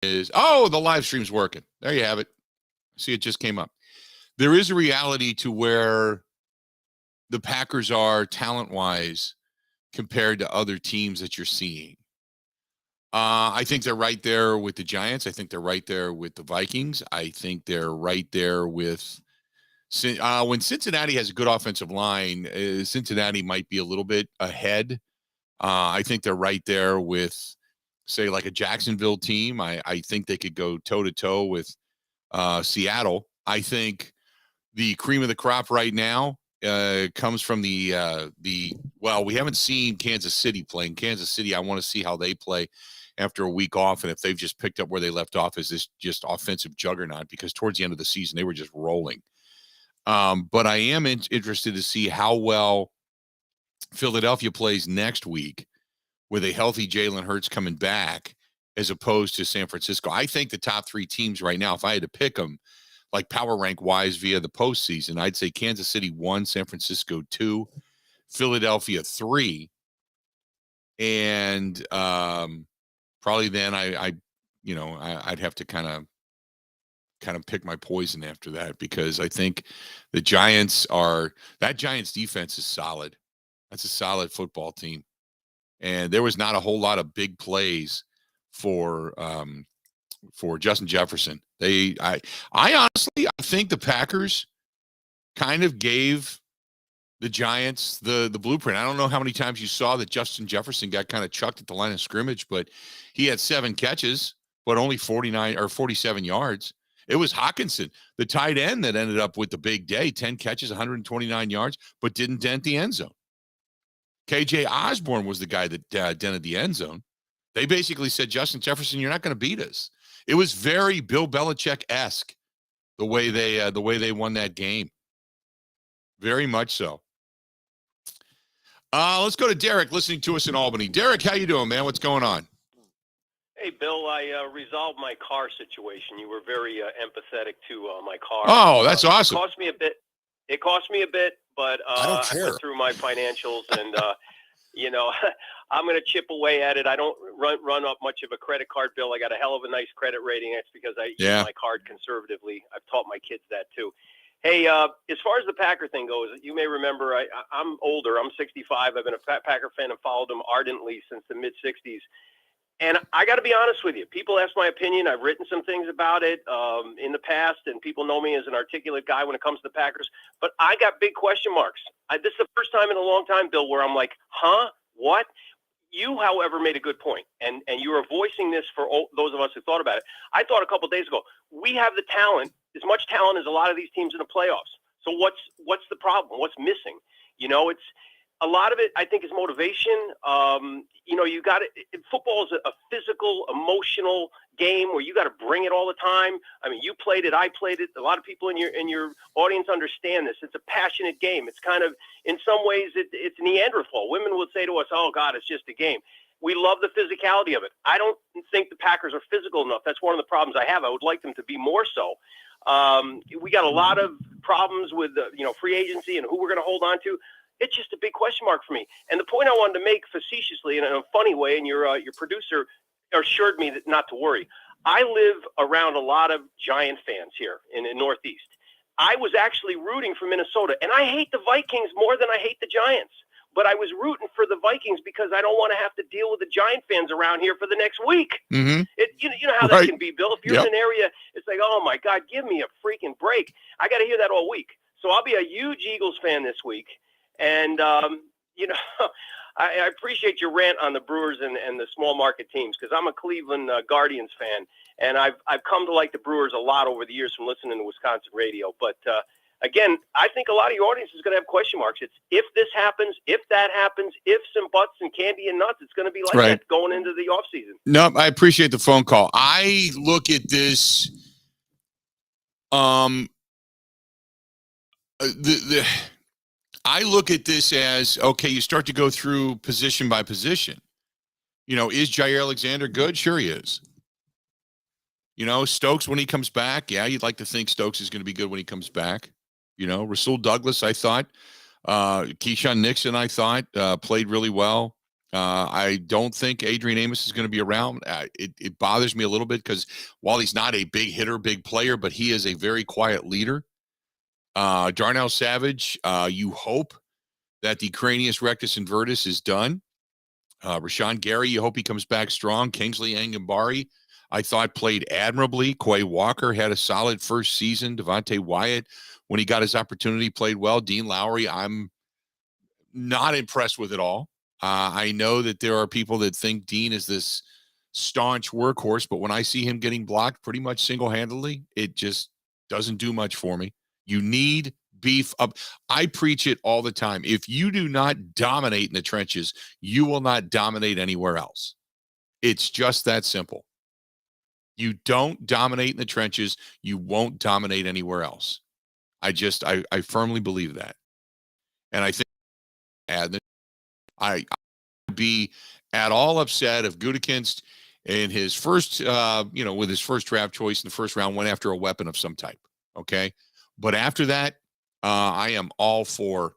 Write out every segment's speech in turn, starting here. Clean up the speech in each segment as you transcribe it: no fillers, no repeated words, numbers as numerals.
is, oh, the live stream's working. There you have it. See, it just came up. There is a reality to where the Packers are talent-wise compared to other teams that you're seeing. I think they're right there with the Giants. I think they're right there with the Vikings. I think they're right there with when Cincinnati has a good offensive line, Cincinnati might be a little bit ahead. I think they're right there with, say, like a Jacksonville team. I think they could go toe-to-toe with Seattle. I think the cream of the crop right now comes from well, we haven't seen Kansas City playing. Kansas City, I want to see how they play after a week off, and if they've just picked up where they left off as this just offensive juggernaut, because towards the end of the season, they were just rolling. But I am interested to see how well Philadelphia plays next week with a healthy Jalen Hurts coming back as opposed to San Francisco. I think the top three teams right now, if I had to pick them, like power rank wise via the postseason, I'd say Kansas City 1, San Francisco 2, Philadelphia 3, and probably then I'd have to kind of pick my poison after that, because I think the Giants that Giants defense is solid. That's a solid football team, and there was not a whole lot of big plays for Justin Jefferson. I honestly think the Packers kind of gave the Giants the blueprint. I don't know how many times you saw that Justin Jefferson got kind of chucked at the line of scrimmage, but he had 7 catches, but only 49 or 47 yards. It was Hawkinson, the tight end, that ended up with the big day, 10 catches, 129 yards, but didn't dent the end zone. KJ Osborne was the guy that dented the end zone. They basically said, Justin Jefferson, you're not going to beat us. It was very Bill Belichick-esque the way they won that game. Very much so. Let's go to Derek, listening to us in Albany. Derek, how you doing, man? What's going on? Hey, Bill, I resolved my car situation. You were very empathetic to my car. Oh, that's awesome. It cost me a bit, but I went through my financials, and I'm going to chip away at it. I don't run up much of a credit card bill. I got a hell of a nice credit rating. That's because I use my card conservatively. I've taught my kids that too. Hey, as far as the Packer thing goes, you may remember I'm older. I'm 65. I've been a Packer fan and followed them ardently since the mid-'60s. And I got to be honest with you. People ask my opinion. I've written some things about it in the past, and people know me as an articulate guy when it comes to the Packers. But I got big question marks. This is the first time in a long time, Bill, where I'm like, huh? What? You, however, made a good point, and you were voicing this for those of us who thought about it. I thought a couple of days ago, we have the talent, as much talent as a lot of these teams in the playoffs. So what's the problem? What's missing? It's a lot of it, I think, is motivation. You got it. Football is a physical, emotional game where you got to bring it all the time. I mean, you played it, I played it. A lot of people in your audience understand this. It's a passionate game. It's kind of, in some ways, it's Neanderthal. Women would say to us, "Oh God, it's just a game." We love the physicality of it. I don't think the Packers are physical enough. That's one of the problems I have. I would like them to be more so. We got a lot of problems with free agency and who we're going to hold on to. It's just a big question mark for me. And the point I wanted to make facetiously in a funny way, and your producer assured me that not to worry. I live around a lot of Giant fans here in the Northeast. I was actually rooting for Minnesota, and I hate the Vikings more than I hate the Giants. But I was rooting for the Vikings because I don't want to have to deal with the Giant fans around here for the next week. Mm-hmm. You know how that can be, Bill. If you're in an area, it's like, oh, my God, give me a freaking break. I got to hear that all week. So I'll be a huge Eagles fan this week. And, I appreciate your rant on the Brewers and the small market teams, because I'm a Cleveland Guardians fan, and I've come to like the Brewers a lot over the years from listening to Wisconsin radio. But, again, I think a lot of your audience is going to have question marks. It's if this happens, if that happens, ifs and buts and candy and nuts. It's going to be like that going into the offseason. No, I appreciate the phone call. I look at this I look at this as, okay, you start to go through position by position. Is Jair Alexander good? Sure he is. Stokes, when he comes back, you'd like to think Stokes is going to be good when he comes back. Rasul Douglas, I thought. Keyshawn Nixon, I thought, played really well. I don't think Adrian Amos is going to be around. It bothers me a little bit because while he's not a big hitter, big player, but he is a very quiet leader. Darnell Savage, you hope that the cranius rectus invertus is done. Rashawn Gary, you hope he comes back strong. Kingsley Angambari, I thought played admirably. Quay Walker had a solid first season. Devontae Wyatt, when he got his opportunity, played well. Dean Lowry, I'm not impressed with it all. I know that there are people that think Dean is this staunch workhorse, but when I see him getting blocked pretty much single-handedly, it just doesn't do much for me. You need beef up. I preach it all the time. If you do not dominate in the trenches, you will not dominate anywhere else. It's just that simple. You don't dominate in the trenches, you won't dominate anywhere else. I firmly believe that. And I think I'd be at all upset if Gutekunst in his first, with his first draft choice in the first round went after a weapon of some type. Okay. But after that, I am all for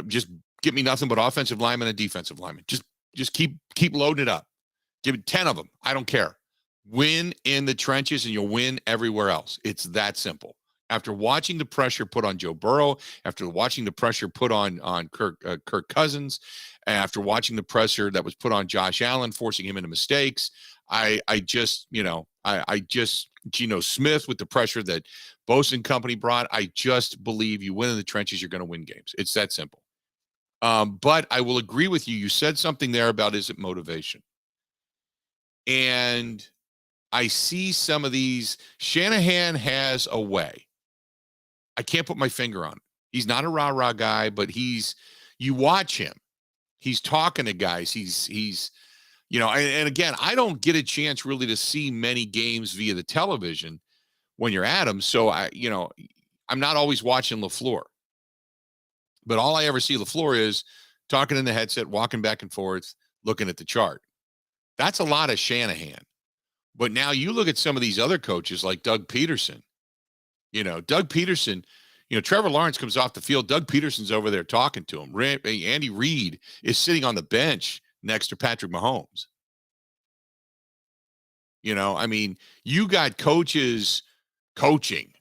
just give me nothing but offensive linemen and defensive linemen. Just keep loading it up. Give me 10 of them. I don't care. Win in the trenches and you'll win everywhere else. It's that simple. After watching the pressure put on Joe Burrow, after watching the pressure put on Kirk Cousins, after watching the pressure that was put on Josh Allen, forcing him into mistakes, I just Geno Smith with the pressure that Bosa and company brought, I just believe you win in the trenches, you're going to win games. It's that simple. But I will agree with you. You said something there about, is it motivation? And I see some of these. Shanahan has a way. I can't put my finger on it. He's not a rah-rah guy, but you watch him. He's talking to guys. He's and again, I don't get a chance really to see many games via the television when you're at them. So I'm not always watching LaFleur. But all I ever see LaFleur is talking in the headset, walking back and forth, looking at the chart. That's a lot of Shanahan. But now you look at some of these other coaches like Doug Peterson. Doug Peterson, Trevor Lawrence comes off the field. Doug Peterson's over there talking to him. Andy Reid is sitting on the bench next to Patrick Mahomes. You got coaches coaching.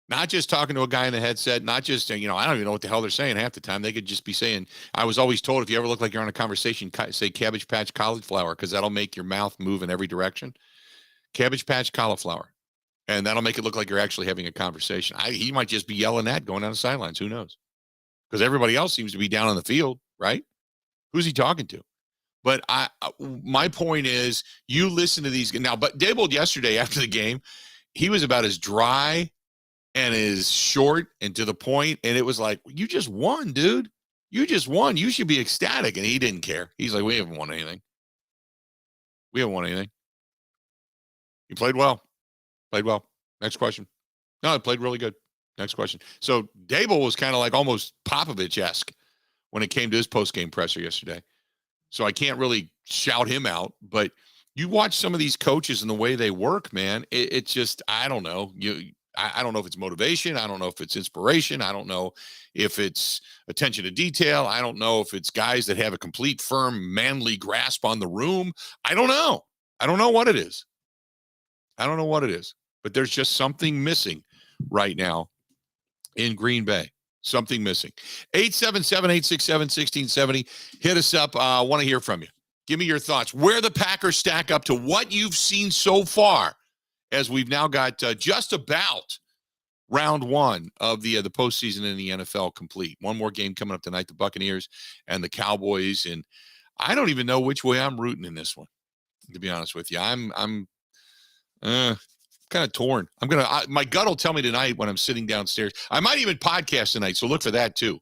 Not just talking to a guy in the headset, not just, I don't even know what the hell they're saying half the time. They could just be saying, I was always told if you ever look like you're on a conversation, say Cabbage Patch Cauliflower, because that'll make your mouth move in every direction. Cabbage Patch Cauliflower. And that'll make it look like you're actually having a conversation. He might just be yelling that going down the sidelines. Who knows? Because everybody else seems to be down on the field, right? Who's he talking to? But my point is, you listen to these now. But Daboll yesterday after the game, he was about as dry and as short and to the point, and it was like, you just won, dude. You just won. You should be ecstatic, and he didn't care. He's like, we haven't won anything. We haven't won anything. You played well. Played well. Next question. No, it played really good. Next question. So Daboll was kind of like almost Popovich-esque when it came to his post-game presser yesterday. So I can't really shout him out, but you watch some of these coaches and the way they work, man, it's just, I don't know. I don't know if it's motivation. I don't know if it's inspiration. I don't know if it's attention to detail. I don't know if it's guys that have a complete, firm, manly grasp on the room. I don't know. I don't know what it is. But there's just something missing right now in Green Bay. Something missing. 877-867-1670. Hit us up. I want to hear from you. Give me your thoughts. Where the Packers stack up to what you've seen so far, as we've now got just about round one of the postseason in the NFL complete. One more game coming up tonight, the Buccaneers and the Cowboys. And I don't even know which way I'm rooting in this one, to be honest with you. I'm kind of torn. My gut will tell me tonight when I'm sitting downstairs. I might even podcast tonight, so look for that too.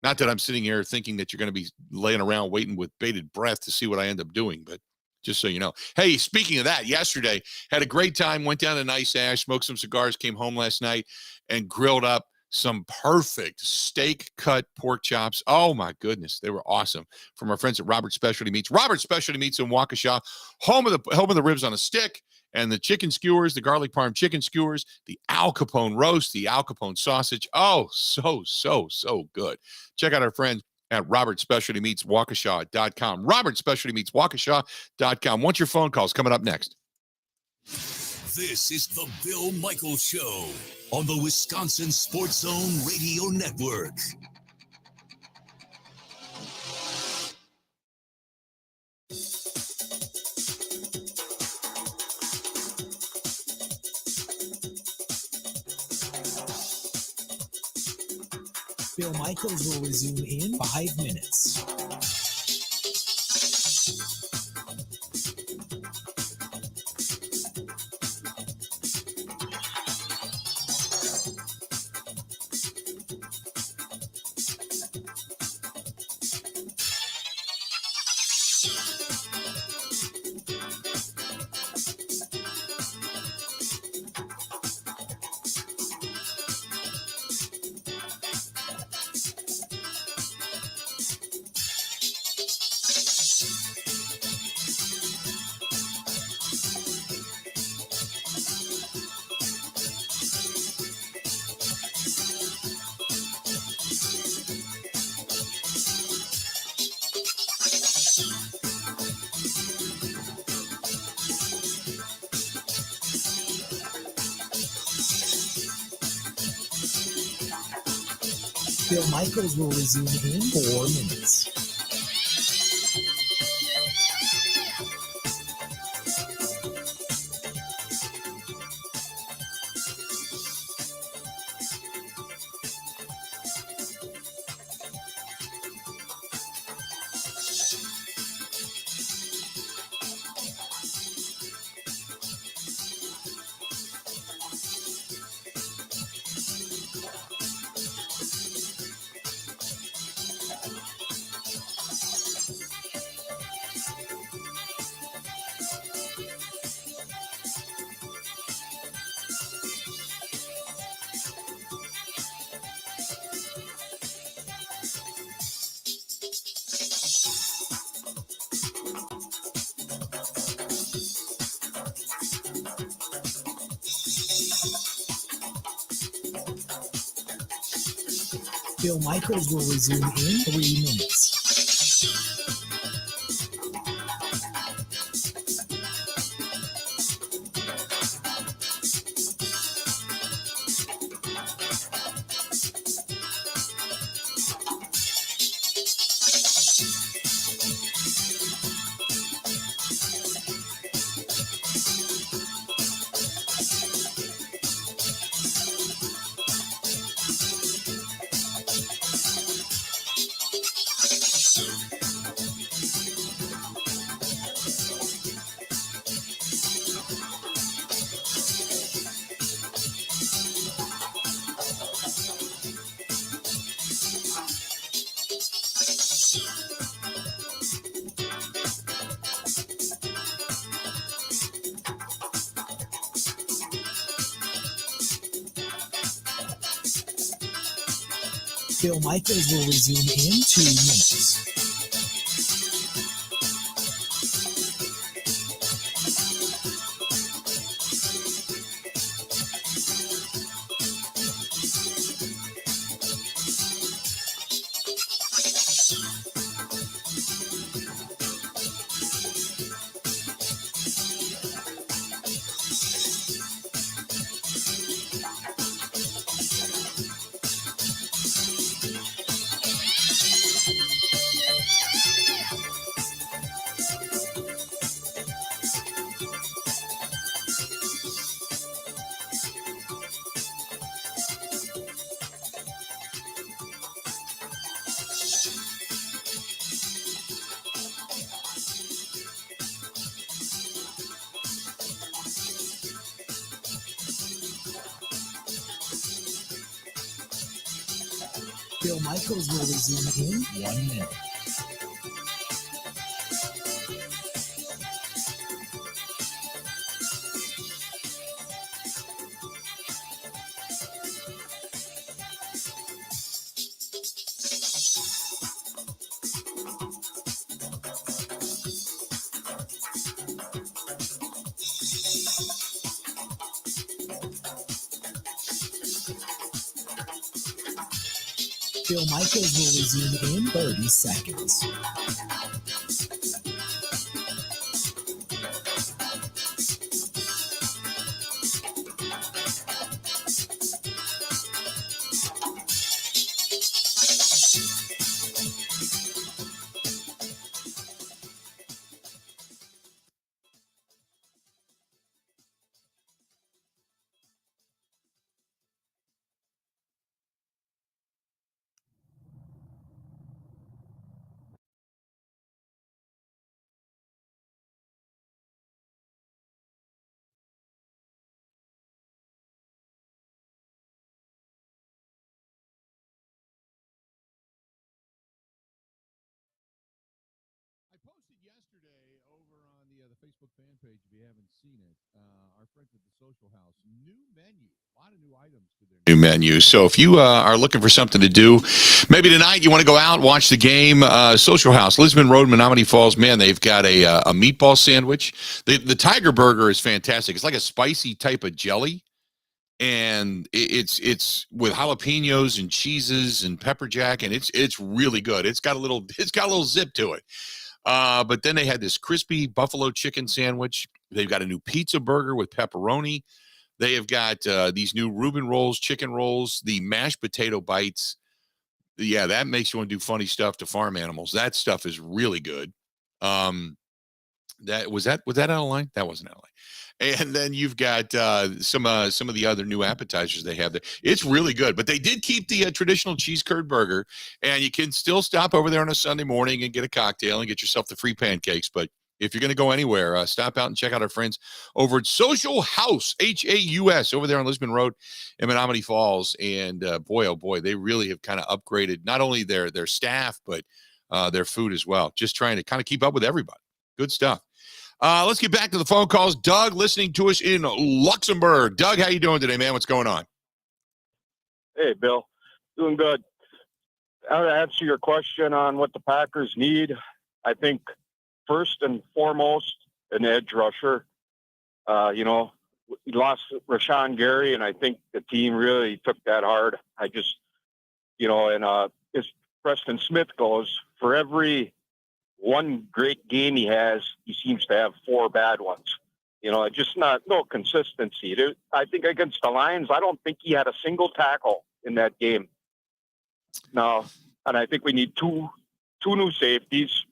Not that I'm sitting here thinking that you're going to be laying around waiting with bated breath to see what I end up doing, but just so you know. Hey, speaking of that, yesterday, had a great time, went down to Nice Ash, smoked some cigars, came home last night, and grilled up some perfect steak-cut pork chops. Oh, my goodness. They were awesome. From our friends at Robert Specialty Meats. Robert Specialty Meats in Waukesha, home of the ribs on a stick, and the chicken skewers, the garlic parm chicken skewers, the Al Capone roast, the Al Capone sausage. Oh, so good. Check out our friends at robertspecialtymeatswaukesha.com. robertspecialtymeatswaukesha.com. Want your phone calls coming up next. This is the Bill Michaels Show on the Wisconsin Sports Zone Radio Network. Bill Michaels will resume in 5 minutes. Bill Michaels will resume in 4 minutes. Bill Michaels will resume in 3 minutes. Bill Michaels will resume in 2 minutes. Bill Michaels will resume in 1 minute. Phil Michaels will resume in 30 seconds. I posted yesterday over on the Facebook fan page, if you haven't seen it, our friends at the Social House, new menu, a lot of new items to their new menu. So if you are looking for something to do, maybe tonight you want to go out, watch the game, Social House, Lisbon Road, Menominee Falls, man, they've got a meatball sandwich. The Tiger Burger is fantastic. It's like a spicy type of jelly. And it's with jalapenos and cheeses and pepper jack, and it's really good. It's got a little zip to it. But then they had this crispy buffalo chicken sandwich. They've got a new pizza burger with pepperoni. They have got these new Reuben rolls, chicken rolls, the mashed potato bites. Yeah, that makes you want to do funny stuff to farm animals. That stuff is really good. That was that out of line? That wasn't out of line. And then you've got some of the other new appetizers they have there. It's really good, but they did keep the traditional cheese curd burger, and you can still stop over there on a Sunday morning and get a cocktail and get yourself the free pancakes. But if you're going to go anywhere, stop out and check out our friends over at Social House, Haus, over there on Lisbon Road in Menominee Falls. And boy, oh boy, they really have kind of upgraded not only their staff, but their food as well. Just trying to kind of keep up with everybody. Good stuff. Let's get back to the phone calls. Doug, listening to us in Luxembourg. Doug, how you doing today, man? What's going on? Hey, Bill. Doing good. I'll answer your question on what the Packers need. I think first and foremost, an edge rusher. We lost Rashawn Gary, and I think the team really took that hard. As Preston Smith goes, for every one great game he has, he seems to have four bad ones. Just no consistency. I think against the Lions, I don't think he had a single tackle in that game. No, and I think we need two new safeties,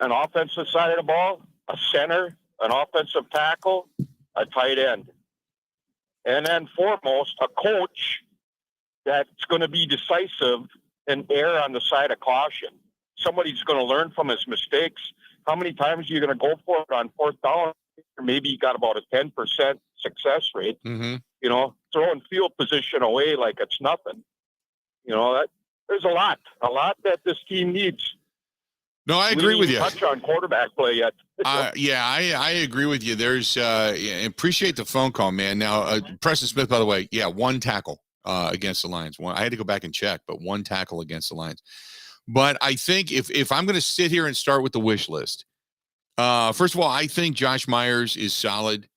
an offensive side of the ball, a center, an offensive tackle, a tight end. And then foremost, a coach that's going to be decisive and err on the side of caution. Somebody's going to learn from his mistakes. How many times are you going to go for it on fourth down? Or maybe you got about a 10% success rate. Mm-hmm. Throwing field position away like it's nothing. There's a lot that this team needs. No, I agree with you. Touch on quarterback play yet? I agree with you. There's appreciate the phone call, man. Now, Preston Smith, by the way, one tackle against the Lions. I had to go back and check, but one tackle against the Lions. But I think if I'm going to sit here and start with the wish list, first of all, I think Josh Myers is solid.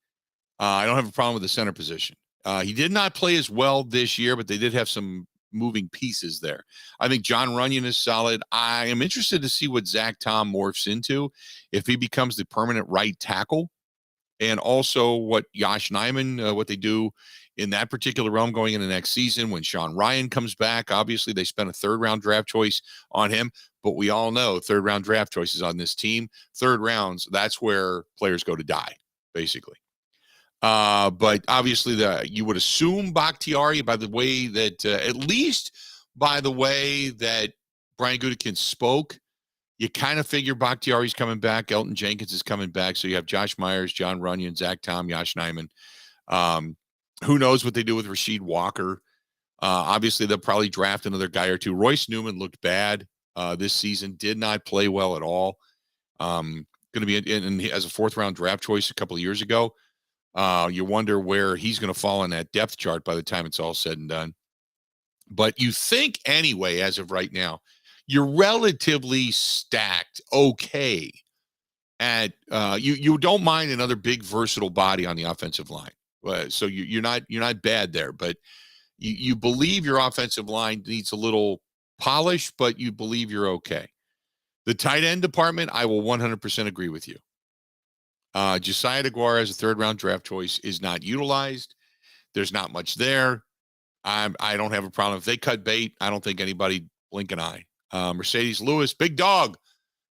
I don't have a problem with the center position. He did not play as well this year, but they did have some moving pieces there. I think John Runyon is solid. I am interested to see what Zach Tom morphs into, if he becomes the permanent right tackle, and also what Josh Nijman, what they do in that particular realm going into next season when Sean Ryan comes back. Obviously, they spent a third-round draft choice on him, but we all know third-round draft choices on this team, third rounds, that's where players go to die, basically. But obviously, you would assume Bakhtiari, by the way that, at least by the way that Brian Gutekunst spoke, you kind of figure Bakhtiari's coming back. Elton Jenkins is coming back. So you have Josh Myers, John Runyon, Zach Tom, Josh Nijman. Who knows what they do with Rasheed Walker? Obviously, they'll probably draft another guy or two. Royce Newman looked bad this season, did not play well at all. Going to be as a fourth-round draft choice a couple of years ago. You wonder where he's going to fall in that depth chart by the time it's all said and done. But you think anyway, as of right now, you're relatively stacked okay at you don't mind another big versatile body on the offensive line. So you're not bad there, but you believe your offensive line needs a little polished, but you believe you're okay. The tight end department, I will 100% agree with you. Josiah DeGuara as a third-round draft choice is not utilized. There's not much there. I don't have a problem. If they cut bait, I don't think anybody blink an eye. Mercedes Lewis, big dog.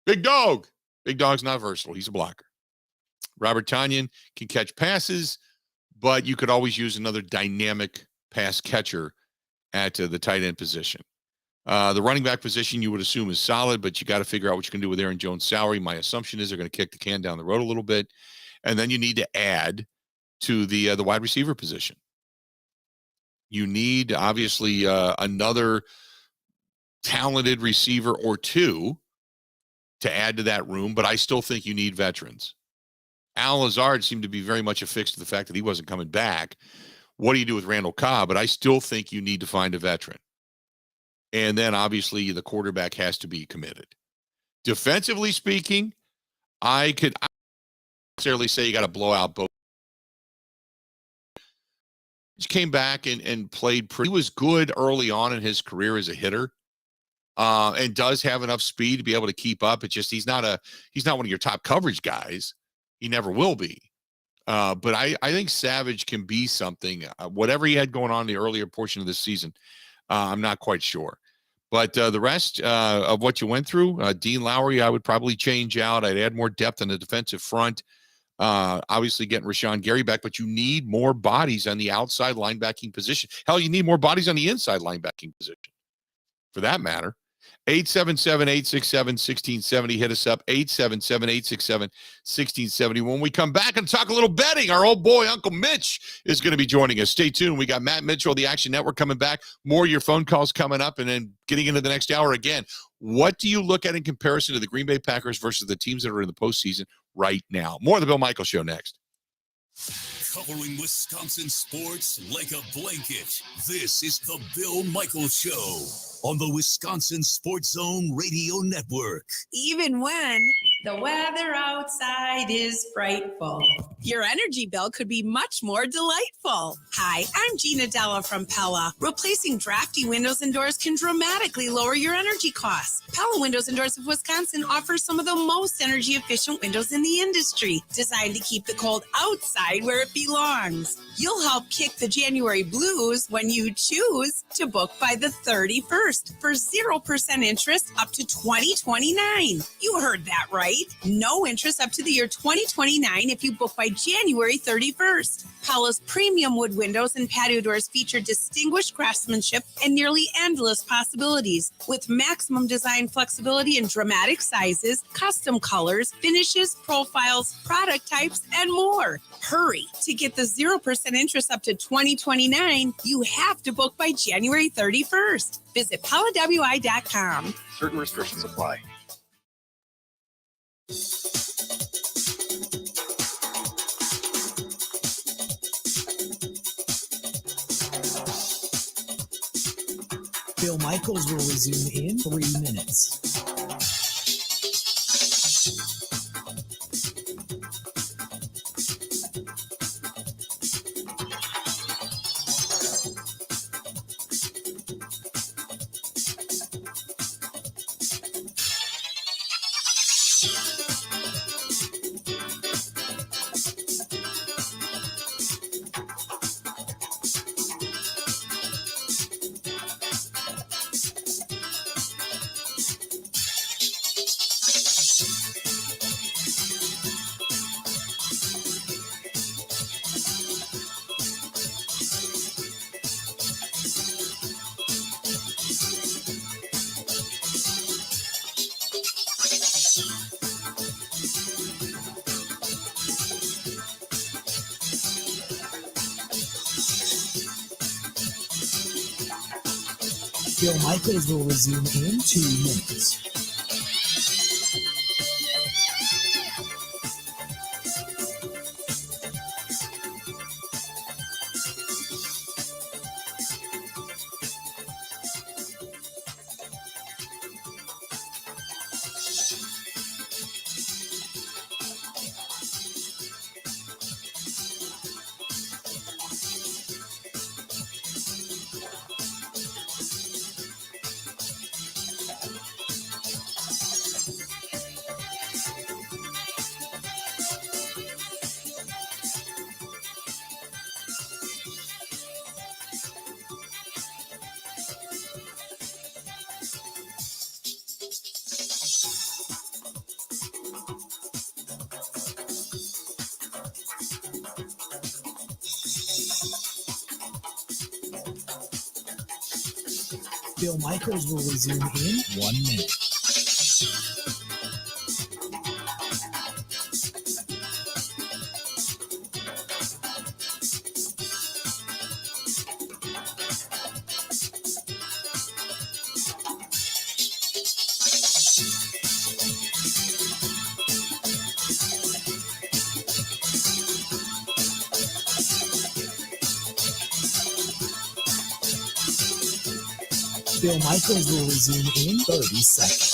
Big dog. Big dog's not versatile. He's a blocker. Robert Tonyan can catch passes, but you could always use another dynamic pass catcher at the tight end position. The running back position you would assume is solid, but you got to figure out what you can do with Aaron Jones' salary. My assumption is they're going to kick the can down the road a little bit. And then you need to add to the wide receiver position. You need, obviously, another talented receiver or two to add to that room, but I still think you need veterans. Al Lazard seemed to be very much affixed to the fact that he wasn't coming back. What do you do with Randall Cobb? But I still think you need to find a veteran. And then, obviously, the quarterback has to be committed. Defensively speaking, I could necessarily say you got to blow out both. He came back and played pretty. He was good early on in his career as a hitter, and does have enough speed to be able to keep up. It's just he's not one of your top coverage guys. He never will be. But I think Savage can be something. Whatever he had going on in the earlier portion of this season, I'm not quite sure. But the rest of what you went through, Dean Lowry, I would probably change out. I'd add more depth on the defensive front. Obviously getting Rashawn Gary back, but you need more bodies on the outside linebacking position. Hell, you need more bodies on the inside linebacking position, for that matter. 877-867-1670. Hit us up, 877-867-1670. When we come back and talk a little betting, our old boy, Uncle Mitch, is going to be joining us. Stay tuned. We got Matt Mitchell, the Action Network, coming back. More of your phone calls coming up, and then getting into the next hour again. What do you look at in comparison to the Green Bay Packers versus the teams that are in the postseason right now? More of the Bill Michaels Show next. Covering Wisconsin sports like a blanket. This is the Bill Michaels Show on the Wisconsin Sports Zone Radio Network. Even when the weather outside is frightful, your energy bill could be much more delightful. Hi, I'm Gina Della from Pella. Replacing drafty windows and doors can dramatically lower your energy costs. Pella Windows and Doors of Wisconsin offers some of the most energy efficient windows in the industry, designed to keep the cold outside where it belongs. You'll help kick the January blues when you choose to book by the 31st for 0% interest up to 2029. You heard that right. No interest up to the year 2029 if you book by January 31st. Pella's premium wood windows and patio doors feature distinguished craftsmanship and nearly endless possibilities, with maximum design flexibility in dramatic sizes, custom colors, finishes, profiles, product types, and more. Hurry. To get the 0% interest up to 2029, you have to book by January 31st. Visit PellaWI.com. Certain restrictions apply. Bill Michaels will resume in 3 minutes. Bill Michaels will resume in 2 minutes. Bill Michaels will resume in 1 minute. Bill Michaels will resume in 30 seconds.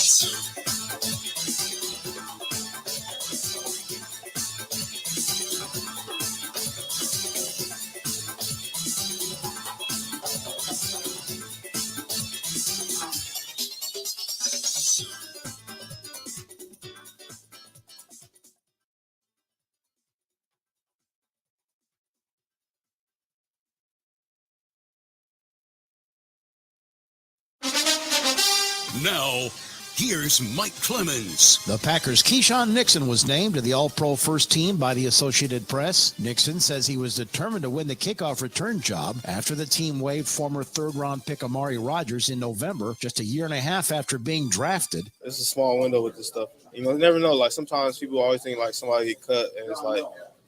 Now, here's Mike Clemens. The Packers' Keyshawn Nixon was named to the All-Pro First Team by the Associated Press. Nixon says he was determined to win the kickoff return job after the team waived former third-round pick Amari Rodgers in November, just a year and a half after being drafted. It's a small window with this stuff. You never know. Like, sometimes people always think, like, somebody get cut and it's, like,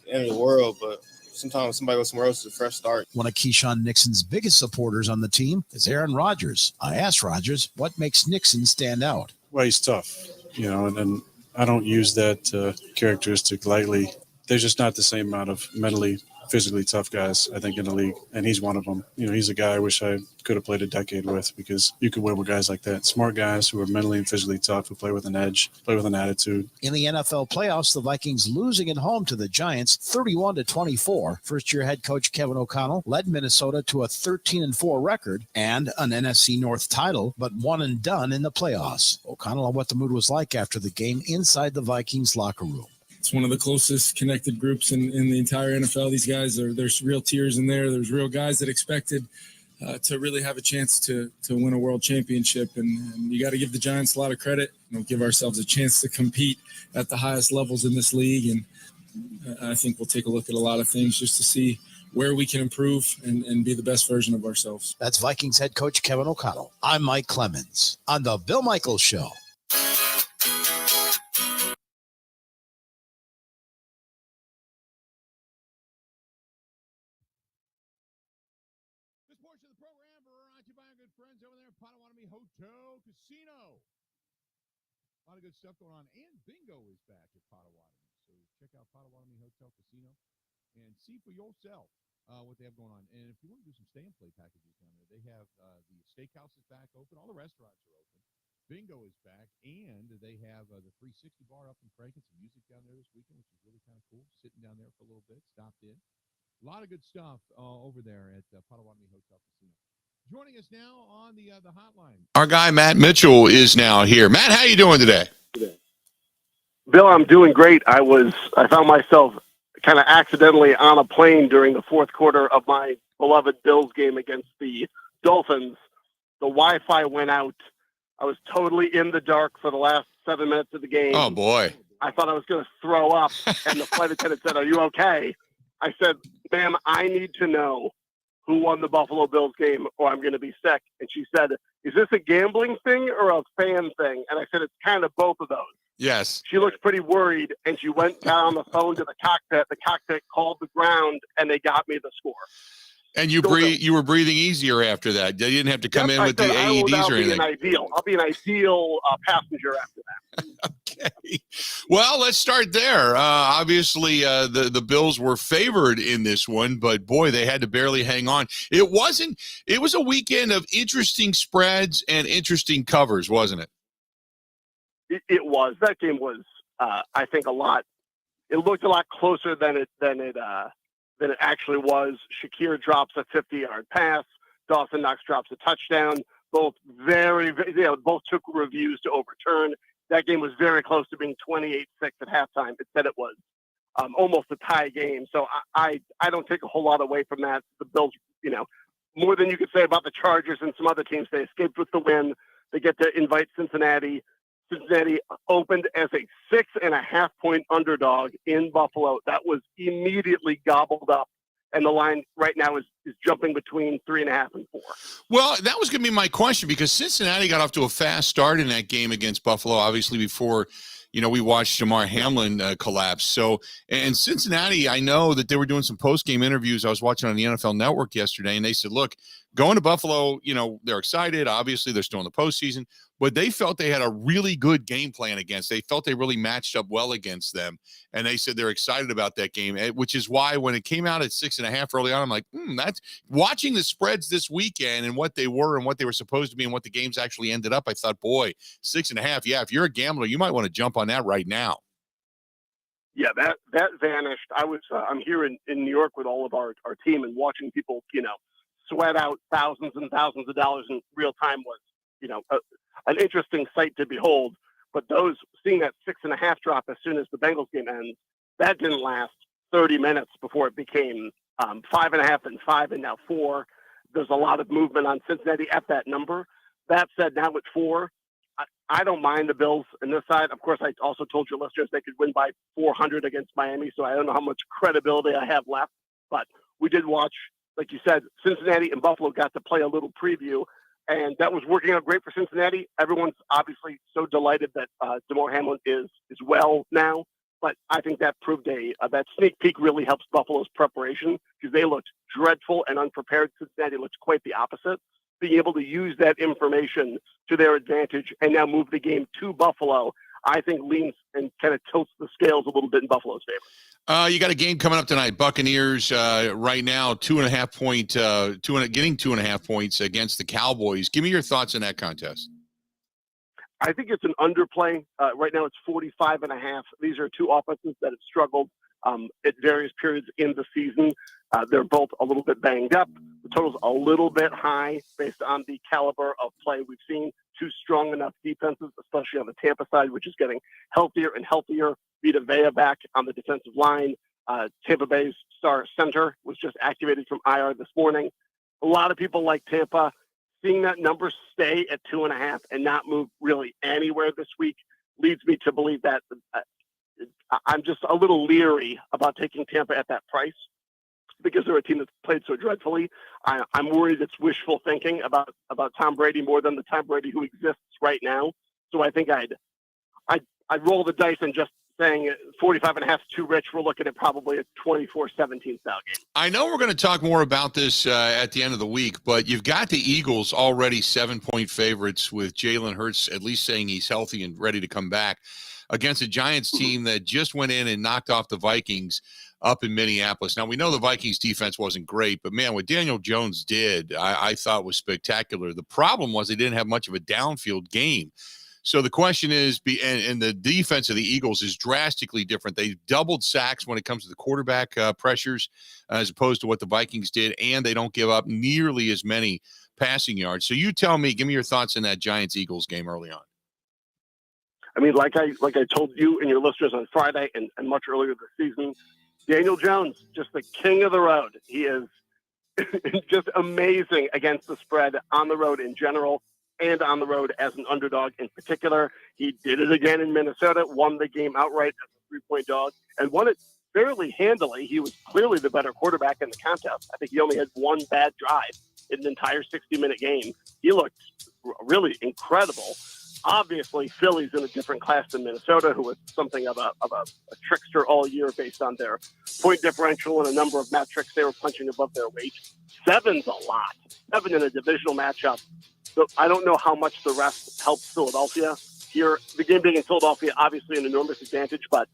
the end of the world, but sometimes somebody goes somewhere else, it's a fresh start. One of Keyshawn Nixon's biggest supporters on the team is Aaron Rodgers. I asked Rodgers what makes Nixon stand out. Well, he's tough, and I don't use that characteristic lightly. There's just not the same amount of mentally, physically tough guys, I think, in the league, and he's one of them. He's a guy I wish I could have played a decade with, because you could win with guys like that. Smart guys who are mentally and physically tough, who play with an edge, play with an attitude. In the NFL playoffs, the Vikings losing at home to the Giants 31-24. First-year head coach Kevin O'Connell led Minnesota to a 13-4 record and an NFC North title, but one and done in the playoffs. O'Connell on what the mood was like after the game inside the Vikings locker room. It's one of the closest connected groups in the entire NFL. These guys, there's real tears in there. There's real guys that expected to really have a chance to win a world championship. And you got to give the Giants a lot of credit. Give ourselves a chance to compete at the highest levels in this league. And I think we'll take a look at a lot of things just to see where we can improve and be the best version of ourselves. That's Vikings head coach Kevin O'Connell. I'm Mike Clemens on The Bill Michaels Show. Hotel Casino. A lot of good stuff going on. And bingo is back at Potawatomi. So check out Potawatomi Hotel Casino and see for yourself what they have going on. And if you want to do some stay and play packages down there, they have the steakhouse is back open. All the restaurants are open. Bingo is back. And they have the 360 bar up in Franken. Some music down there this weekend, which is really kind of cool. Sitting down there for a little bit. Stopped in. A lot of good stuff over there at Potawatomi Hotel Casino. Joining us now on the hotline, our guy Matt Mitchell is now here. Matt, how you doing today? Bill, I'm doing great. I found myself kind of accidentally on a plane during the fourth quarter of my beloved Bills game against the Dolphins. The Wi-Fi went out. I was totally in the dark for the last 7 minutes of the game. Oh, boy. I thought I was going to throw up, and the flight attendant said, "Are you okay?" I said, "Ma'am, I need to know who won the Buffalo Bills game, or I'm going to be sick." And she said, "Is this a gambling thing or a fan thing?" And I said, "It's kind of both of those." Yes. She looked pretty worried, and she went down the phone to the cockpit. The cockpit called the ground, and they got me the score. And you were breathing easier after that. You didn't have to come in with the AEDs or anything. I'll be an ideal passenger after that. Okay. Well, let's start there. Obviously, the Bills were favored in this one, but boy, they had to barely hang on. It was a weekend of interesting spreads and interesting covers, wasn't it? It was. That game was, I think, it looked a lot closer than it actually was. Shakir drops a 50-yard pass. Dawson Knox drops a touchdown. Both both took reviews to overturn. That game was very close to being 28-6 at halftime. It said it was almost a tie game. So I don't take a whole lot away from that. The Bills, more than you could say about the Chargers and some other teams. They escaped with the win. They get to invite Cincinnati. Cincinnati opened as a 6.5-point underdog in Buffalo. That was immediately gobbled up and the line right now is jumping between 3.5 and 4. Well, that was going to be my question, because Cincinnati got off to a fast start in that game against Buffalo, obviously before, we watched Jamar Hamlin collapse. So, and Cincinnati, I know that they were doing some post-game interviews. I was watching on the NFL Network yesterday, and they said, look, going to Buffalo, they're excited. Obviously, they're still in the postseason, but they felt they had a really good game plan against. They felt they really matched up well against them, and they said they're excited about that game, which is why when it came out at 6.5 early on, I'm like, that's watching the spreads this weekend and what they were and what they were supposed to be and what the games actually ended up. I thought, boy, 6.5. Yeah, if you're a gambler, you might want to jump on that right now. Yeah, that vanished. I'm here in New York with all of our team, and watching people, sweat out thousands and thousands of dollars in real time was, an interesting sight to behold. But seeing that 6.5 drop as soon as the Bengals game ends, that didn't last 30 minutes before it became 5.5 and 5 and now 4. There's a lot of movement on Cincinnati at that number. That said, now at 4, I don't mind the Bills on this side. Of course, I also told your listeners they could win by 400 against Miami, so I don't know how much credibility I have left. But we did watch, like you said, Cincinnati and Buffalo got to play a little preview, and that was working out great for Cincinnati. Everyone's obviously so delighted that Damar Hamlin is well now, but I think that proved that sneak peek really helps Buffalo's preparation, because they looked dreadful and unprepared. Cincinnati looked quite the opposite. Being able to use that information to their advantage and now move the game to Buffalo, I think leans and kind of tilts the scales a little bit in Buffalo's favor. You got a game coming up tonight. Buccaneers right now, 2.5 point, getting 2.5 points against the Cowboys. Give me your thoughts on that contest. I think it's an underplay. Right now it's 45.5. These are two offenses that have struggled at various periods in the season. They're both a little bit banged up. The total's a little bit high based on the caliber of play we've seen. Two strong enough defenses, especially on the Tampa side, which is getting healthier and healthier. Vita Vea back on the defensive line. Tampa Bay's star center was just activated from IR this morning. A lot of people like Tampa. Seeing that number stay at 2.5 and not move really anywhere this week leads me to believe that I'm just a little leery about taking Tampa at that price, because they're a team that's played so dreadfully. I'm worried it's wishful thinking about Tom Brady more than the Tom Brady who exists right now. So I think I'd roll the dice and just saying 45.5 is too rich. We're looking at probably a 24-17 style game. I know we're going to talk more about this at the end of the week, but you've got the Eagles already 7-point favorites, with Jalen Hurts at least saying he's healthy and ready to come back, against a Giants team that just went in and knocked off the Vikings up in Minneapolis. Now, we know the Vikings defense wasn't great, but man, what Daniel Jones did, I thought was spectacular. The problem was they didn't have much of a downfield game. So the question is, and the defense of the Eagles is drastically different. They doubled sacks when it comes to the quarterback pressures as opposed to what the Vikings did, and they don't give up nearly as many passing yards. So you tell me, give me your thoughts on that Giants-Eagles game early on. I mean, like I told you and your listeners on Friday and much earlier this season, Daniel Jones, just the king of the road. He is just amazing against the spread on the road in general and on the road as an underdog in particular. He did it again in Minnesota, won the game outright as a 3-point dog, and won it fairly handily. He was clearly the better quarterback in the contest. I think he only had one bad drive in the entire 60-minute game. He looked really incredible. Obviously, Philly's in a different class than Minnesota, who was something of a trickster all year based on their point differential and a number of metrics. They were punching above their weight. 7's a lot. 7 in a divisional matchup. So I don't know how much the rest helps Philadelphia here. The game being in Philadelphia, obviously an enormous advantage, but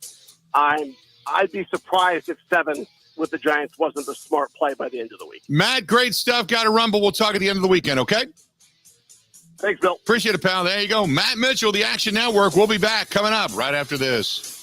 I'd be surprised if 7 with the Giants wasn't the smart play by the end of the week. Matt, great stuff. Got to run, but we'll talk at the end of the weekend, okay? Thanks, Bill. Appreciate it, pal. There you go. Matt Mitchell, the Action Network. We'll be back coming up right after this.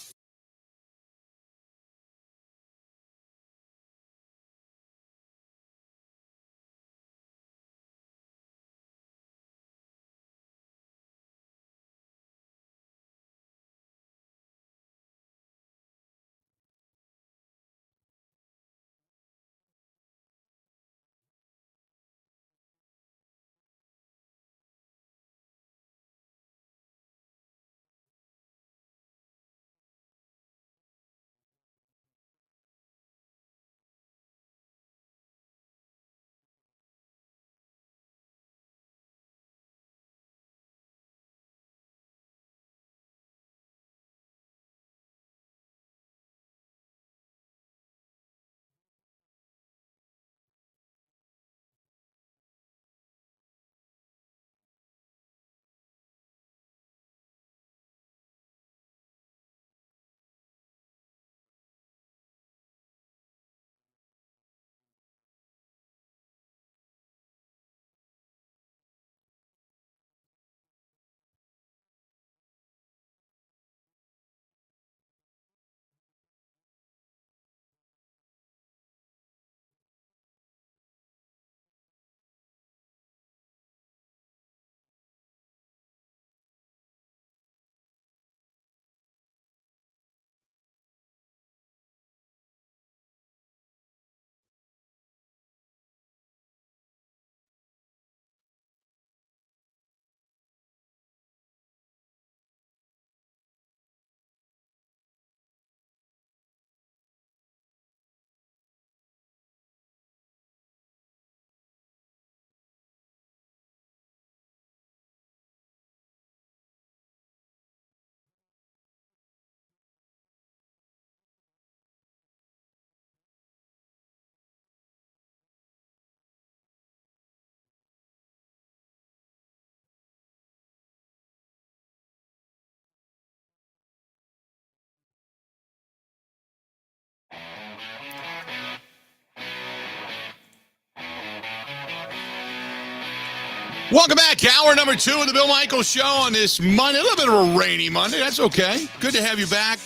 Welcome back. Hour number 2 of the Bill Michaels Show on this Monday. A little bit of a rainy Monday. That's okay. Good to have you back.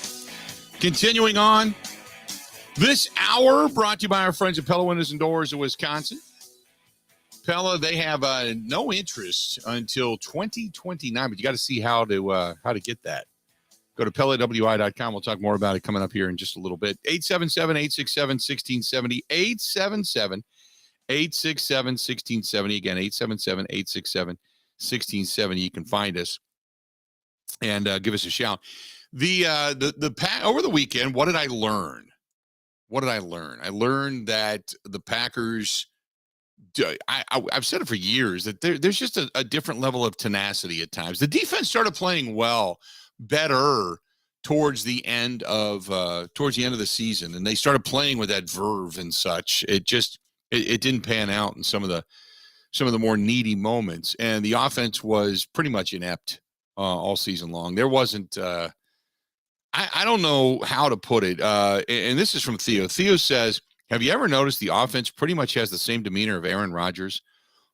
Continuing on. This hour brought to you by our friends at Pella Windows and Doors of Wisconsin. Pella, they have no interest until 2029, but you got to see how to get that. Go to PellaWI.com. We'll talk more about it coming up here in just a little bit. 877-867-1670. 877-867-1670. Again, 877-867-1670. You can find us and give us a shout. Over the weekend, what did I learn? I learned that the Packers, I've said it for years, that there's just a different level of tenacity at times. The defense started playing better towards the end of the season, and they started playing with that verve and such. It didn't pan out in some of the more needy moments, and the offense was pretty much inept all season long. There wasn't. I don't know how to put it, and this is from Theo. Theo says, have you ever noticed the offense pretty much has the same demeanor of Aaron Rodgers?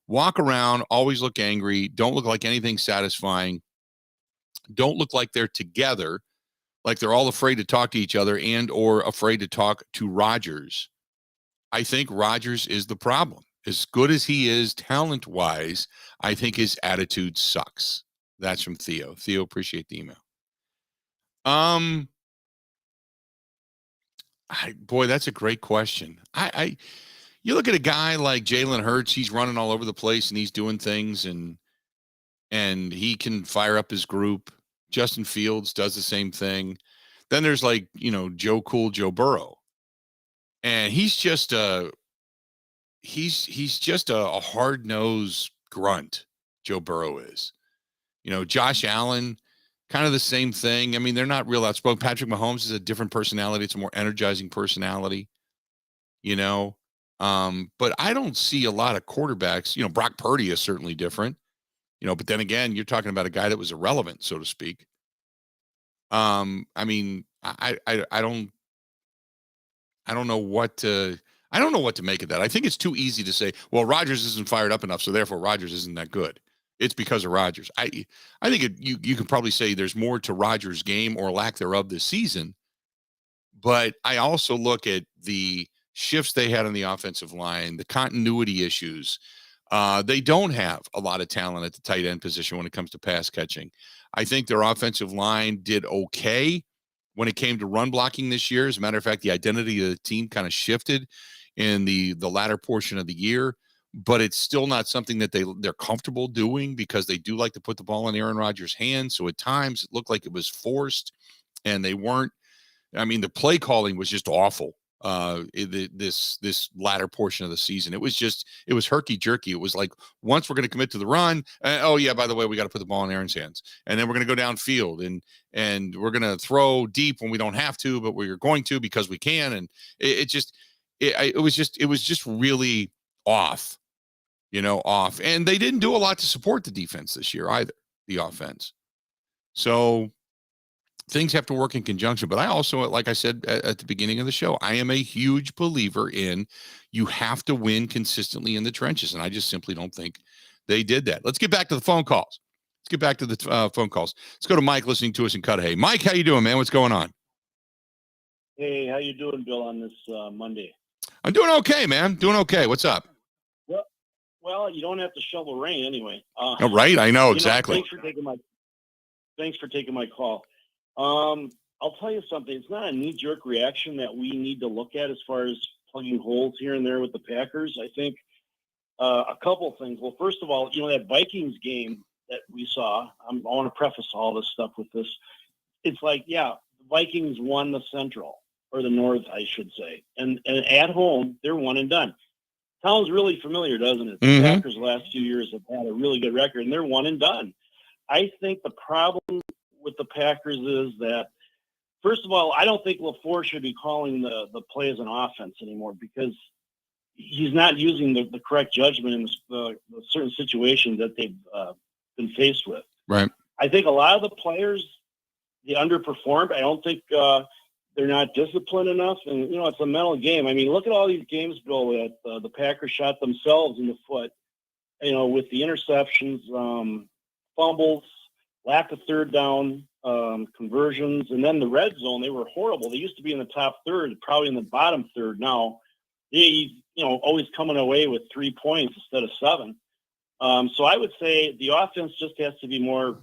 Walk around, always look angry, don't look like anything satisfying, don't look like they're together, like they're all afraid to talk to each other and or afraid to talk to Rodgers. I think Rodgers is the problem. As good as he is talent-wise, I think his attitude sucks. That's from Theo. Theo, appreciate the email. Boy, that's a great question. You look at a guy like Jalen Hurts, he's running all over the place and he's doing things and he can fire up his group. Justin Fields does the same thing. Then there's Joe Burrow. And he's just a hard-nosed grunt, Joe Burrow is. Josh Allen, kind of the same thing. I mean, they're not real outspoken. Patrick Mahomes is a different personality. It's a more energizing personality, but I don't see a lot of quarterbacks. Brock Purdy is certainly different, but then again, you're talking about a guy that was irrelevant, so to speak. I mean, I don't know what to make of that. I think it's too easy to say, well, Rodgers isn't fired up enough, so therefore Rodgers isn't that good. It's because of Rodgers. I think you can probably say there's more to Rodgers' game or lack thereof this season. But I also look at the shifts they had on the offensive line, the continuity issues. They don't have a lot of talent at the tight end position when it comes to pass catching. I think their offensive line did okay when it came to run blocking this year. As a matter of fact, the identity of the team kind of shifted in the latter portion of the year. But it's still not something that they're comfortable doing because they do like to put the ball in Aaron Rodgers' hands. So at times it looked like it was forced and they weren't. I mean, the play calling was just awful this latter portion of the season. It was herky-jerky. It was like, once we're going to commit to the run, oh, yeah, by the way, we got to put the ball in Aaron's hands. And then we're going to go downfield and we're going to throw deep when we don't have to, but we're going to because we can. And it was just really off. And they didn't do a lot to support the defense this year either, the offense. So things have to work in conjunction. But I also, like I said at the beginning of the show, I am a huge believer in you have to win consistently in the trenches. And I just simply don't think they did that. Let's get back to the phone calls. Let's go to Mike listening to us in Cudahy. Mike, how you doing, man? What's going on? Hey, how you doing, Bill, on this Monday? I'm doing okay, man. Doing okay. What's up? Well, you don't have to shovel rain anyway. Right, I know exactly. Thanks for taking my call. I'll tell you something. It's not a knee-jerk reaction that we need to look at as far as plugging holes here and there with the Packers. I think a couple things. Well, first of all, that Vikings game that we saw. I want to preface all this stuff with this. It's like, yeah, the Vikings won the Central or the North, I should say, and at home they're one and done. Sounds really familiar, doesn't it? The Packers the last few years have had a really good record, and they're one and done. I think the problem with the Packers is that, first of all, I don't think LaFleur should be calling the plays on offense anymore because he's not using the correct judgment in the certain situations that they've been faced with. Right. I think a lot of the players, they underperformed. I don't think they're not disciplined enough, and it's a mental game. I mean, look at all these games, Bill, that the Packers shot themselves in the foot. With the interceptions, fumbles, lack of third down conversions, and then the red zone, they were horrible. They used to be in the top third, probably in the bottom third now. They, always coming away with 3 points instead of 7. So I would say the offense just has to be more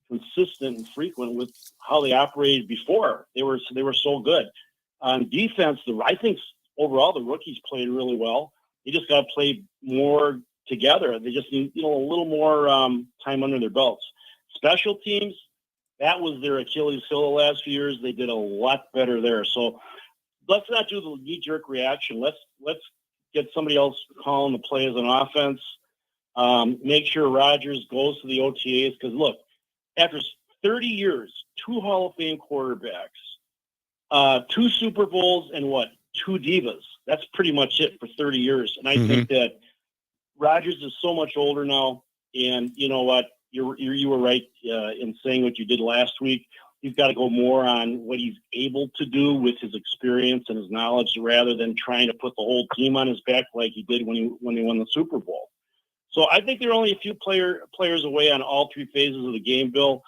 consistent and frequent with how they operated before. They were so good. On defense, I think overall the rookies played really well. They just got to play more together. They just need a little more time under their belts. Special teams, that was their Achilles heel the last few years. They did a lot better there. So let's not do the knee-jerk reaction. Let's get somebody else calling the plays on offense. Make sure Rodgers goes to the OTAs because, look, after 30 years, 2 Hall of Fame quarterbacks, 2 Super Bowls, and 2 divas. That's pretty much it for 30 years. And I think that Rodgers is so much older now, and you know what? You were right in saying what you did last week. He's got to go more on what he's able to do with his experience and his knowledge, rather than trying to put the whole team on his back like he did when he won the Super Bowl. So I think they're only a few players away on all 3 phases of the game, Bill.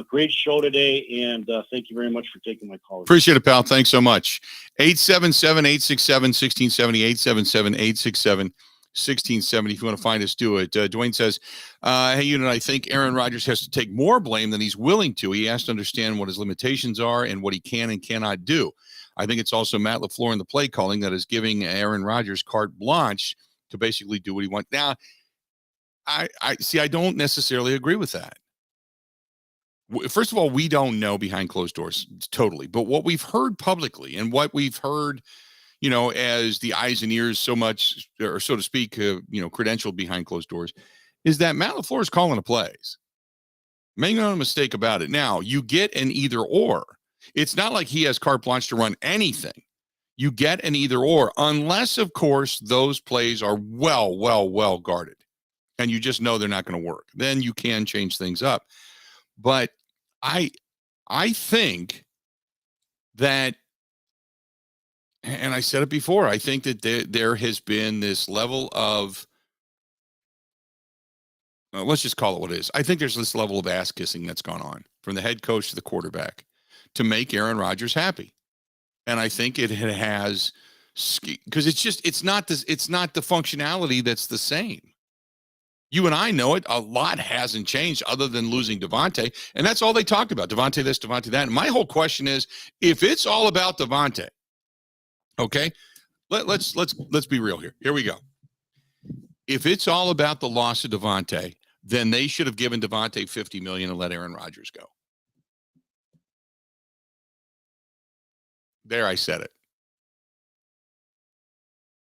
Great show today, and thank you very much for taking my call. Appreciate it, pal. Thanks so much. 877-867-1670, 877-867-1670. If you want to find us, do it. Dwayne says, hey, you know, I think Aaron Rodgers has to take more blame than he's willing to. He has to understand what his limitations are and what he can and cannot do. I think it's also Matt LaFleur in the play calling that is giving Aaron Rodgers carte blanche to basically do what he wants. Now, I don't necessarily agree with that. First of all, we don't know behind closed doors totally, but what we've heard publicly and what we've heard, you know, as the eyes and ears so much, or so to speak, credentialed behind closed doors, is that Matt LaFleur is calling the plays. Make no mistake about it. Now, you get an either or. It's not like he has carte blanche to run anything. You get an either or, unless, of course, those plays are well guarded, and you just know they're not going to work. Then you can change things up. But I think that, and I said it before, I think that there has been this level of, let's just call it what it is. I think there's this level of ass kissing that's gone on from the head coach to the quarterback to make Aaron Rodgers happy. And I think it has, because it's not the functionality that's the same. You and I know it. A lot hasn't changed other than losing Devontae, and that's all they talked about. Devontae this, Devontae that. And my whole question is, if it's all about Devontae, okay, let's be real here. Here we go. If it's all about the loss of Devontae, then they should have given Devontae $50 million and let Aaron Rodgers go. There, I said it.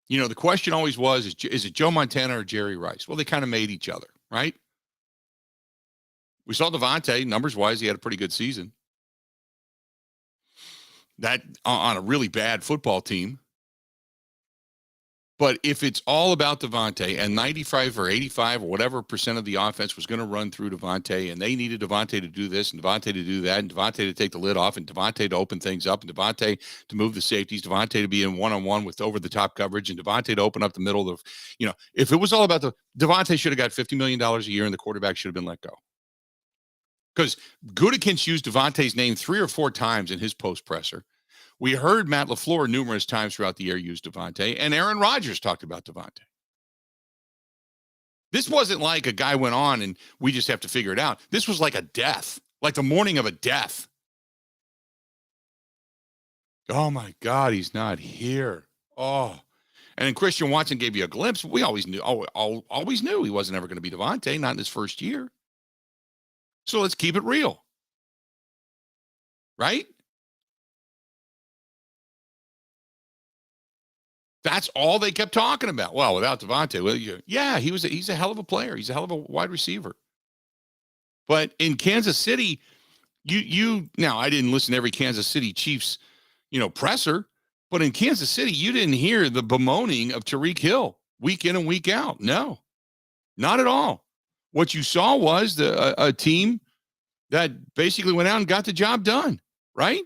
You know, the question always was, is it Joe Montana or Jerry Rice? Well, they kind of made each other, right? We saw Devontae, numbers-wise, he had a pretty good season. That on a really bad football team. But if it's all about Devontae and 95 or 85 or whatever percent of the offense was going to run through Devontae, and they needed Devontae to do this and Devontae to do that and Devontae to take the lid off and Devontae to open things up and Devontae to move the safeties, Devontae to be in one-on-one with over-the-top coverage and Devontae to open up the middle of, you know, if it was all about Devontae should have got $50 million a year and the quarterback should have been let go. Because Gutekunst used Devontae's name 3 or 4 times in his post-presser. We heard Matt LaFleur numerous times throughout the year use Devontae, and Aaron Rodgers talked about Devontae. This wasn't like a guy went on and we just have to figure it out. This was like a death, like the morning of a death. Oh, my God, he's not here. Oh. And then Christian Watson gave you a glimpse. We always knew, always knew he wasn't ever going to be Devontae, not in his first year. So let's keep it real. Right? That's all they kept talking about. Well, without Devontae, he's a hell of a player. He's a hell of a wide receiver. But in Kansas City, now I didn't listen to every Kansas City Chiefs, presser, but in Kansas City, you didn't hear the bemoaning of Tyreek Hill week in and week out. No, not at all. What you saw was a team that basically went out and got the job done, right?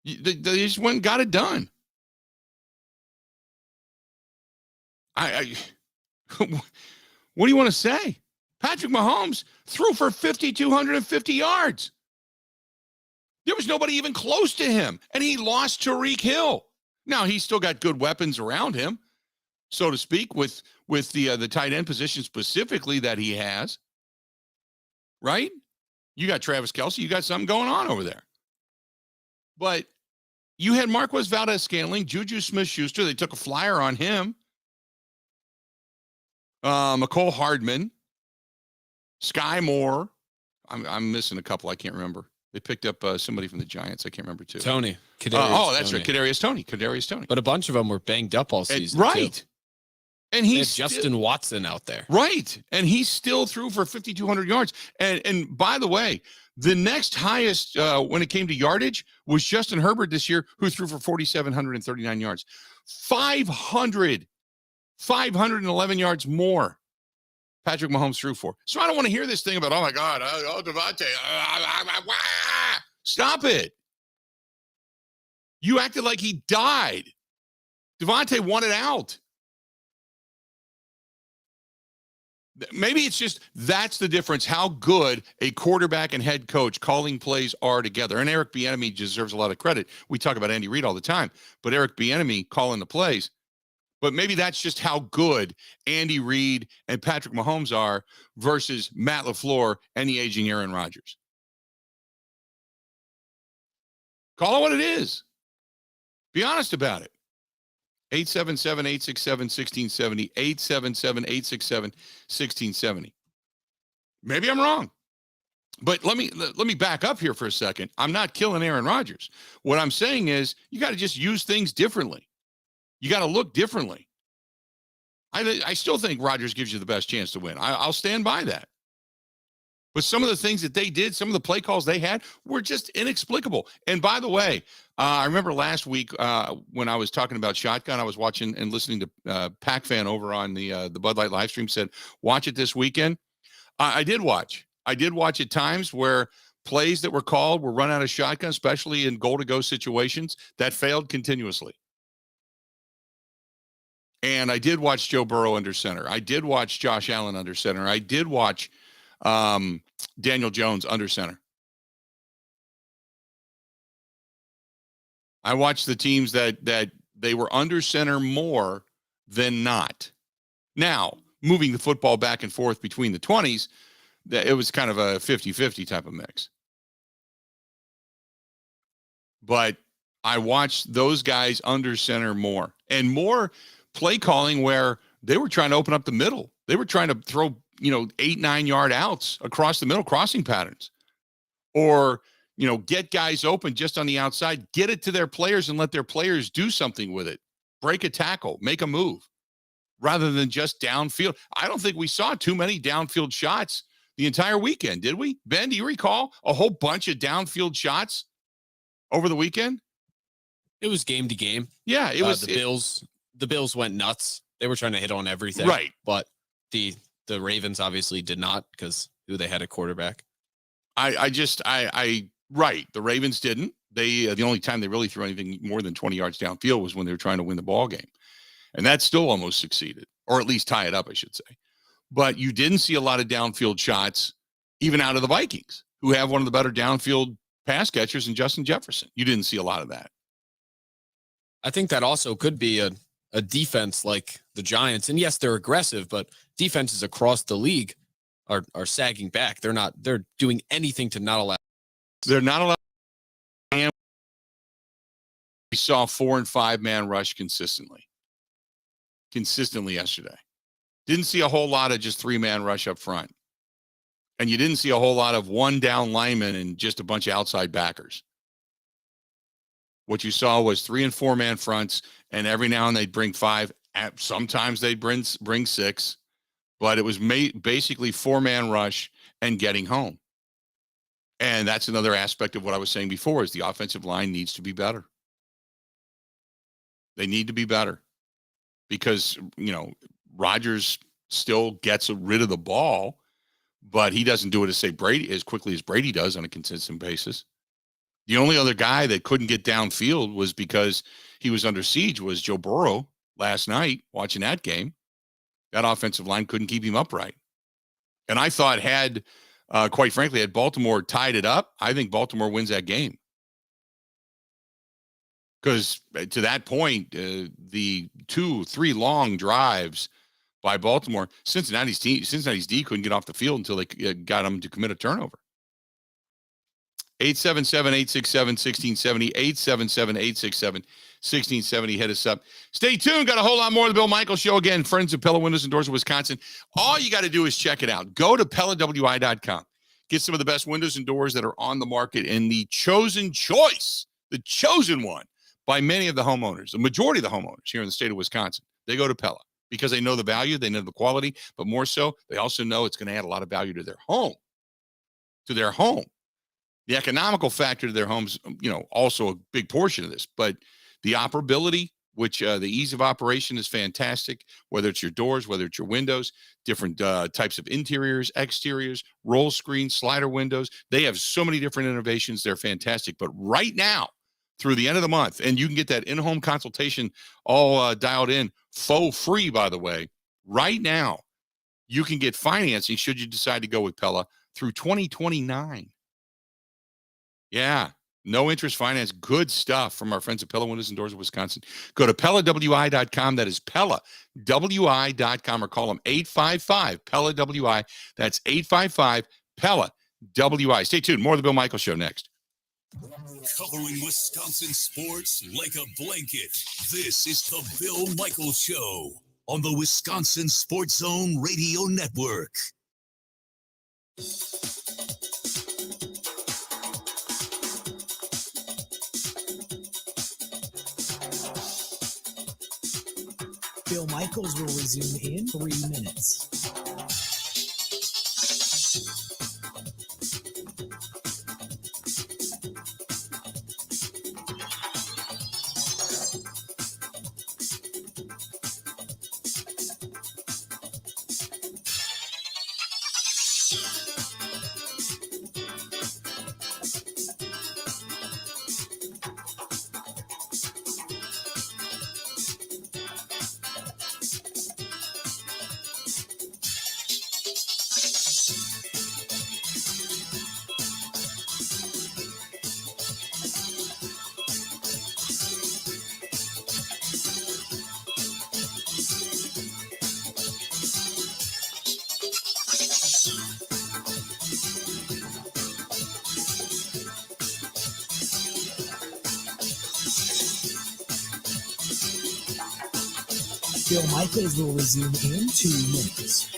They just went and got it done. What do you want to say? Patrick Mahomes threw for 5,250 yards. There was nobody even close to him, and he lost Tyreek Hill. Now, he's still got good weapons around him, so to speak, with the tight end position specifically that he has, right? You got Travis Kelce. You got something going on over there. But you had Marquez Valdez-Scantling, Juju Smith-Schuster. They took a flyer on him. McCole Hardman, Sky Moore. I'm missing a couple. I can't remember. They picked up somebody from the Giants. I can't remember too. Tony. That's right. Kadarius Tony. But a bunch of them were banged up all season. Right. Too. And he's Justin Watson out there. Right. And he still threw for 5,200 yards. And by the way, the next highest when it came to yardage was Justin Herbert this year, who threw for 4,739 yards. 511 yards more Patrick Mahomes threw for. So I don't want to hear this thing about, oh, my God, Devontae. Stop it. You acted like he died. Devontae wanted out. Maybe it's just that's the difference, how good a quarterback and head coach calling plays are together. And Eric Bieniemy deserves a lot of credit. We talk about Andy Reid all the time, but Eric Bieniemy calling the plays. But maybe that's just how good Andy Reid and Patrick Mahomes are versus Matt LaFleur and the aging Aaron Rodgers. Call it what it is. Be honest about it. 877-867-1670, 877-867-1670. Maybe I'm wrong. But let me back up here for a second. I'm not killing Aaron Rodgers. What I'm saying is you got to just use things differently. You got to look differently. I still think Rodgers gives you the best chance to win. I'll stand by that. But some of the things that they did, some of the play calls they had were just inexplicable. And by the way, I remember last week when I was talking about shotgun, I was watching and listening to Pac Fan over on the Bud Light live stream said, watch it this weekend. I did watch. I did watch at times where plays that were called were run out of shotgun, especially in goal-to-go situations that failed continuously. And I did watch Joe Burrow under center. I did watch Josh Allen under center. I did watch Daniel Jones under center. I watched the teams that they were under center more than not. Now, moving the football back and forth between the 20s, it was kind of a 50-50 type of mix. But I watched those guys under center more and more play calling where they were trying to open up the middle. They were trying to throw, 8-9 yard outs across the middle, crossing patterns, or, get guys open just on the outside, get it to their players and let their players do something with it, break a tackle, make a move rather than just downfield. I don't think we saw too many downfield shots the entire weekend, did we? Ben, do you recall a whole bunch of downfield shots over the weekend? It was game to game. Yeah, it was the Bills went nuts. They were trying to hit on everything. Right. But the Ravens obviously did not because who they had a quarterback. Right. The Ravens didn't. They the only time they really threw anything more than 20 yards downfield was when they were trying to win the ball game. And that still almost succeeded, or at least tie it up, I should say. But you didn't see a lot of downfield shots, even out of the Vikings, who have one of the better downfield pass catchers in Justin Jefferson. You didn't see a lot of that. I think that also could be a defense like the Giants. And yes, they're aggressive, but defenses across the league are sagging back. They're doing anything to not allow. They're not allowed. We saw 4 and 5 man rush consistently yesterday. Didn't see a whole lot of just 3-man rush up front. And you didn't see a whole lot of 1 down lineman and just a bunch of outside backers. What you saw was 3 and 4 man fronts, and every now and then they'd bring 5. Sometimes they'd bring 6, but it was basically 4-man rush and getting home. And that's another aspect of what I was saying before is the offensive line needs to be better. They need to be better because, Rodgers still gets rid of the ball, but he doesn't do it as quickly as Brady does on a consistent basis. The only other guy that couldn't get downfield was because he was under siege was Joe Burrow last night watching that game. That offensive line couldn't keep him upright. And I thought quite frankly, had Baltimore tied it up, I think Baltimore wins that game. Because to that point, the 2-3 long drives by Baltimore, Cincinnati's D couldn't get off the field until they got them to commit a turnover. 877-867-1670, 877-867-1670. Hit us up. Stay tuned. Got a whole lot more of the Bill Michaels Show. Again, friends of Pella Windows and Doors of Wisconsin. All you got to do is check it out. Go to PellaWI.com. Get some of the best windows and doors that are on the market and the chosen choice, the chosen one by many of the homeowners, the majority of the homeowners here in the state of Wisconsin. They go to Pella because they know the value, they know the quality, but more so, they also know it's going to add a lot of value to their home. The economical factor to their homes, also a big portion of this, but the operability, which the ease of operation is fantastic, whether it's your doors, whether it's your windows, different types of interiors, exteriors, roll screens, slider windows. They have so many different innovations. They're fantastic. But right now, through the end of the month, and you can get that in-home consultation all dialed in, faux free, by the way. Right now, you can get financing should you decide to go with Pella through 2029. Yeah, no interest finance, good stuff from our friends at Pella Windows and Doors of Wisconsin. Go to PellaWI.com. That is PellaWI.com, or call them 855-PELLA-WI. That's 855-PELLA-WI. Stay tuned. More of the Bill Michaels Show next. Covering Wisconsin sports like a blanket. This is the Bill Michaels Show on the Wisconsin Sports Zone Radio Network. Bill Michaels will resume in 3 minutes. Bill Michaels will resume in 2 minutes.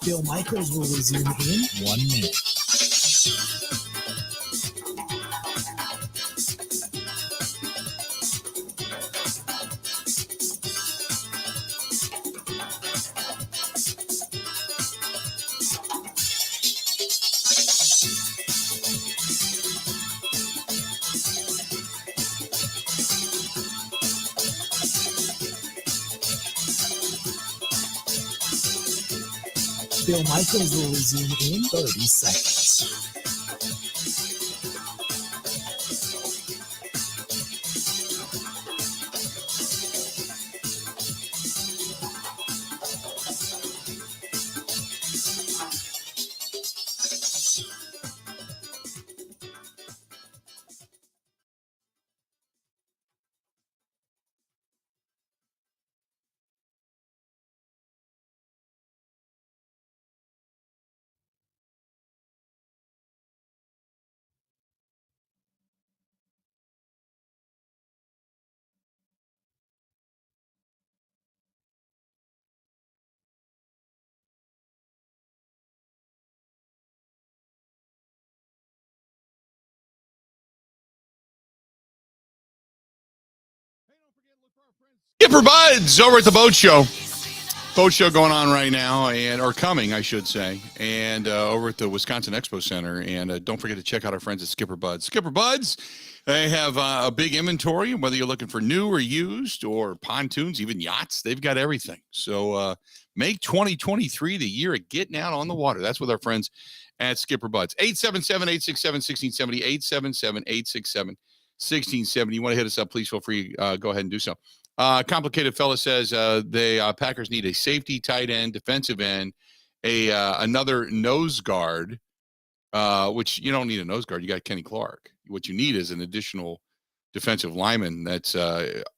Bill Michaels will resume in 1 minute. Bill Michaels will resume in 30 seconds. Skipper Buds over at the boat show. Boat show going on right now, or coming, I should say, and over at the Wisconsin Expo Center. And don't forget to check out our friends at Skipper Buds. Skipper Buds, they have a big inventory, whether you're looking for new or used or pontoons, even yachts. They've got everything. So make 2023 the year of getting out on the water. That's with our friends at Skipper Buds. 877-867-1670, 877-867-1670. You want to hit us up, please feel free. Go ahead and do so. Complicated fella says the Packers need a safety, tight end, defensive end, another nose guard, which you don't need a nose guard. You got Kenny Clark. What you need is an additional defensive lineman that's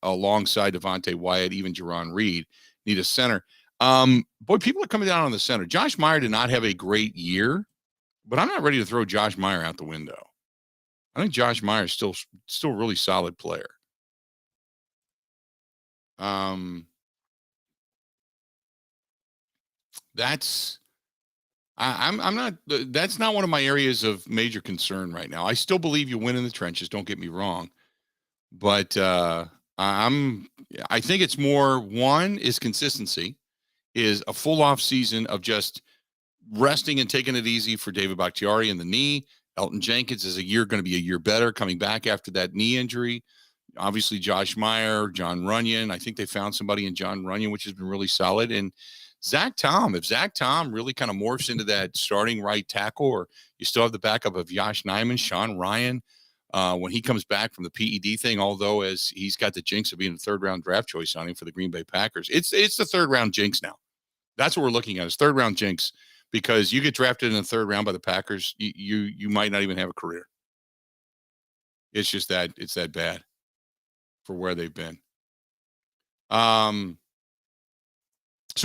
alongside Devontae Wyatt, even Jerron Reed. Need a center. Boy, people are coming down on the center. Josh Meyer did not have a great year, but I'm not ready to throw Josh Meyer out the window. I think Josh Meyer is still a really solid player. That's not one of my areas of major concern right now. I still believe you win in the trenches. Don't get me wrong, but I think it's more, one is consistency, is a full off season of just resting and taking it easy for David Bakhtiari in the knee. Elton Jenkins is going to be a year better coming back after that knee injury. Obviously, Josh Meyer, John Runyon. I think they found somebody in John Runyon, which has been really solid. And Zach Tom, if Zach Tom really kind of morphs into that starting right tackle, or you still have the backup of Yosh Nijman, Sean Ryan, when he comes back from the PED thing, although as he's got the jinx of being a third-round draft choice on him for the Green Bay Packers. It's the third-round jinx now. That's what we're looking at, is third-round jinx, because you get drafted in the third round by the Packers, you might not even have a career. It's just that it's that bad for where they've been. So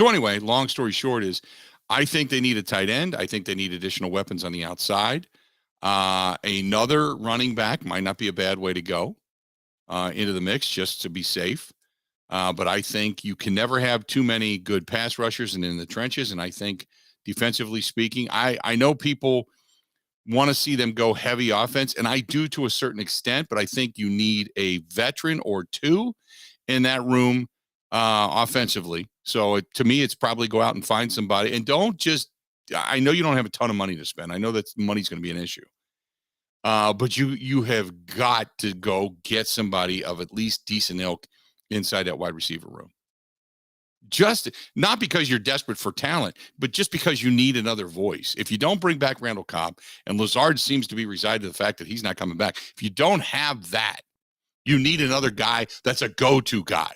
anyway, long story short is I think they need a tight end. I think they need additional weapons on the outside. Another running back might not be a bad way to go into the mix just to be safe. But I think you can never have too many good pass rushers and in the trenches. And I think defensively speaking, I know people want to see them go heavy offense, and I do to a certain extent, but I think you need a veteran or two in that room offensively. So to me, it's probably go out and find somebody, and don't just, I know you don't have a ton of money to spend. I know that money's going to be an issue. But you have got to go get somebody of at least decent ilk inside that wide receiver room. Just not because you're desperate for talent, but just because you need another voice. If you don't bring back Randall Cobb, and Lazard seems to be resigned to the fact that he's not coming back, if you don't have that, you need another guy that's a go-to guy.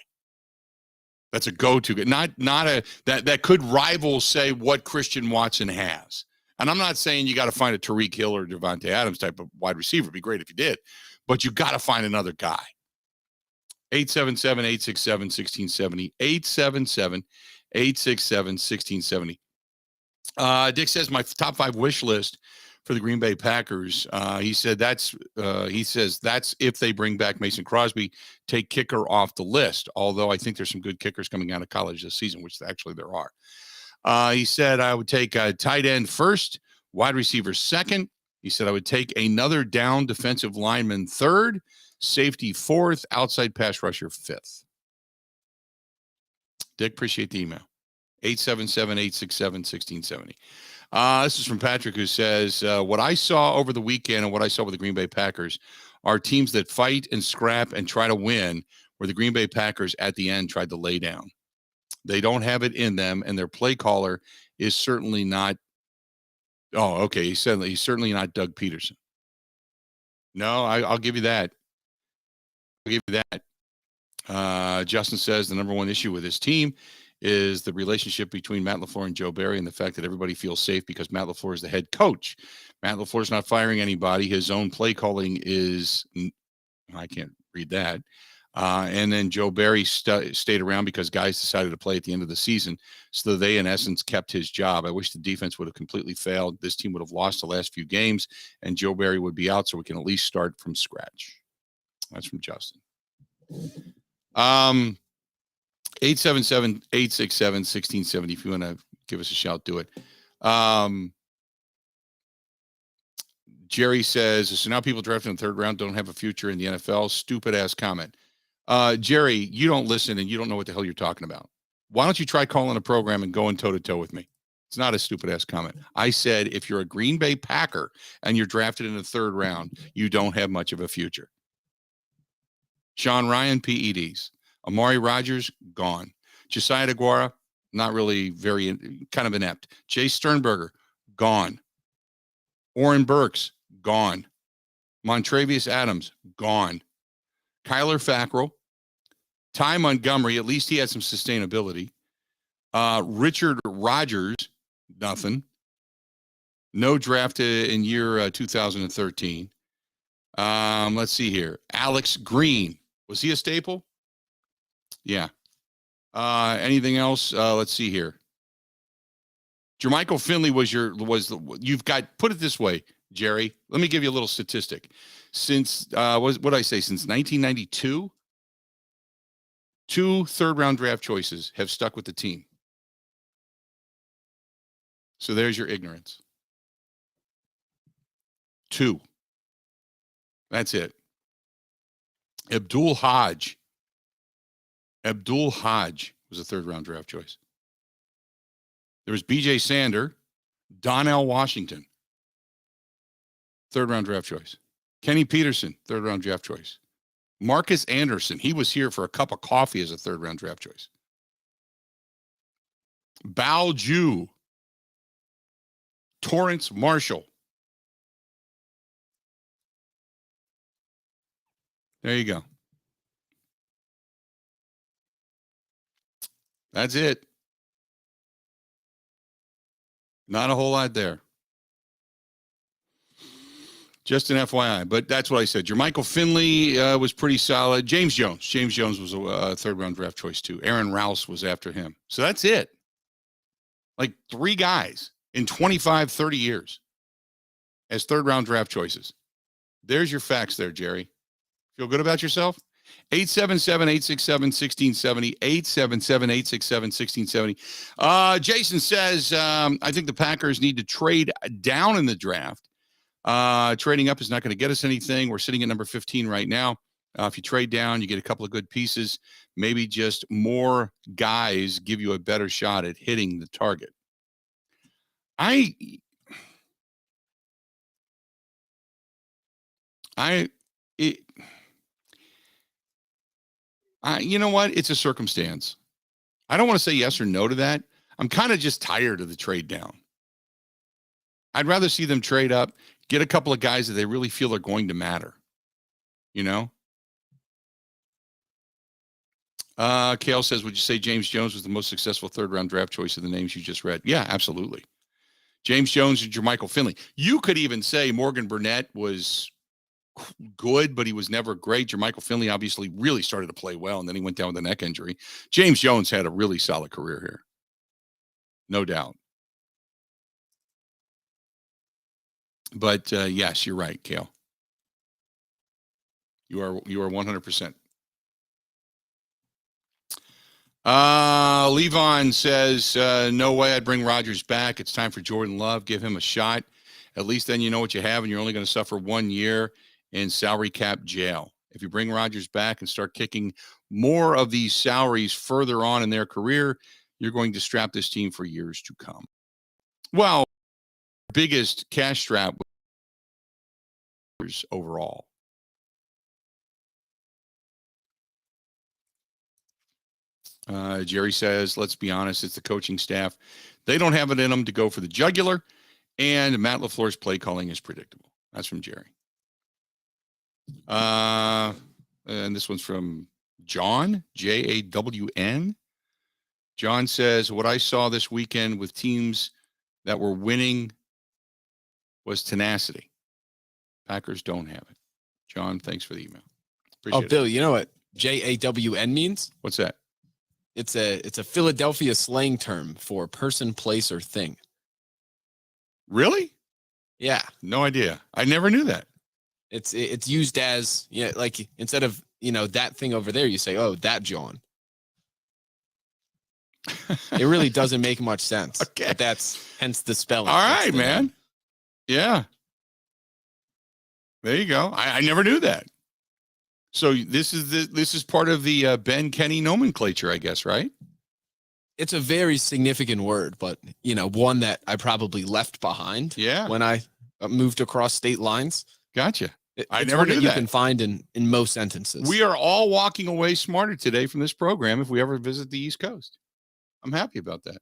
That's a go-to guy, not a that could rival, say, what Christian Watson has. And I'm not saying you got to find a Tariq Hill or Devontae Adams type of wide receiver. It'd be great if you did, but you got to find another guy. 877-867-1670. 877-867-1670. Dick says my top 5 wish list for the Green Bay Packers. He says that's if they bring back Mason Crosby, take kicker off the list. Although I think there's some good kickers coming out of college this season, which actually there are. He said I would take a tight end first, wide receiver second. He said I would take another down defensive lineman third, safety fourth, outside pass rusher fifth. Dick, appreciate the email. 877-867-1670. This is from Patrick, who says, what I saw over the weekend and what I saw with the Green Bay Packers are teams that fight and scrap and try to win, where the Green Bay Packers at the end tried to lay down. They don't have it in them, and their play caller is certainly not. Oh, okay. He's certainly not Doug Peterson. No, I'll give you that. I'll give you that. Justin says the number one issue with his team is the relationship between Matt LaFleur and Joe Barry, and the fact that everybody feels safe because Matt LaFleur is the head coach. Matt LaFleur's not firing anybody. His own play calling is, I can't read that. And then Joe Barry stayed around because guys decided to play at the end of the season. So they, in essence, kept his job. I wish the defense would have completely failed. This team would have lost the last few games, and Joe Barry would be out, so we can at least start from scratch. That's from Justin. 877-867-1670. If you want to give us a shout, do it. Jerry says, so now people drafted in the third round don't have a future in the NFL. Stupid ass comment. Jerry, you don't listen and you don't know what the hell you're talking about. Why don't you try calling a program and going toe-to-toe with me? It's not a stupid-ass comment. I said if you're a Green Bay Packer and you're drafted in the 3rd round, you don't have much of a future. Sean Ryan, PEDs. Amari Rodgers, gone. Josiah DeGuara, not really kind of inept. Jay Sternberger, gone. Oren Burks, gone. Montravius Adams, gone. Kyler Fackrell. Ty Montgomery, at least he had some sustainability. Richard Rodgers, nothing. No draft in year 2013. Let's see here. Alex Green. Was he a staple? Yeah. Anything else? Let's see here. Jermichael Finley you've got, put it this way, Jerry. Let me give you a little statistic. Since, what did I say? Since 1992, 2 third-round draft choices have stuck with the team. So there's your ignorance. 2. That's it. Abdul Hodge was a 3rd-round draft choice. There was B.J. Sander, Donnell Washington, 3rd-round draft choice. Kenny Peterson, 3rd-round draft choice. Marcus Anderson, he was here for a cup of coffee as a 3rd-round draft choice. Bao Ju, Torrance Marshall. There you go. That's it. Not a whole lot there. Just an FYI, but that's what I said. Jermichael Finley was pretty solid. James Jones was a 3rd-round draft choice too. Aaron Rouse was after him. So that's it. Like 3 guys in 25, 30 years as 3rd-round draft choices. There's your facts there, Jerry. Feel good about yourself? 877-867-1670. 877-867-1670. Jason says, I think the Packers need to trade down in the draft. Trading up is not going to get us anything. We're sitting at number 15 right now. If you trade down, you get a couple of good pieces. Maybe just more guys give you a better shot at hitting the target. You know what? It's a circumstance. I don't want to say yes or no to that. I'm kind of just tired of the trade down. I'd rather see them trade up, get a couple of guys that they really feel are going to matter. You know? Kale says, would you say James Jones was the most successful 3rd-round draft choice of the names you just read? Yeah, absolutely. James Jones and Jermichael Finley. You could even say Morgan Burnett was good, but he was never great. Jermichael Finley obviously really started to play well, and then he went down with a neck injury. James Jones had a really solid career here. No doubt. But yes, you're right, Kale. You are 100%. Levon says, no way I'd bring Rodgers back. It's time for Jordan Love. Give him a shot. At least then you know what you have, and you're only going to suffer 1 year in salary cap jail. If you bring Rodgers back and start kicking more of these salaries further on in their career, you're going to strap this team for years to come. Well, biggest cash strap overall. Jerry says, let's be honest, it's the coaching staff. They don't have it in them to go for the jugular, and Matt LaFleur's play calling is predictable. That's from Jerry. And this one's from John, Jawn. John says, what I saw this weekend with teams that were winning was tenacity. Packers don't have it. John, thanks for the email. Appreciate Bill, it. you know what JAWN means? What's that? It's a Philadelphia slang term for person, place, or thing. Really? Yeah. No idea. I never knew that. It's used as, like instead of, that thing over there, you say, oh, that John. It really doesn't make much sense. Okay. But that's hence the spelling. All right, man. Yeah. There you go. I never knew that. So this is part of the Ben Kenny nomenclature, I guess, right? It's a very significant word, but one that I probably left behind. Yeah. When I moved across state lines. Gotcha. I It's never one knew that you that. can find in most sentences. We are all walking away smarter today from this program if we ever visit the East Coast. I'm happy about that.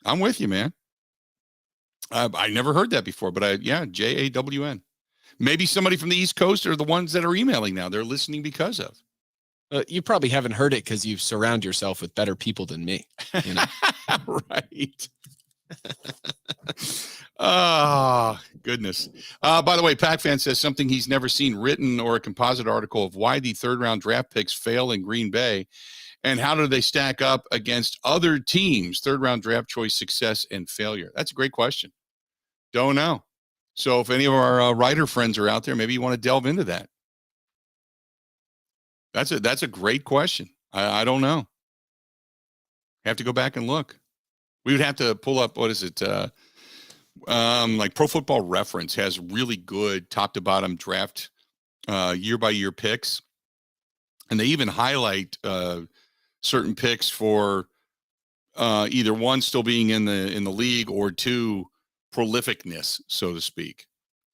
I'm with you, man. I never heard that before, but JAWN. Maybe somebody from the East Coast are the ones that are emailing now. They're listening because of. You probably haven't heard it because you surround yourself with better people than me. Right. Oh, goodness. By the way, Pac-Fan says something he's never seen written or a composite article of why the third-round draft picks fail in Green Bay and how do they stack up against other teams' third-round draft choice success and failure. That's a great question. Don't know. So if any of our writer friends are out there, maybe you want to delve into that. That's a great question. I don't know. Have to go back and look. We would have to pull up, what is it? Like Pro Football Reference has really good top to bottom draft year by year picks. And they even highlight certain picks for either one, still being in the league, or two, prolificness, so to speak.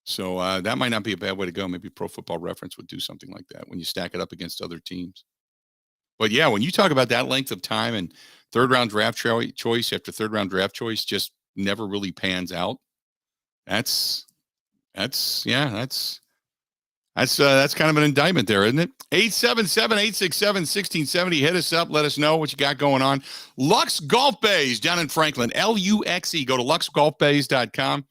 So that might not be a bad way to go. Maybe Pro Football Reference would do something like that when you stack it up against other teams. But yeah, when you talk about that length of time and third round draft choice after third round draft choice just never really pans out. That's kind of an indictment there, isn't it? 877-867-1670. Hit us up. Let us know what you got going on. Lux Golf Bays down in Franklin, LUXE. Go to luxgolfbays.com.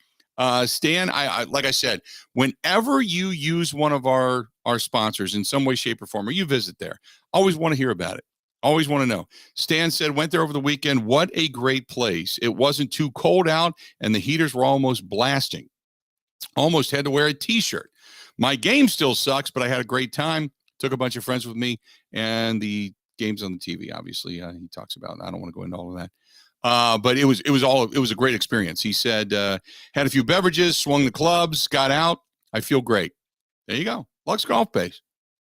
Stan, I like I said, whenever you use one of our sponsors in some way, shape, or form, or you visit there, always want to hear about it. Always want to know. Stan said, went there over the weekend. What a great place. It wasn't too cold out, and the heaters were almost blasting. Almost had to wear a T-shirt. My game still sucks, but I had a great time. Took a bunch of friends with me, and the game's on the TV, obviously. He talks about it. I don't want to go into all of that. But it was a great experience. He said, had a few beverages, swung the clubs, got out. I feel great. There you go. Lux Golf Bays,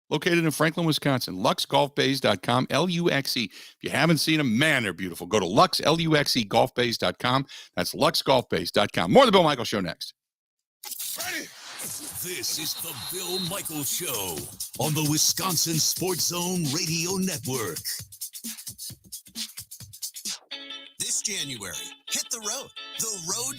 located in Franklin, Wisconsin. luxgolfbays.com, LUXE. If you haven't seen them, man, they're beautiful. Go to luxgolfbays.com. That's luxgolfbays.com. More of the Bill Michaels Show next. Ready? This is the Bill Michaels Show on the Wisconsin Sports Zone Radio Network. This January, hit the road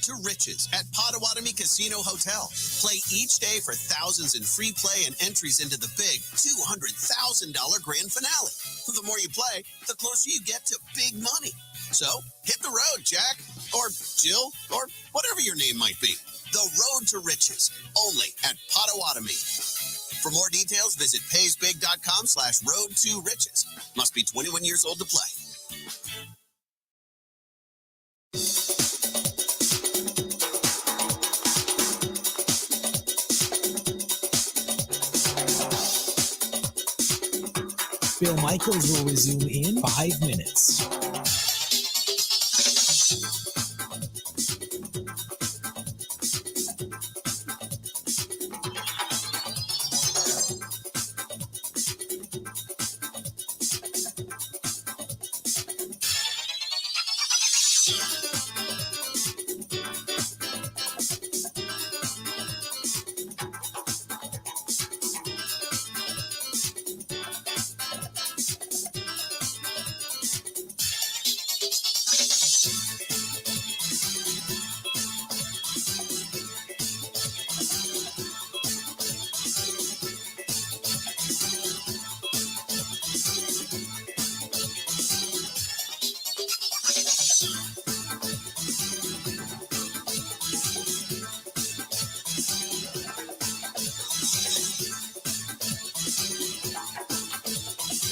to riches at Potawatomi Casino Hotel. Play each day for thousands in free play and entries into the big $200,000 grand finale. The more you play, the closer you get to big money. So hit the road, Jack, or Jill, or whatever your name might be. The road to riches, only at Potawatomi. For more details, visit paysbig.com/road2riches. Must be 21 years old to play. Bill Michaels will resume in 5 minutes.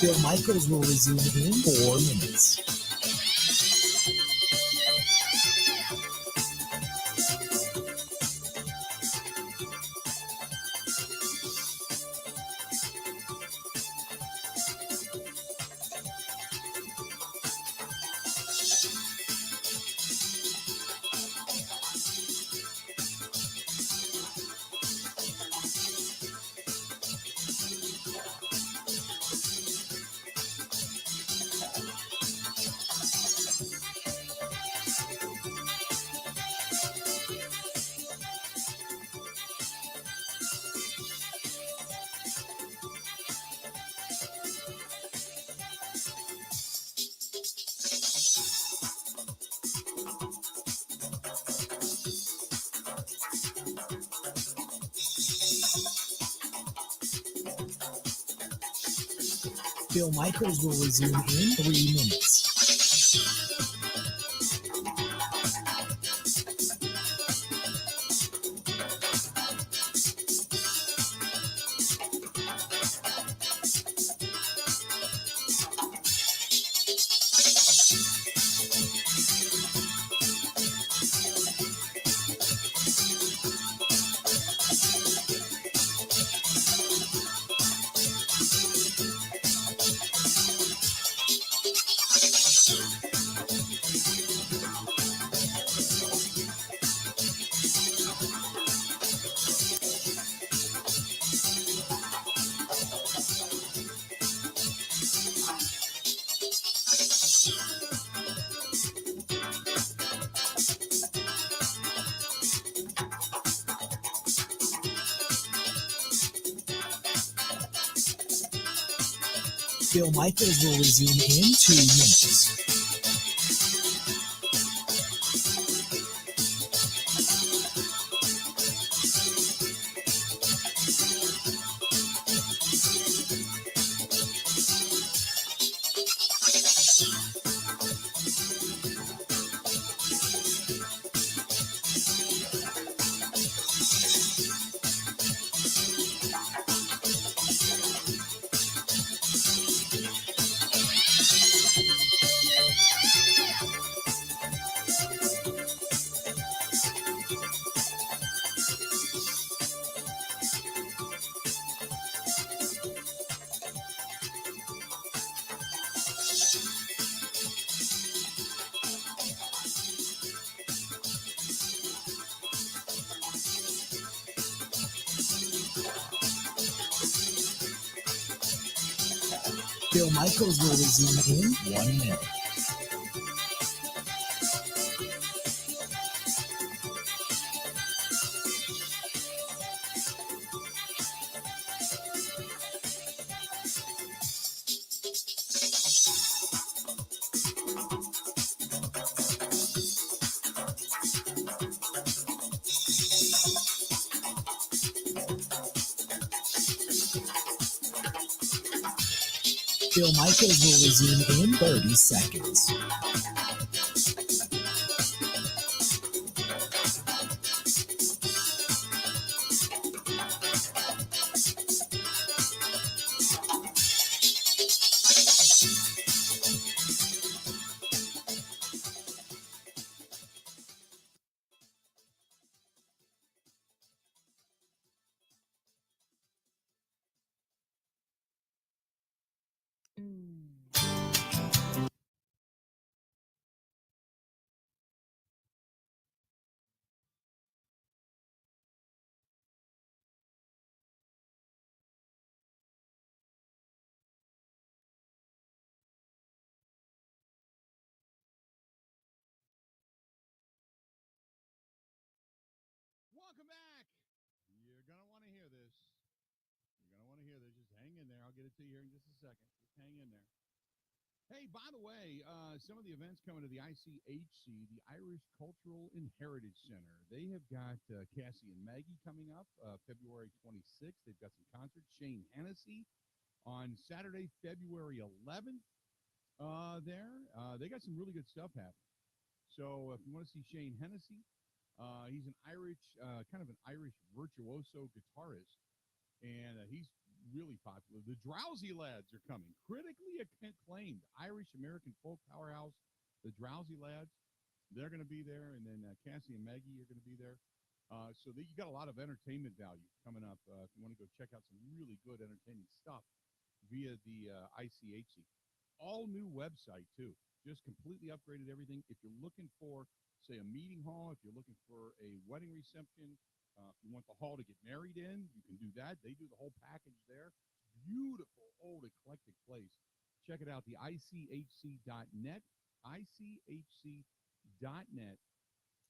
Bill Michaels will resume in 4 minutes. Bill Michaels will resume in 3 minutes. Bill Michaels will resume in 2 minutes. Bill Michaels will resume in 1 minute. Bill Michaels will resume in 30 seconds. Welcome back. You're going to want to hear this. You're going to want to hear this. Just hang in there. I'll get it to you here in just a second. Just hang in there. Hey, by the way, some of the events coming to the ICHC, the Irish Cultural and Heritage Center. They have got Cassie and Maggie coming up February 26th. They've got some concerts. Shane Hennessy on Saturday, February 11th there. They got some really good stuff happening. So if you want to see Shane Hennessy, he's an Irish, kind of an Irish virtuoso guitarist, and he's really popular. The Drowsy Lads are coming. Critically acclaimed Irish-American folk powerhouse, the Drowsy Lads. They're going to be there, and then Cassie and Maggie are going to be there. So you got a lot of entertainment value coming up if you want to go check out some really good entertaining stuff via the ICHC. All new website, too. Just completely upgraded everything. If you're looking for, say, a meeting hall, if you're looking for a wedding reception, if you want the hall to get married in, you can do that. They do the whole package there. Beautiful, old, eclectic place. Check it out, the ICHC.net, ICHC.net,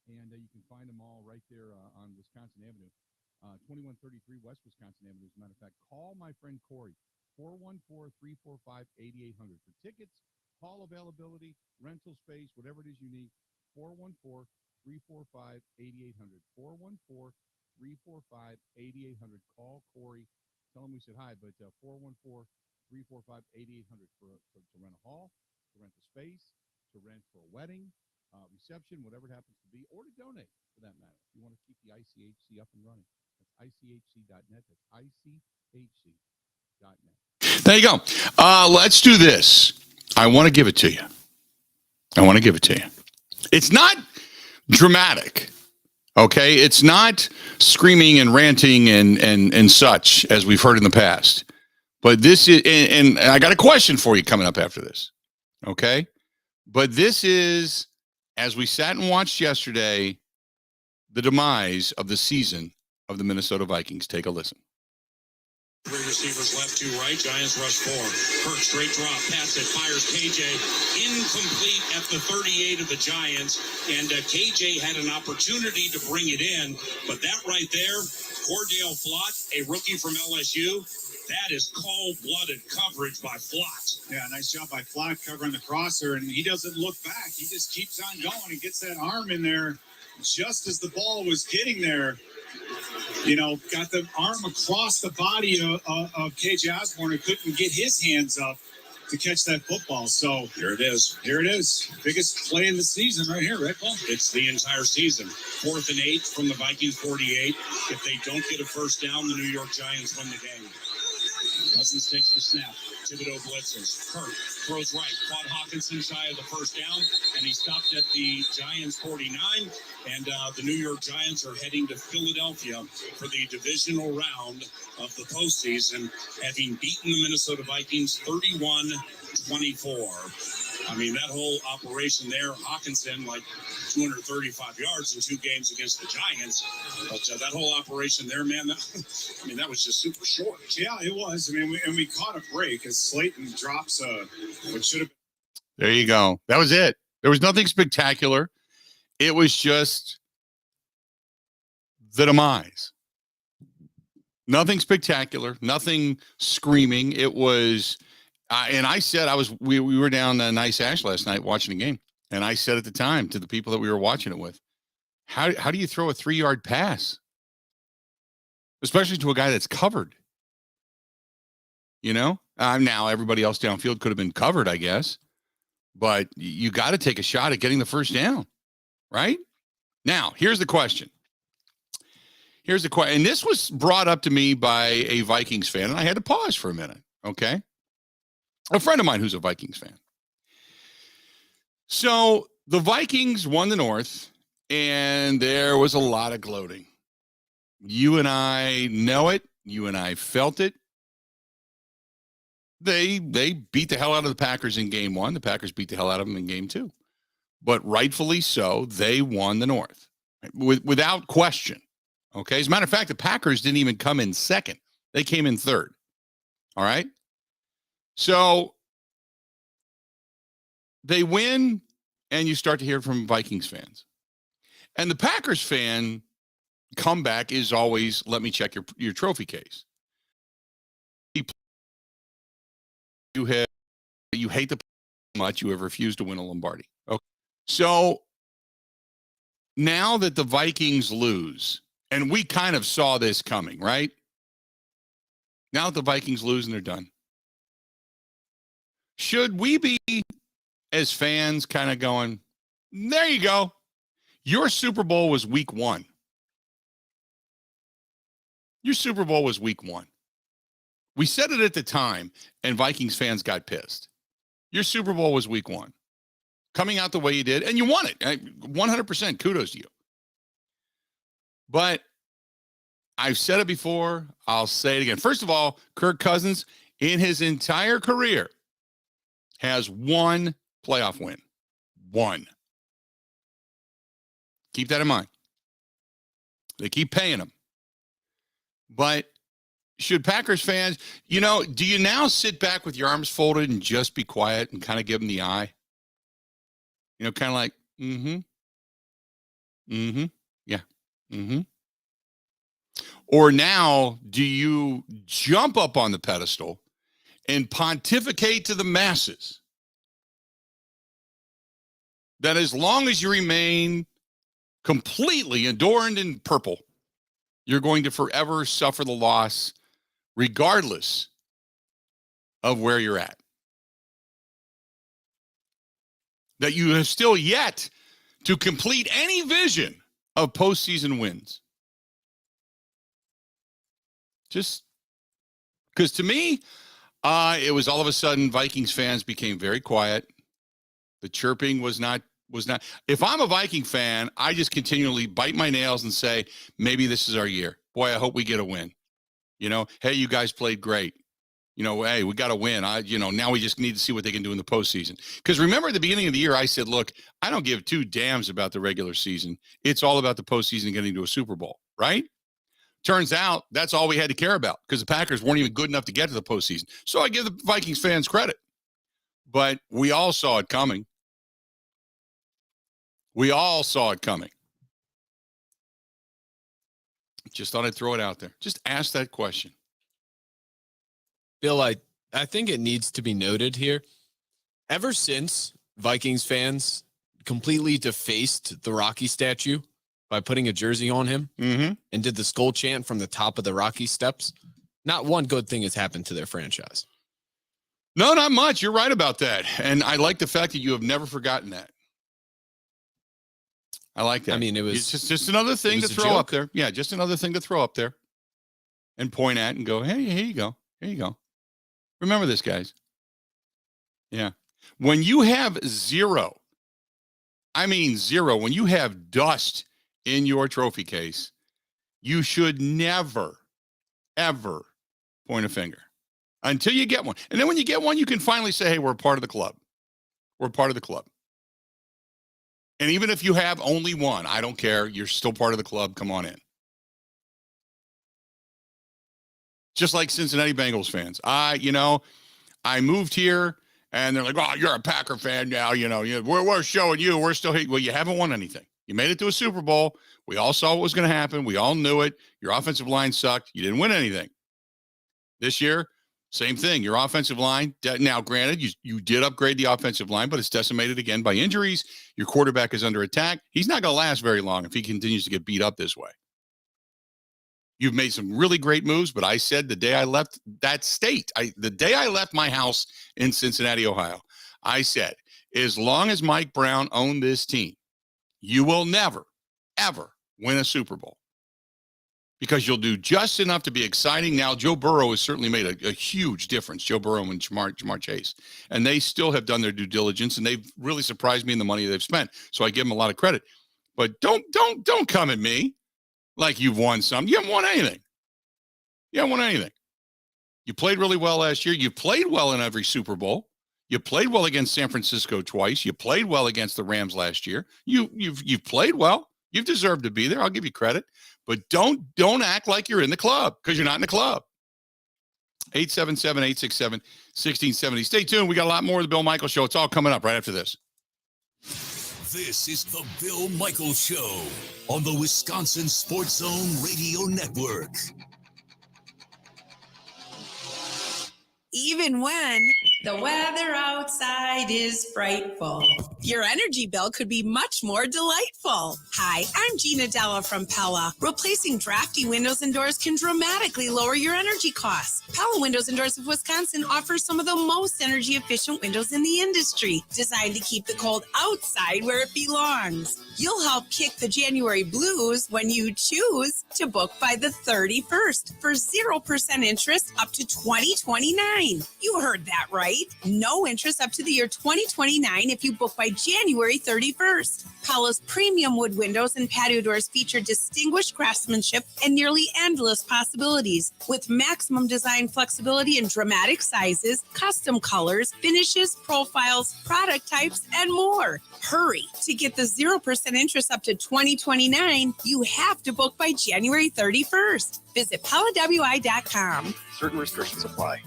and you can find them all right there on Wisconsin Avenue, 2133 West Wisconsin Avenue. As a matter of fact, call my friend Corey, 414-345-8800 for tickets, hall availability, rental space, whatever it is you need. 414-345-8800. 414-345-8800. Call Corey. Tell him we said hi, but 345-8800 to rent a hall, to rent the space, to rent for a wedding, reception, whatever it happens to be, or to donate for that matter. If you want to keep the ICHC up and running. That's ICHC.net. That's ICHC.net. There you go. Let's do this. I want to give it to you. It's not dramatic. Okay, it's not screaming and ranting and such as we've heard in the past. But this is, and I got a question for you coming up after this. Okay, but this is, as we sat and watched yesterday, the demise of the season of the Minnesota Vikings. Take a listen. Three receivers left, two right. Giants rush four. Kirk straight drop, pass it, fires KJ. Incomplete at the 38 of the Giants. And KJ had an opportunity to bring it in. But that right there, Cordell Flott, a rookie from LSU, that is cold-blooded coverage by Flott. Yeah, nice job by Flott covering the crosser. And he doesn't look back. He just keeps on going and gets that arm in there just as the ball was getting there. You know, got the arm across the body of KJ Osborne, who couldn't get his hands up to catch that football. So here it is. Biggest play of the season right here, right, Paul? It's the entire season. 4th and 8 from the Vikings 48. If they don't get a first down, the New York Giants win the game. Cousins takes the snap. Thibodeau blitzes. Kirk throws right. Caught Hawkinson shy of the first down, and he stopped at the Giants 49. And the New York Giants are heading to Philadelphia for the divisional round of the postseason, having beaten the Minnesota Vikings 31-24. I mean, that whole operation there, Hawkinson, like 235 yards in 2 games against the Giants. But that whole operation there, man, that was just super short. Yeah, it was. I mean, we caught a break as Slayton drops what should have been. There you go. That was it. There was nothing spectacular. It was just the demise. Nothing spectacular. Nothing screaming. It was... and I said, we were down Nice Ash last night watching the game. And I said at the time to the people that we were watching it with, how do you throw a 3-yard pass? Especially to a guy that's covered. You know? Now everybody else downfield could have been covered, I guess. But you got to take a shot at getting the first down. Right? Now, here's the question. And this was brought up to me by a Vikings fan, and I had to pause for a minute. Okay? A friend of mine who's a Vikings fan. So the Vikings won the North, and there was a lot of gloating. You and I know it. You and I felt it. They beat the hell out of the Packers in game 1. The Packers beat the hell out of them in game 2. But rightfully so, they won the North. Without question. Okay? As a matter of fact, the Packers didn't even come in second. They came in third. All right? So they win, and you start to hear from Vikings fans. And the Packers fan comeback is always, let me check your trophy case. You hate the much you have refused to win a Lombardi. Okay. So now that the Vikings lose, and we kind of saw this coming, right? Now that the Vikings lose and they're done. Should we be, as fans, kind of going, there you go. Your Super Bowl was week 1. Your Super Bowl was week 1. We said it at the time, and Vikings fans got pissed. Your Super Bowl was week 1. Coming out the way you did, and you won it. 100% kudos to you. But I've said it before. I'll say it again. First of all, Kirk Cousins, in his entire career, has 1 playoff win. 1. Keep that in mind. They keep paying him. But should Packers fans, do you now sit back with your arms folded and just be quiet and kind of give them the eye? Kind of like, yeah, Or now, do you jump up on the pedestal and pontificate to the masses that as long as you remain completely adorned in purple, you're going to forever suffer the loss, regardless of where you're at. That you have still yet to complete any vision of postseason wins. Just because to me, it was all of a sudden Vikings fans became very quiet. The chirping was not. If I'm a Viking fan, I just continually bite my nails and say, maybe this is our year. Boy, I hope we get a win. Hey, you guys played great. Hey, we got to win. Now we just need to see what they can do in the postseason. Because remember at the beginning of the year, I said, look, I don't give two damns about the regular season. It's all about the postseason getting to a Super Bowl, right? Turns out that's all we had to care about because the Packers weren't even good enough to get to the postseason. So I give the Vikings fans credit. But we all saw it coming. Just thought I'd throw it out there. Just ask that question. Bill, I think it needs to be noted here. Ever since Vikings fans completely defaced the Rocky statue by putting a jersey on him and did the skull chant from the top of the Rocky steps, not one good thing has happened to their franchise. No, not much. You're right about that. And I like the fact that you have never forgotten that. I like that. I mean, it's just another thing to throw up there. Yeah, just another thing to throw up there and point at and go, hey, here you go. Here you go. Remember this, guys. Yeah. When you have zero, when you have dust in your trophy case, you should never, ever point a finger until you get one. And then when you get one, you can finally say, hey, we're a part of the club. We're part of the club. And even if you have only one, I don't care. You're still part of the club. Come on in. Just like Cincinnati Bengals fans. I moved here and they're like, oh, you're a Packer fan now. We're showing you. We're still here. Well, you haven't won anything. You made it to a Super Bowl. We all saw what was going to happen. We all knew it. Your offensive line sucked. You didn't win anything. This year, same thing. Your offensive line, now granted, you did upgrade the offensive line, but it's decimated again by injuries. Your quarterback is under attack. He's not going to last very long if he continues to get beat up this way. You've made some really great moves, but I said the day I left that state, the day I left my house in Cincinnati, Ohio, I said, as long as Mike Brown owned this team, you will never, ever win a Super Bowl. Because you'll do just enough to be exciting. Now, Joe Burrow has certainly made a huge difference, Joe Burrow and Jamar Chase. And they still have done their due diligence, and they've really surprised me in the money they've spent. So I give them a lot of credit. But don't come at me like you've won some. You haven't won anything. You played really well last year. You played well in every Super Bowl. You played well against San Francisco twice. You played well against the Rams last year. You've played well. You've deserved to be there. I'll give you credit. But don't act like you're in the club because you're not in the club. 877-867-1670. Stay tuned. We got a lot more of the Bill Michaels Show. It's all coming up right after this. This is the Bill Michaels Show on the Wisconsin Sports Zone Radio Network. Even when the weather outside is frightful, your energy bill could be much more delightful. Hi, I'm Gina Della from Pella. Replacing drafty windows and doors can dramatically lower your energy costs. Pella Windows and Doors of Wisconsin offers some of the most energy efficient windows in the industry, designed to keep the cold outside where it belongs. You'll help kick the January blues when you choose to book by the 31st for 0% interest up to 2029. You heard that right. No interest up to the year 2029 if you book by January 31st. Pella's premium wood windows and patio doors feature distinguished craftsmanship and nearly endless possibilities, with maximum design flexibility in dramatic sizes, custom colors, finishes, profiles, product types, and more. Hurry. To get the 0% interest up to 2029, you have to book by January 31st. Visit PellaWI.com. Certain restrictions apply.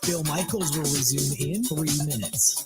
Bill Michaels will resume in 3 minutes.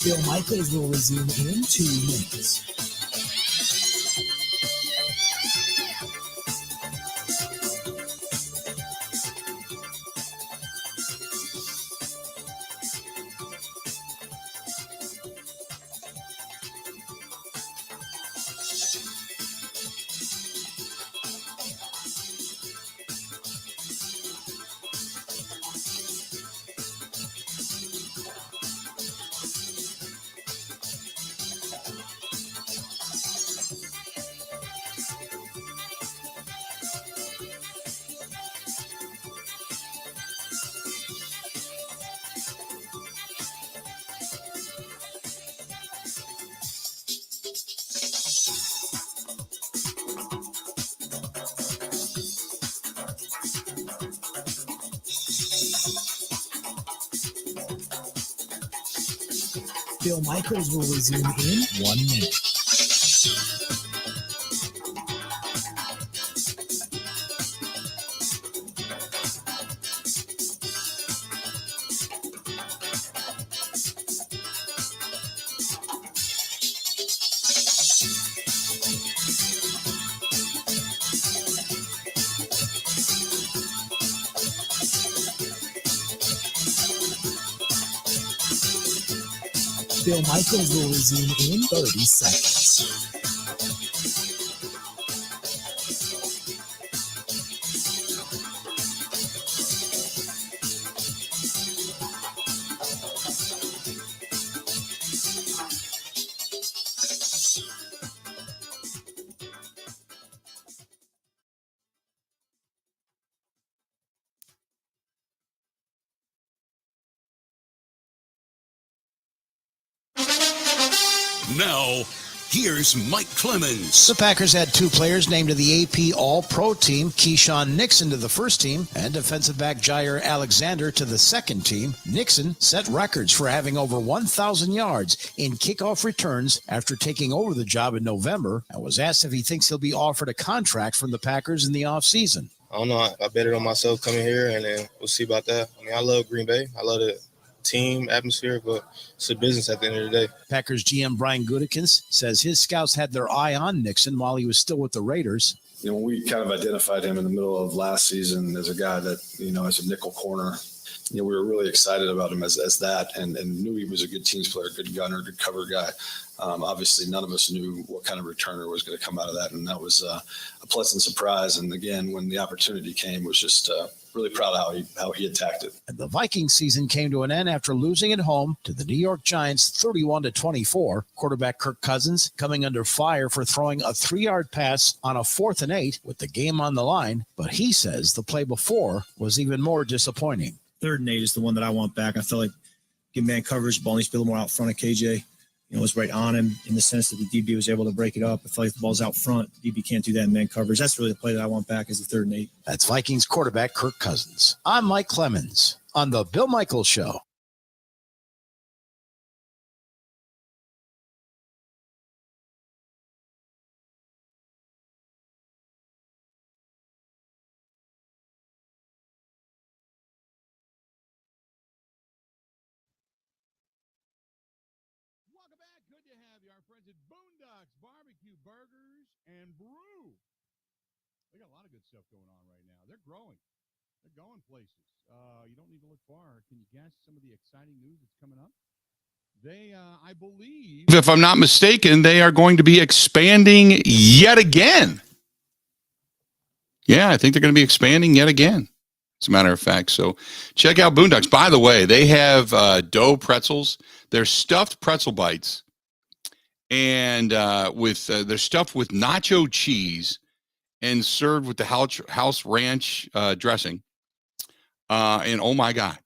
Bill Michaels will resume in 2 minutes. Bill Michaels will resume in 1 minute. Bill Michaels will resume in 30 seconds. Now, here's Mike Clemens. The Packers had 2 players named to the AP All-Pro team, Keyshawn Nixon to the first team, and defensive back Jair Alexander to the second team. Nixon set records for having over 1,000 yards in kickoff returns after taking over the job in November, and was asked if he thinks he'll be offered a contract from the Packers in the offseason. I don't know. I bet it on myself coming here, and then we'll see about that. I mean, I love Green Bay. I love the team atmosphere, but it's a business at the end of the day. Packers GM Brian Gutekunst says his scouts had their eye on Nixon while he was still with the Raiders. You know, we kind of identified him in the middle of last season as a guy that, you know, as a nickel corner. You know, we were really excited about him as that, and knew he was a good teams player, good gunner, good cover guy. Obviously, none of us knew what kind of returner was going to come out of that, and that was a pleasant surprise. And again, when the opportunity came, was just really proud of how he attacked it. And the Vikings season came to an end after losing at home to the New York Giants 31-24. Quarterback Kirk Cousins coming under fire for throwing a 3-yard pass on a 4th and 8 with the game on the line, but he says the play before was even more disappointing. 3rd and 8 is the one that I want back. I felt like get man coverage, ball needs to be a little more out front of KJ. You know, it was right on him in the sense that the DB was able to break it up. I feel like the ball's out front. DB can't do that in man coverage. That's really the play that I want back is the 3rd and 8. That's Vikings quarterback Kirk Cousins. I'm Mike Clemens on the Bill Michaels Show. Barbecue burgers and brew. They got a lot of good stuff going on right now. They're growing. They're going places. You don't need to look far. Can you guess some of the exciting news that's coming up? They, I believe, if I'm not mistaken, they are going to be expanding yet again. Yeah, I think they're going to be expanding yet again, as a matter of fact. So check out Boondocks. By the way, they have dough pretzels. They're stuffed pretzel bites. And they're stuffed with nacho cheese and served with the house ranch dressing. And oh my God,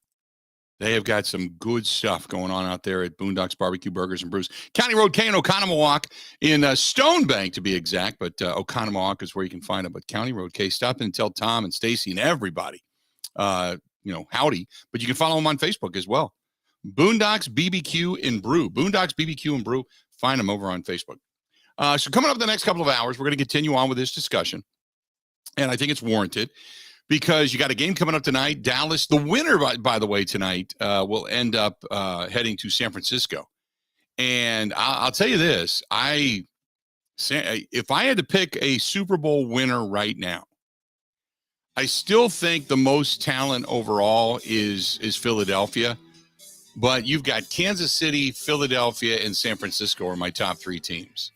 they have got some good stuff going on out there at Boondocks Barbecue Burgers and Brews. County Road K in Oconomowoc, in Stone Bank to be exact, but Oconomowoc is where you can find them. But County Road K, stop in and tell Tom and Stacy and everybody, howdy. But you can follow them on Facebook as well. Boondocks BBQ and Brew. Boondocks BBQ and Brew. Find them over on Facebook. So coming up the next couple of hours, we're going to continue on with this discussion. And I think it's warranted because you got a game coming up tonight. Dallas, the winner, by the way, tonight will end up heading to San Francisco And I'll tell you this, if I had to pick a Super Bowl winner right now, I still think the most talent overall is Philadelphia. But you've got Kansas City, Philadelphia, and San Francisco are my top three teams.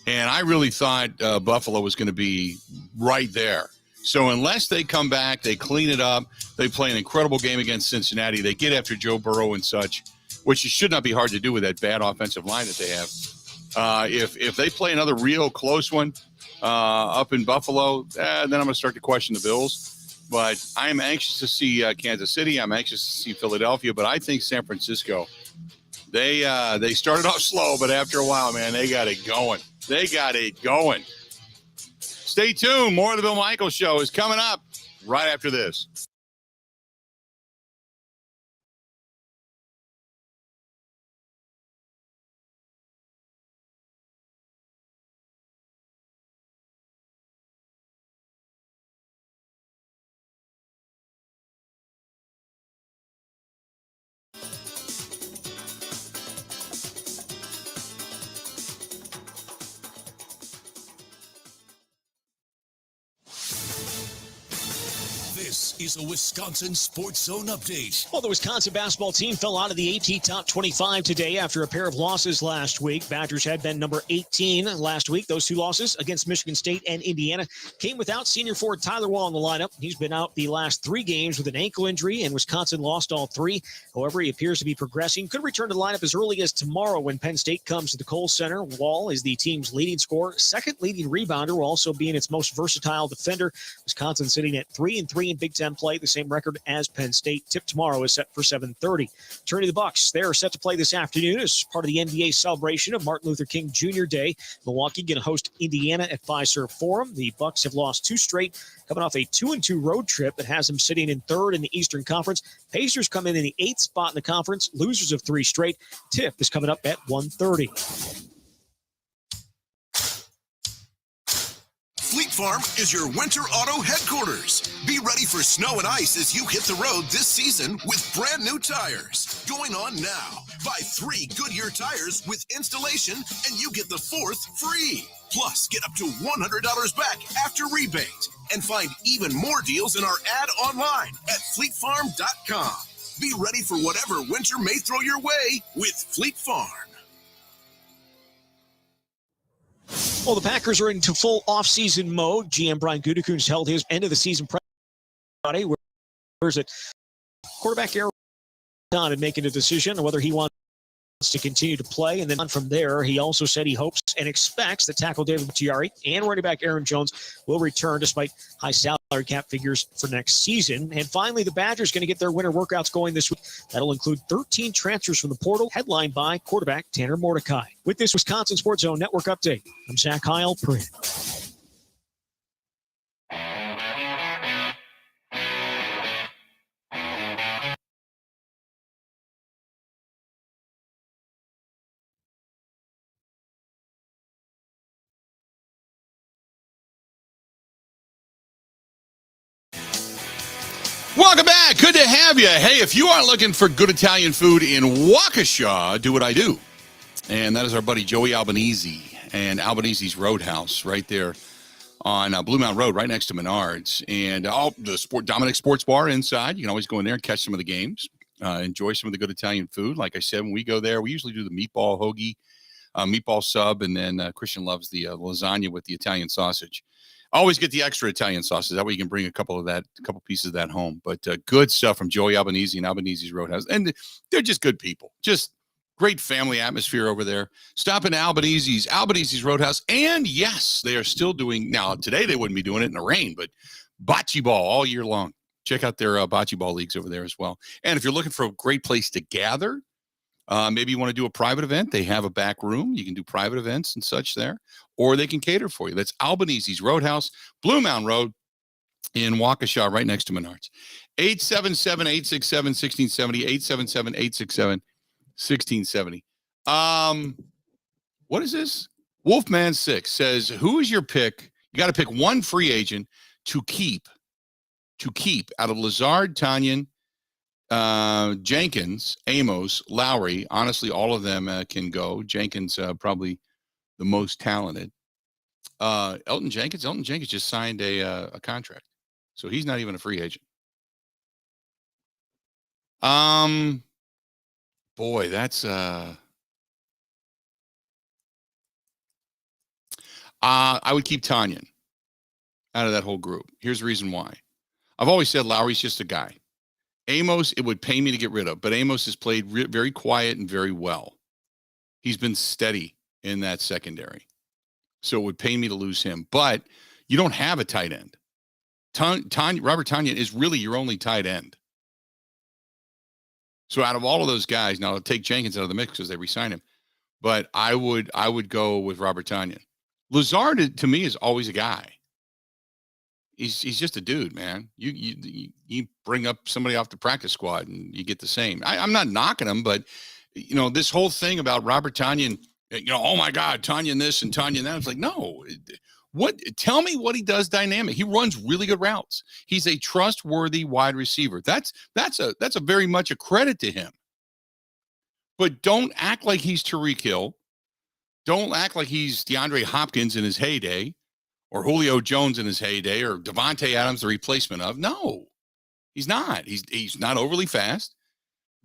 And I really thought Buffalo was going to be right there. So unless they come back, they clean it up, they play an incredible game against Cincinnati, they get after Joe Burrow and such, which should not be hard to do with that bad offensive line that they have. If they play another real close one up in Buffalo, then I'm going to start to question the Bills. But I'm anxious to see Kansas City. I'm anxious to see Philadelphia. But I think San Francisco, they started off slow, but after a while, man, they got it going. Stay tuned. More of the Bill Michaels Show is coming up right after this. This is a Wisconsin Sports Zone update. Well, the Wisconsin basketball team fell out of the AT Top 25 today after a pair of losses last week. Badgers had been number 18 last week. Those two losses against Michigan State and Indiana came without senior forward Tyler Wall in the lineup. He's been out the last 3 games with an ankle injury, and Wisconsin lost all 3. However, he appears to be progressing. Could return to the lineup as early as tomorrow when Penn State comes to the Kohl Center. Wall is the team's leading scorer, second leading rebounder, while also being its most versatile defender. Wisconsin sitting at 3-3 in Big Ten play, the same record as Penn State. Tip tomorrow is set for 7:30. Turning to the Bucs, they're set to play this afternoon as part of the NBA celebration of Martin Luther King Jr. Day. Milwaukee going to host Indiana at Fiserv Forum. The Bucs have lost 2 straight, coming off a 2-2 road trip that has them sitting in 3rd in the Eastern Conference. Pacers come in the 8th spot in the conference, losers of 3 straight. Tip is coming up at 1:30. Fleet Farm is your winter auto headquarters. Be ready for snow and ice as you hit the road this season with brand new tires. Going on now. Buy 3 Goodyear tires with installation and you get the 4th free. Plus, get up to $100 back after rebate. And find even more deals in our ad online at fleetfarm.com. Be ready for whatever winter may throw your way with Fleet Farm. Well, the Packers are into full offseason mode. GM Brian Gutekunst held his end of the season press Friday. Where's it? Quarterback Aaron Donald making a decision on whether he wants to continue to play, and then on from there, he also said he hopes and expects that tackle David Bakhtiari and running back Aaron Jones will return despite high salary cap figures for next season. And finally, the Badgers going to get their winter workouts going this week. That'll include 13 transfers from the portal, headlined by quarterback Tanner Mordecai. With this Wisconsin Sports Zone Network update, I'm Zach Heil, Print. Welcome back. Good to have you. Hey, if you are looking for good Italian food in Waukesha, do what I do. And that is our buddy Joey Albanese and Albanese's Roadhouse right there on Blue Mountain Road, right next to Menards. And the Dominic Sports Bar inside. You can always go in there and catch some of the games, enjoy some of the good Italian food. Like I said, when we go there, we usually do the meatball hoagie, meatball sub, and then Christian loves the lasagna with the Italian sausage. Always get the extra Italian sauces. That way you can bring a couple pieces of that home. But good stuff from Joey Albanese and Albanese's Roadhouse. And they're just good people. Just great family atmosphere over there. Stop in Albanese's Roadhouse. And yes, they are still doing, now today they wouldn't be doing it in the rain, but bocce ball all year long. Check out their bocce ball leagues over there as well. And if you're looking for a great place to gather, maybe you want to do a private event. They have a back room. You can do private events and such there, or they can cater for you. That's Albanese's Roadhouse, Blue Mountain Road in Waukesha, right next to Menards. 877-867-1670, 877-867-1670. What is this? Wolfman 6 says, who is your pick? You got to pick one free agent to keep out of Lazard, Tanyan, Jenkins, Amos, Lowry. Honestly, all of them can go. Jenkins probably the most talented. Elton Jenkins just signed a contract, so he's not even a free agent. Boy, that's I would keep Tanyan out of that whole group. Here's the reason why. I've always said Lowry's just a guy. Amos, it would pain me to get rid of, but Amos has played very quiet and very well. He's been steady in that secondary. So it would pain me to lose him. But you don't have a tight end. Robert Tanyan is really your only tight end. So out of all of those guys, now I'll take Jenkins out of the mix because they re-signed him. But I would go with Robert Tanyan. Lazard, to me, is always a guy. He's just a dude, man. You bring up somebody off the practice squad and you get the same. I'm not knocking him, but this whole thing about Robert Tanyan, oh my God, Tanyan this and Tanyan that. It's like, no, tell me what he does dynamic. He runs really good routes. He's a trustworthy wide receiver. That's a very much a credit to him. But don't act like he's Tyreek Hill. Don't act like he's DeAndre Hopkins in his heyday, or Julio Jones in his heyday, or Devontae Adams, the replacement of. No, he's not. He's not overly fast,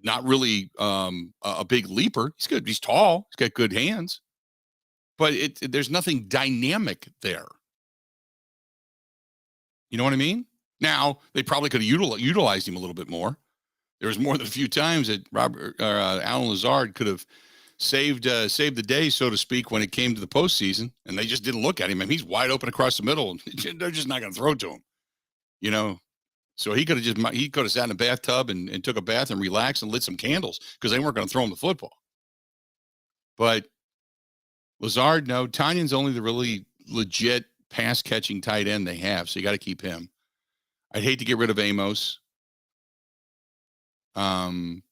not really a big leaper. He's good. He's tall. He's got good hands. But there's nothing dynamic there. You know what I mean? Now, they probably could have utilized him a little bit more. There was more than a few times that Alan Lazard could have saved the day, so to speak, when it came to the postseason, and they just didn't look at him. I mean, he's wide open across the middle, and they're just not going to throw to him. So he could have sat in a bathtub and took a bath and relaxed and lit some candles because they weren't going to throw him the football. But Lazard, no. Tanyan's only the really legit pass catching tight end they have, so you got to keep him. I'd hate to get rid of Amos. But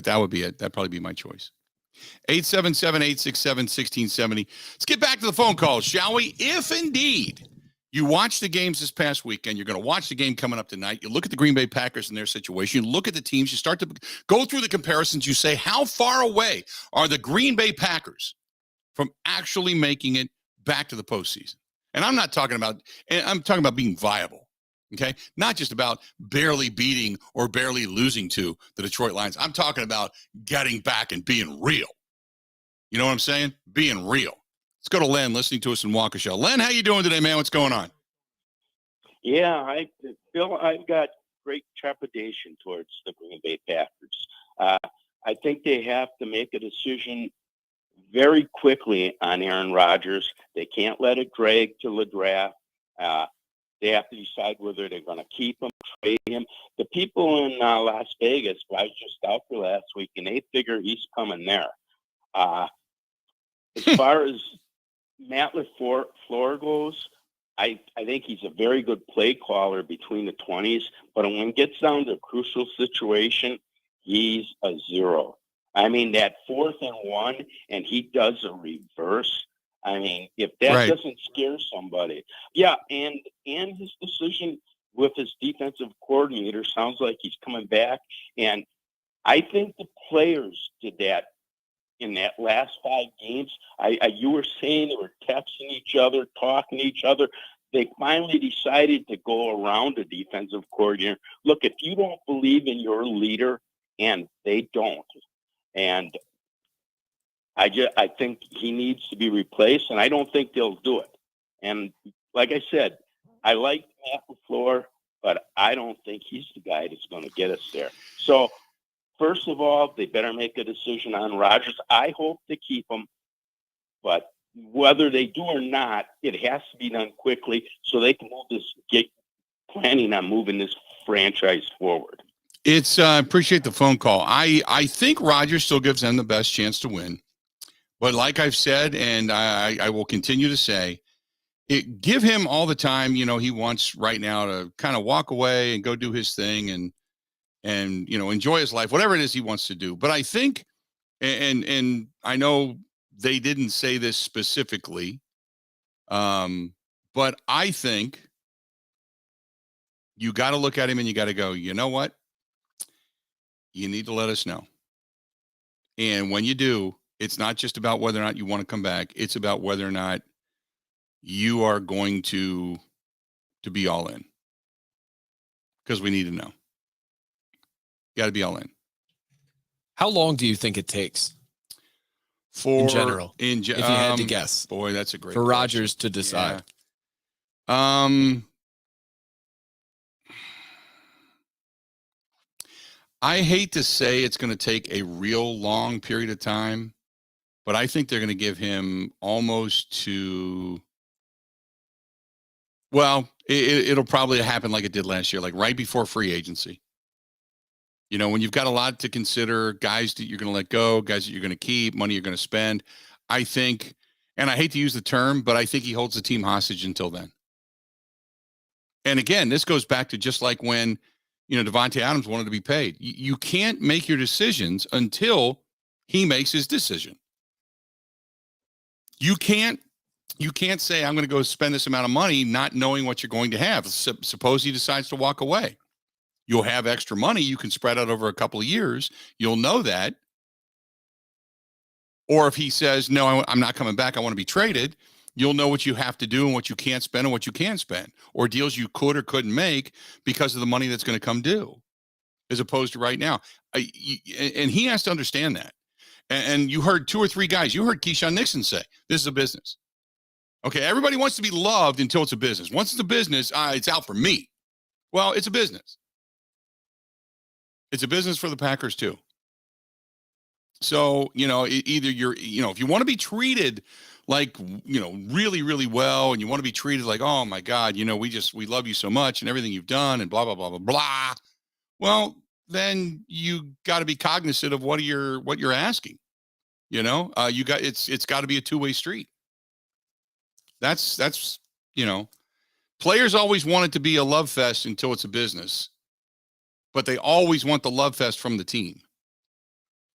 that would be it. That'd probably be my choice. 877-867-1670. Let's get back to the phone calls, shall we? If indeed you watch the games this past weekend, you're going to watch the game coming up tonight. You look at the Green Bay Packers and their situation. You look at the teams. You start to go through the comparisons. You say, how far away are the Green Bay Packers from actually making it back to the postseason? And I'm talking about being viable. Okay, not just about barely beating or barely losing to the Detroit Lions. I'm talking about getting back and being real. You know what I'm saying? Being real. Let's go to Len, listening to us in Waukesha. Len, how you doing today, man? What's going on? Yeah, Bill, I've got great trepidation towards the Green Bay Packers. I think they have to make a decision very quickly on Aaron Rodgers. They can't let it drag to the draft. They have to decide whether they're going to keep him, trade him. The people in Las Vegas, I was just out there last week, and they figure he's coming there. As far as Matt LaFleur goes, I think he's a very good play caller between the 20s, but when it gets down to a crucial situation, he's a zero. I mean, that 4th and 1, and he does a reverse. I mean, if that doesn't scare somebody. Yeah, and his decision with his defensive coordinator sounds like he's coming back. And I think the players did that in that last 5 games. You were saying they were texting each other, talking to each other. They finally decided to go around the defensive coordinator. Look, if you don't believe in your leader, and they don't, and I think he needs to be replaced, and I don't think they'll do it. And like I said, I like Matt LaFleur, but I don't think he's the guy that's going to get us there. So, first of all, they better make a decision on Rodgers. I hope to keep him, but whether they do or not, it has to be done quickly so they can get planning on moving this franchise forward. It's appreciate the phone call. I think Rodgers still gives them the best chance to win. But like I've said, and I will continue to say, give him all the time, he wants right now to kind of walk away and go do his thing and enjoy his life, whatever it is he wants to do. But I think, and I know they didn't say this specifically, but I think you got to look at him and you got to go, you know what? you need to let us know. And when you do, it's not just about whether or not you want to come back. It's about whether or not you are going to be all in. Because we need to know. Got to be all in. How long do you think it takes? In general, if you had to guess. Boy, that's a great for question. Rodgers to decide. Yeah. I hate to say it's going to take a real long period of time, but I think they're going to give him almost to, well, it'll probably happen like it did last year, like right before free agency. You know, when you've got a lot to consider, guys that you're going to let go, guys that you're going to keep, money you're going to spend, I think, and I hate to use the term, but I think he holds the team hostage until then. And again, this goes back to just like when, you know, Devontae Adams wanted to be paid. You can't make your decisions until he makes his decision. You can't say, I'm going to go spend this amount of money not knowing what you're going to have. Suppose he decides to walk away. You'll have extra money. You can spread out over a couple of years. You'll know that. Or if he says, no, I'm not coming back, I want to be traded, you'll know what you have to do and what you can't spend and what you can spend, or deals you could or couldn't make because of the money that's going to come due, as opposed to right now. And he has to understand that. And you heard 2 or 3 guys. You heard Keyshawn Nixon say, this is a business. Okay, everybody wants to be loved until it's a business. Once it's a business, it's out for me. Well, it's a business. It's a business for the Packers too. So, you know, either you're, you know, if you want to be treated like, you know, really, really well, and you want to be treated like, oh my God, you know, we love you so much and everything you've done and blah, blah, blah, blah, blah. Well, then you got to be cognizant of what you're asking. You know, it's got to be a two-way street. That's, you know, players always want it to be a love fest until it's a business, but they always want the love fest from the team.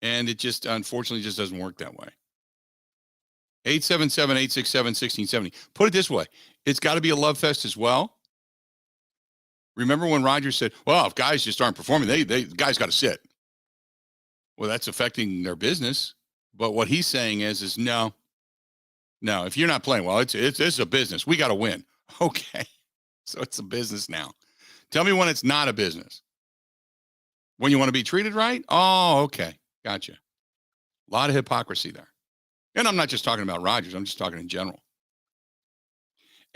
And it just, unfortunately, just doesn't work that way. 877-867-1670. Put it this way. It's got to be a love fest as well. Remember when Rodgers said, well, if guys just aren't performing, the guys got to sit. Well, that's affecting their business. But what he's saying is no, if you're not playing well, it's a business. We got to win. Okay. So it's a business now. Tell me when it's not a business. When you want to be treated right? Oh, okay. Gotcha. A lot of hypocrisy there. And I'm not just talking about Rodgers. I'm just talking in general.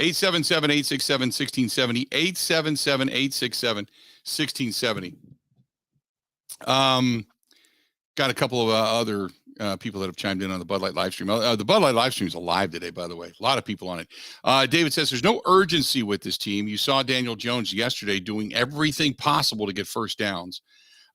877-867-1670. 877-867-1670. Got a couple of other people that have chimed in on the Bud Light live stream. The Bud Light live stream is alive today, by the way. A lot of people on it. David says there's no urgency with this team. You saw Daniel Jones yesterday doing everything possible to get first downs.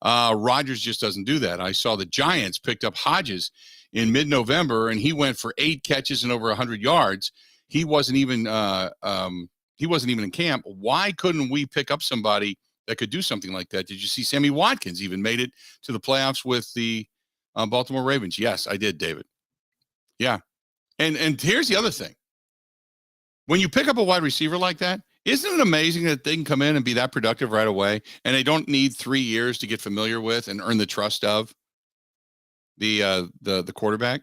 Rodgers just doesn't do that. I saw the Giants picked up Hodges in mid-November, and he went for 8 catches and over 100 yards. He wasn't even in camp. Why couldn't we pick up somebody that could do something like that? Did you see Sammy Watkins even made it to the playoffs with the Baltimore Ravens? Yes, I did, David. Yeah. And here's the other thing. When you pick up a wide receiver like that, isn't it amazing that they can come in and be that productive right away, and they don't need 3 years to get familiar with and earn the trust of the quarterback?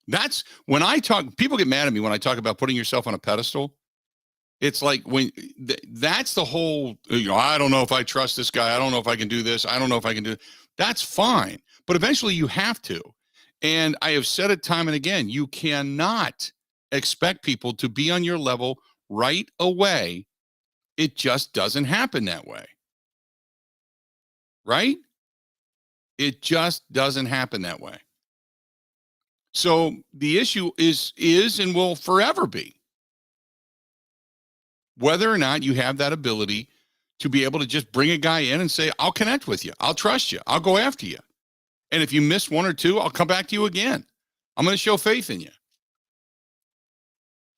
That's when I talk, people get mad at me when I talk about putting yourself on a pedestal. It's like when that's the whole, you know, I don't know if I trust this guy. I don't know if I can do this. I don't know if I can do it. That's fine. But eventually you have to. And I have said it time and again, you cannot expect people to be on your level right away. It just doesn't happen that way. Right? It just doesn't happen that way. So the issue is and will forever be whether or not you have that ability to be able to just bring a guy in and say, I'll connect with you. I'll trust you. I'll go after you. And if you miss 1 or 2, I'll come back to you again. I'm going to show faith in you.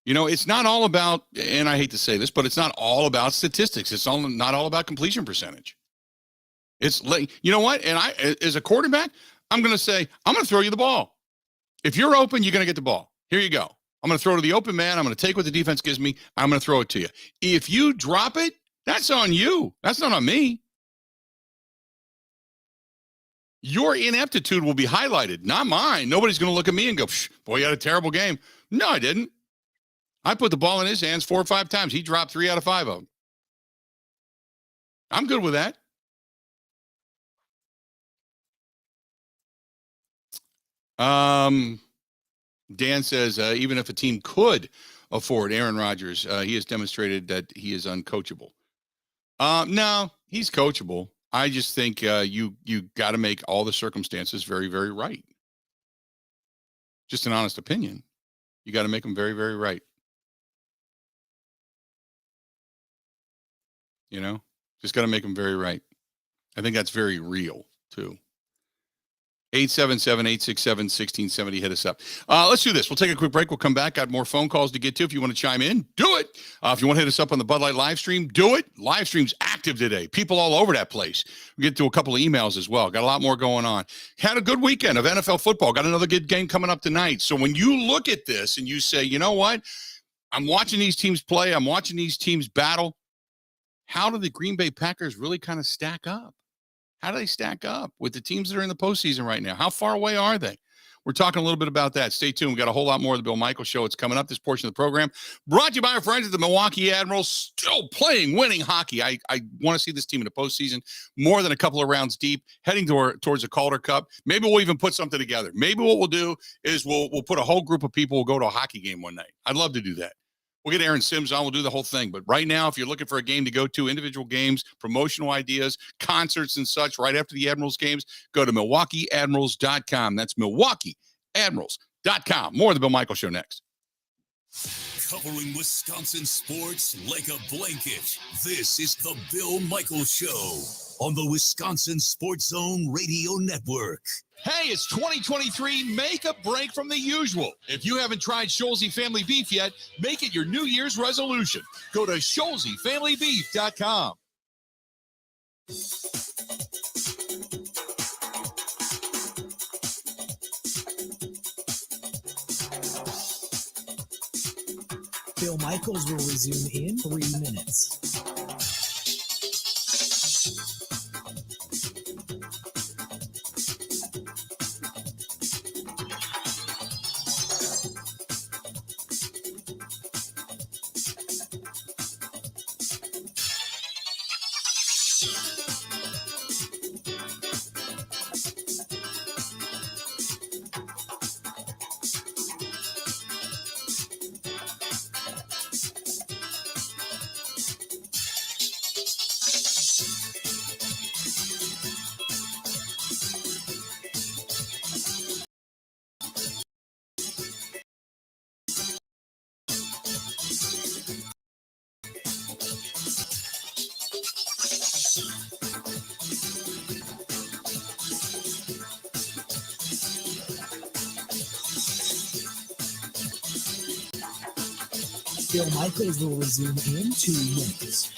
You know, it's not all about, and I hate to say this, but it's not all about statistics. It's not all about completion percentage. It's like, you know what? And I, as a quarterback, I'm going to say, I'm going to throw you the ball. If you're open, you're going to get the ball. Here you go. I'm going to throw to the open man. I'm going to take what the defense gives me. I'm going to throw it to you. If you drop it, that's on you. That's not on me. Your ineptitude will be highlighted, not mine. Nobody's going to look at me and go, boy, you had a terrible game. No, I didn't. I put the ball in his hands 4 or 5 times. He dropped 3 out of 5 of them. I'm good with that. Dan says, even if a team could afford Aaron Rodgers, he has demonstrated that he is uncoachable. No, he's coachable. I just think you got to make all the circumstances very, very right. Just an honest opinion. You got to make them very, very right. You know, just got to make them very right. I think that's very real, too. 877-867-1670. Hit us up. Let's do this. We'll take a quick break. We'll come back. Got more phone calls to get to. If you want to chime in, do it. If you want to hit us up on the Bud Light live stream, do it. Live stream's active today. People all over that place. We'll get to a couple of emails as well. Got a lot more going on. Had a good weekend of NFL football. Got another good game coming up tonight. So when you look at this and you say, you know what? I'm watching these teams play. I'm watching these teams battle. How do the Green Bay Packers really kind of stack up? How do they stack up with the teams that are in the postseason right now? How far away are they? We're talking a little bit about that. Stay tuned. We've got a whole lot more of the Bill Michaels Show. It's coming up, this portion of the program. Brought to you by our friends at the Milwaukee Admirals. Still playing winning hockey. I want to see this team in the postseason more than a couple of rounds deep, heading towards the Calder Cup. Maybe we'll even put something together. Maybe what we'll do is we'll put a whole group of people, we'll go to a hockey game one night. I'd love to do that. We'll get Aaron Sims on. We'll do the whole thing. But right now, if you're looking for a game to go to, individual games, promotional ideas, concerts and such, right after the Admirals games, go to MilwaukeeAdmirals.com. That's MilwaukeeAdmirals.com. More of the Bill Michaels Show next. Covering Wisconsin sports like a blanket. This is the Bill Michaels Show on the Wisconsin Sports Zone Radio Network. Hey, it's 2023. Make a break from the usual. If you haven't tried Scholze Family Beef yet, make it your New Year's resolution. Go to ScholzeFamilyBeef.com. Bill Michaels will resume in 3 minutes. Bill Michaels will resume in 2 minutes.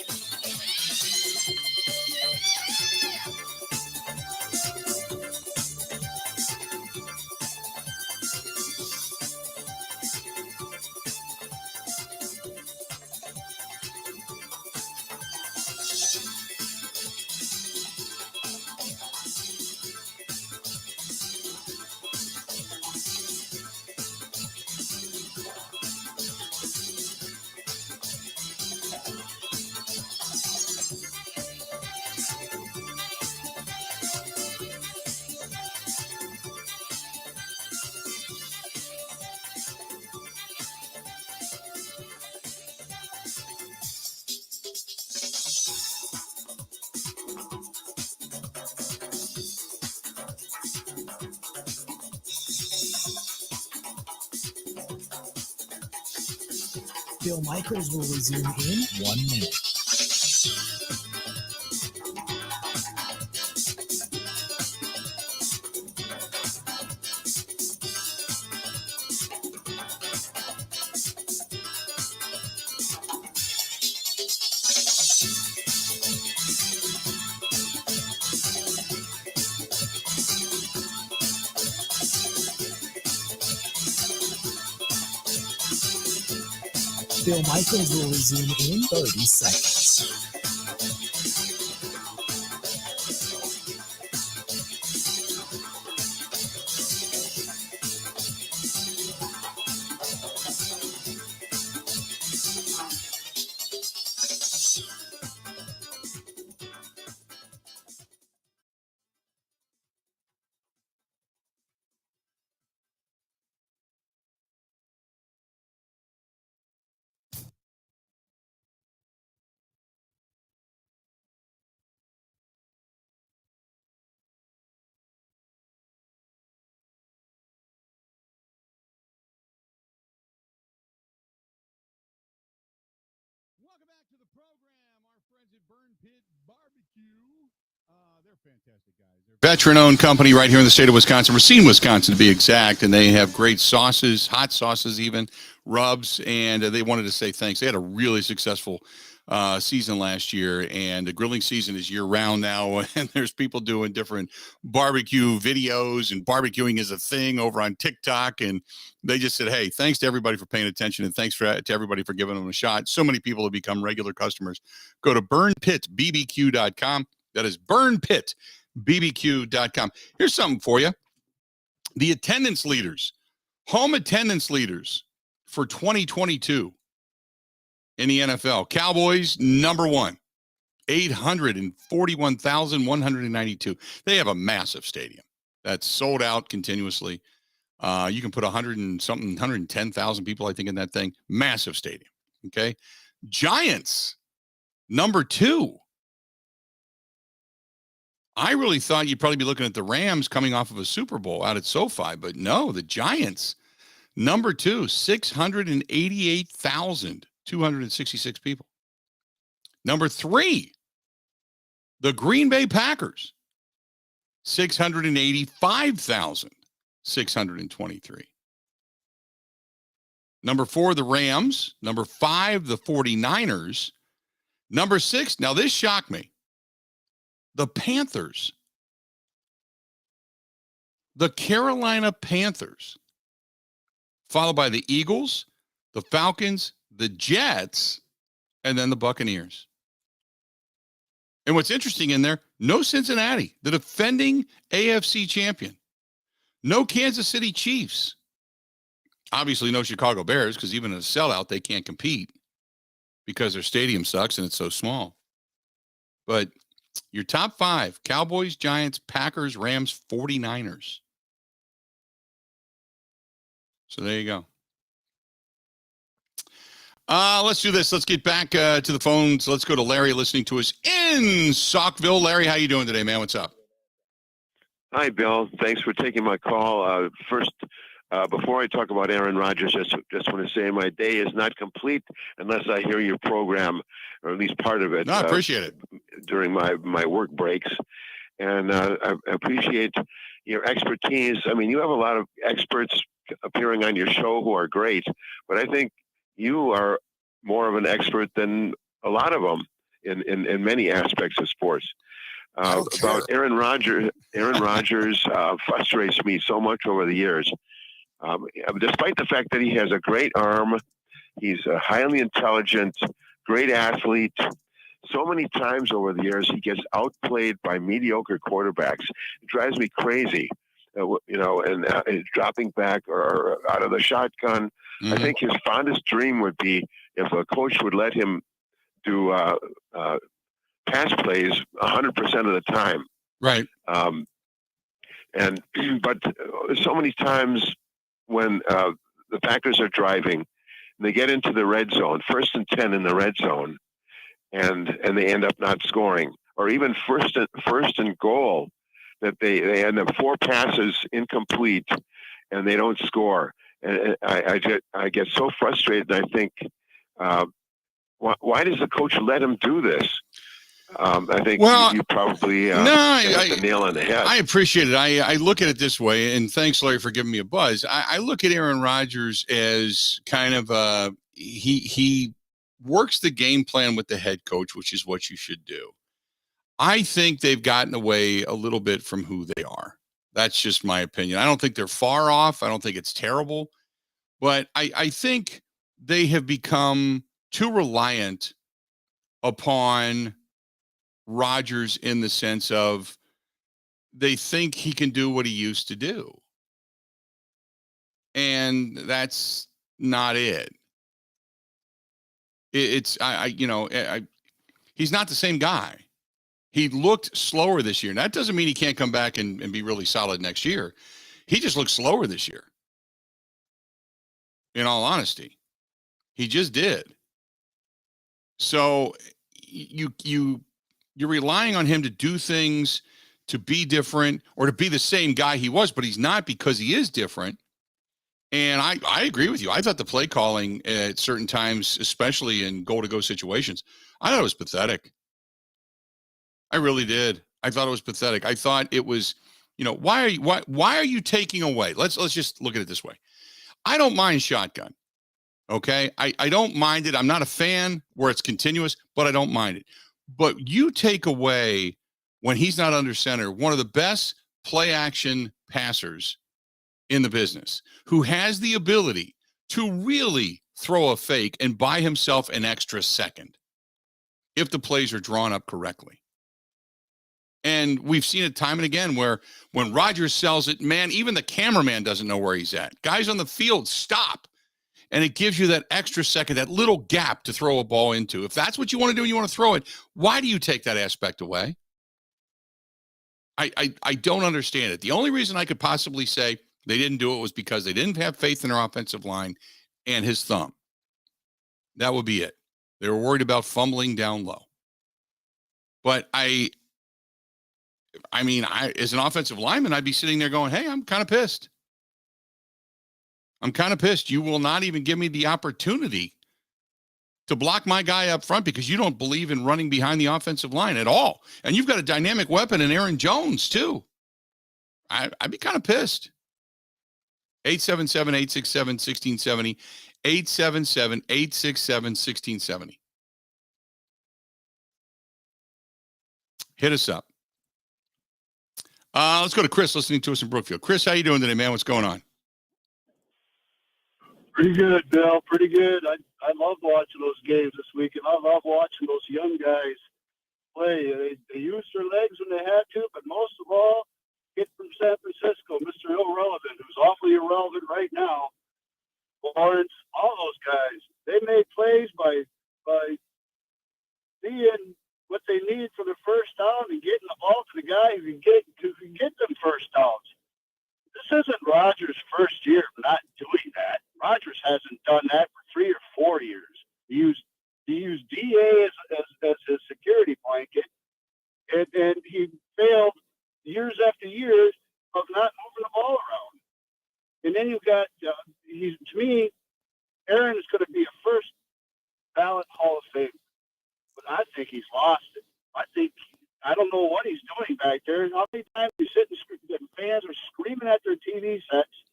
Bill Michaels will resume in 1 minute. Bill Michaels will resume in 30 seconds. Veteran-owned company right here in the state of Wisconsin, Racine, Wisconsin, to be exact, and they have great sauces, hot sauces even, rubs, and they wanted to say thanks. They had a really successful season last year, and the grilling season is year-round now, and there's people doing different barbecue videos, and barbecuing is a thing over on TikTok, and they just said, hey, thanks to everybody for paying attention, and thanks to everybody for giving them a shot. So many people have become regular customers. Go to burnpitbbq.com. That is burnpitbbq.com. Here's something for you. The attendance leaders, home attendance leaders for 2022 in the NFL. Cowboys, number one, 841,192. They have a massive stadium that's sold out continuously. You can put 110,000 people, I think, in that thing. Massive stadium. Okay. Giants, number two. I really thought you'd probably be looking at the Rams coming off of a Super Bowl out at SoFi, but no, the Giants, number two, 688,266 people. Number three, the Green Bay Packers, 685,623. Number four, the Rams. Number five, the 49ers. Number six, now this shocked me. The Panthers, the Carolina Panthers, followed by the Eagles, the Falcons, the Jets, and then the Buccaneers. And what's interesting in there, no Cincinnati, the defending AFC champion. No Kansas City Chiefs. Obviously no Chicago Bears, because even in a sellout, they can't compete because their stadium sucks and it's so small. But your top five, Cowboys, Giants, Packers, Rams, 49ers. So there you go. Let's do this. Let's get back to the phones. Let's go to Larry listening to us in Saukville. Larry, how you doing today, man? What's up? Hi, Bill. Thanks for taking my call. First, before I talk about Aaron Rodgers, just want to say my day is not complete unless I hear your program, or at least part of it. No, I appreciate it. During my work breaks. And I appreciate your expertise. I mean, you have a lot of experts appearing on your show who are great, but I think you are more of an expert than a lot of them in many aspects of sports. About Aaron Rodgers frustrates me so much over the years. Despite the fact that he has a great arm, he's a highly intelligent, great athlete. So many times over the years, he gets outplayed by mediocre quarterbacks. It drives me crazy, and dropping back or out of the shotgun. Mm-hmm. I think his fondest dream would be if a coach would let him do pass plays 100% of the time. Right. But so many times when the Packers are driving, they get into the red zone, 1st and 10 in the red zone, and they end up not scoring, or even first and goal, that they end up 4 passes incomplete and they don't score. And I get so frustrated. And I think, why does the coach let him do this? I think you probably hit the nail on the head. I appreciate it. I look at it this way, and thanks, Larry, for giving me a buzz. I look at Aaron Rodgers as kind of he works the game plan with the head coach, which is what you should do. I think they've gotten away a little bit from who they are. That's just my opinion. I don't think they're far off. I don't think it's terrible. But I think they have become too reliant upon Rodgers in the sense of they think he can do what he used to do. And that's not it. He's not the same guy. He looked slower this year. And that doesn't mean he can't come back and be really solid next year. He just looked slower this year. In all honesty, he just did. So you're relying on him to do things, to be different, or to be the same guy he was, but he's not because he is different. And I agree with you. I thought the play calling at certain times, especially in goal-to-go situations, I thought it was pathetic. I really did. I thought it was pathetic. I thought it was, why are you taking away? Let's just look at it this way. I don't mind shotgun. Okay. I don't mind it. I'm not a fan where it's continuous, but I don't mind it. But you take away, when he's not under center, one of the best play action passers in the business, who has the ability to really throw a fake and buy himself an extra second if the plays are drawn up correctly. And we've seen it time and again where when Rodgers sells it, man, even the cameraman doesn't know where he's at. Guys on the field stop. And it gives you that extra second, that little gap to throw a ball into. If that's what you want to do and you want to throw it, why do you take that aspect away? I don't understand it. The only reason I could possibly say they didn't do it was because they didn't have faith in their offensive line and his thumb. That would be it. They were worried about fumbling down low. But I mean, as an offensive lineman, I'd be sitting there going, hey, I'm kind of pissed. I'm kind of pissed. You will not even give me the opportunity to block my guy up front because you don't believe in running behind the offensive line at all. And you've got a dynamic weapon in Aaron Jones, too. I'd be kind of pissed. 877-867-1670. 877-867-1670. Hit us up. Let's go to Chris listening to us in Brookfield. Chris, how you doing today, man? What's going on? Pretty good, Bill. Pretty good. I loved watching those games this week, and I love watching those young guys play. They used their legs when they had to, but most of all, kid from San Francisco, Mr. Irrelevant, who's awfully irrelevant right now, Lawrence, all those guys, they made plays by seeing what they need for the first down and getting the ball to the guy who can get them first downs. This isn't Rodgers' first year of not doing that. Rodgers hasn't done that for 3 or 4 years. He used DA as his security blanket, and he failed years after years of not moving the ball around. And then you've got, to me, Aaron is going to be a first ballot Hall of Famer. But I think he's lost it. I don't know what he's doing back there. How many times he's sitting, the fans are screaming at their TV sets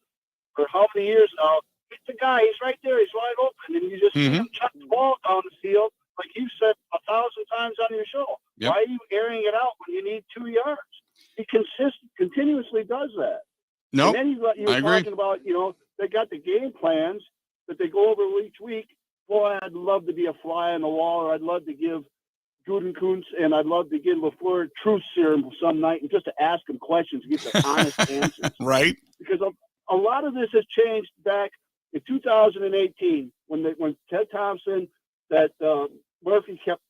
for how many years now? It's the guy. He's right there. He's wide open. And you just see him chuck the ball down the field like you said 1,000 times on your show. Yep. Why are you airing it out when you need 2 yards? He continuously does that. No, and then you were talking about, they got the game plans that they go over each week. Boy, I'd love to be a fly on the wall, or I'd love to give Gutekunst and I'd love to give LaFleur truth serum some night and just to ask him questions and get the honest answers. Right. Because a lot of this has changed back in 2018 when Ted Thompson, that Murphy kept